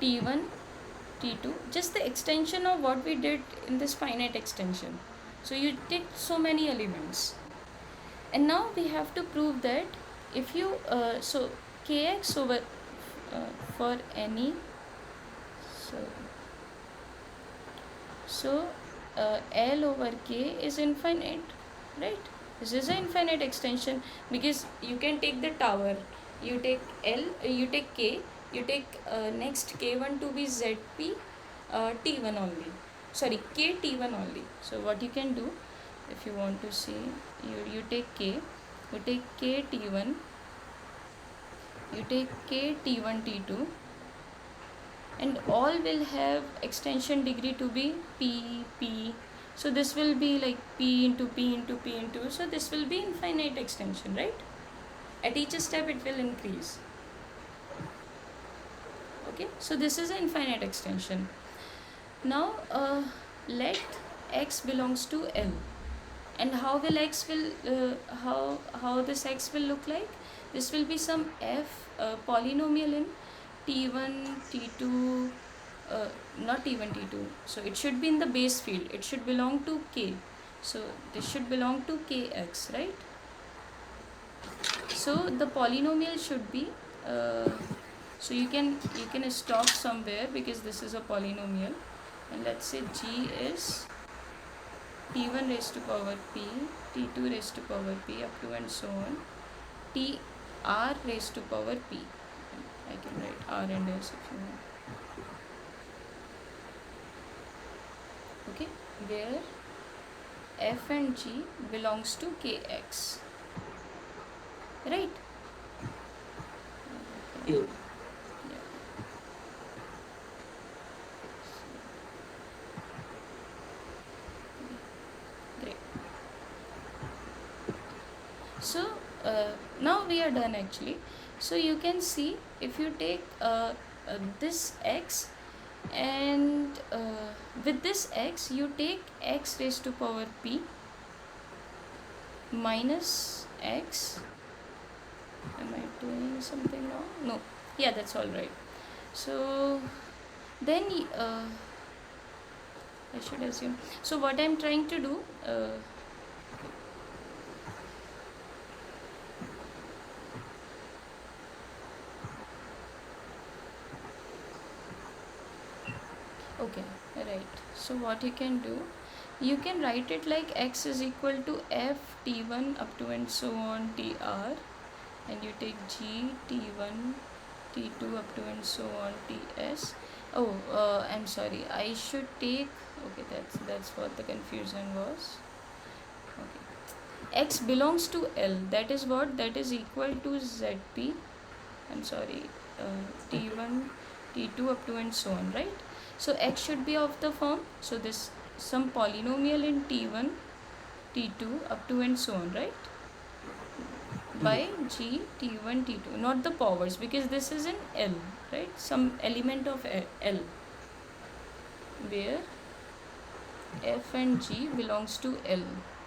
t1 t2, just the extension of what we did in this finite extension. So you take so many elements, and now we have to prove that if you so kx over for any, so L over k is infinite, right? This is an infinite extension because you can take the tower, you take L, you take k, you take next k1 to be zp t1 only, sorry, k t1 only. So what you can do, if you want to see, you take k, you take k t1, you take k t1 t2, and all will have extension degree to be p. So this will be like p into p into p into, so this will be infinite extension, right? At each step it will increase. Okay, so this is an infinite extension. Now let x belongs to L, and how will x will how this x will look like? This will be some f polynomial in t1 t2 not t1 t2, so it should be in the base field, it should belong to k, so this should belong to kx, right? So the polynomial should be so you can stop somewhere because this is a polynomial, and let's say g is t1 raised to power p, t2 raised to power p, up to and so on, t r raised to power p. I can write r and s if you want. Okay, where f and g belongs to kx, right? Yeah. Yeah. Great. So now we are done actually. So you can see if you take this x, and with this x you take x raised to power p minus x. Am I doing something wrong? No. Yeah, that's all right. So then I should assume. So what I'm trying to do. Okay, right. So what you can do, you can write it like x is equal to f t1 up to and so on tr, and you take g t1 t2 up to and so on ts. Oh, I'm sorry, I should take, okay, that's what the confusion was. Okay, x belongs to L, that is what, that is equal to zp, I'm sorry, t1 t2 up to and so on, right? So x should be of the form, so this some polynomial in t1 t2 up to and so on, right? By g t1 t2, not the powers, because this is in L, right? Some element of L where f and g belongs to L,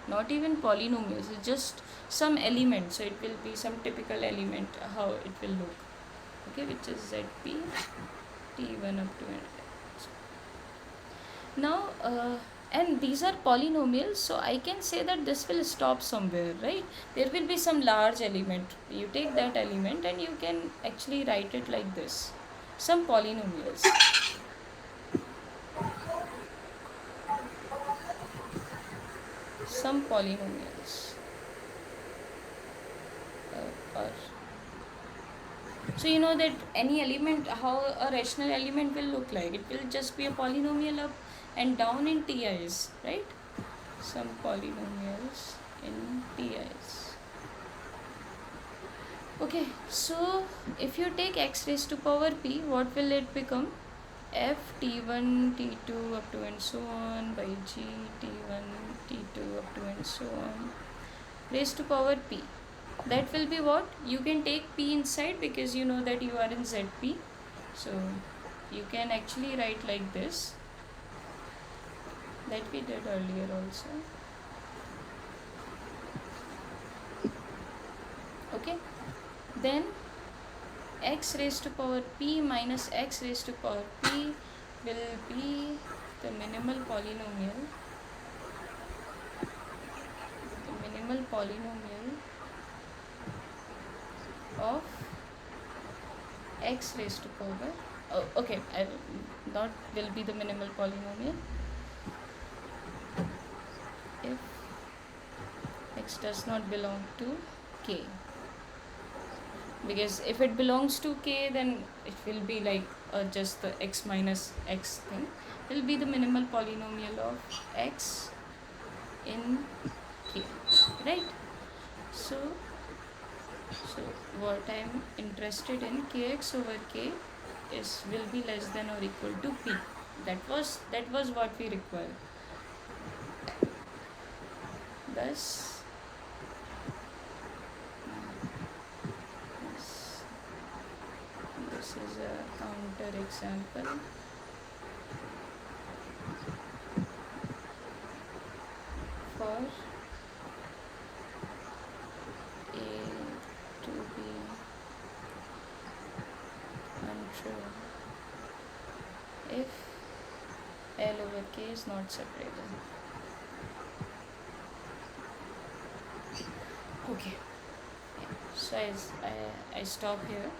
not even polynomials, it's just some element, so it will be some typical element how it will look, okay, which is zp t1 up to and now and these are polynomials, so I can say that this will stop somewhere, right? There will be some large element, you take that element and you can actually write it like this, some polynomials, some polynomials or so you know that any element, how a rational element will look like, it will just be a polynomial up and down in TIs, right? Some polynomials in TIs. Okay, so if you take x raised to power p, what will it become? F t1 t2 up to and so on by g t1 t2 up to and so on raised to power p. That will be what? You can take p inside because you know that you are in zp. So you can actually write like this, that we did earlier also. Okay, then x raised to power p minus x raised to power p will be the minimal polynomial, of x raised to power, oh, okay, I not will be the minimal polynomial if x does not belong to k, because if it belongs to k then it will be like just the x minus x thing, will be the minimal polynomial of x in k, right? So what I'm interested in, kx over k is will be less than or equal to p. That was what we require. Thus this is a counter example for a to be untrue if L over k is not separable. Okay, yeah. So so I stop here.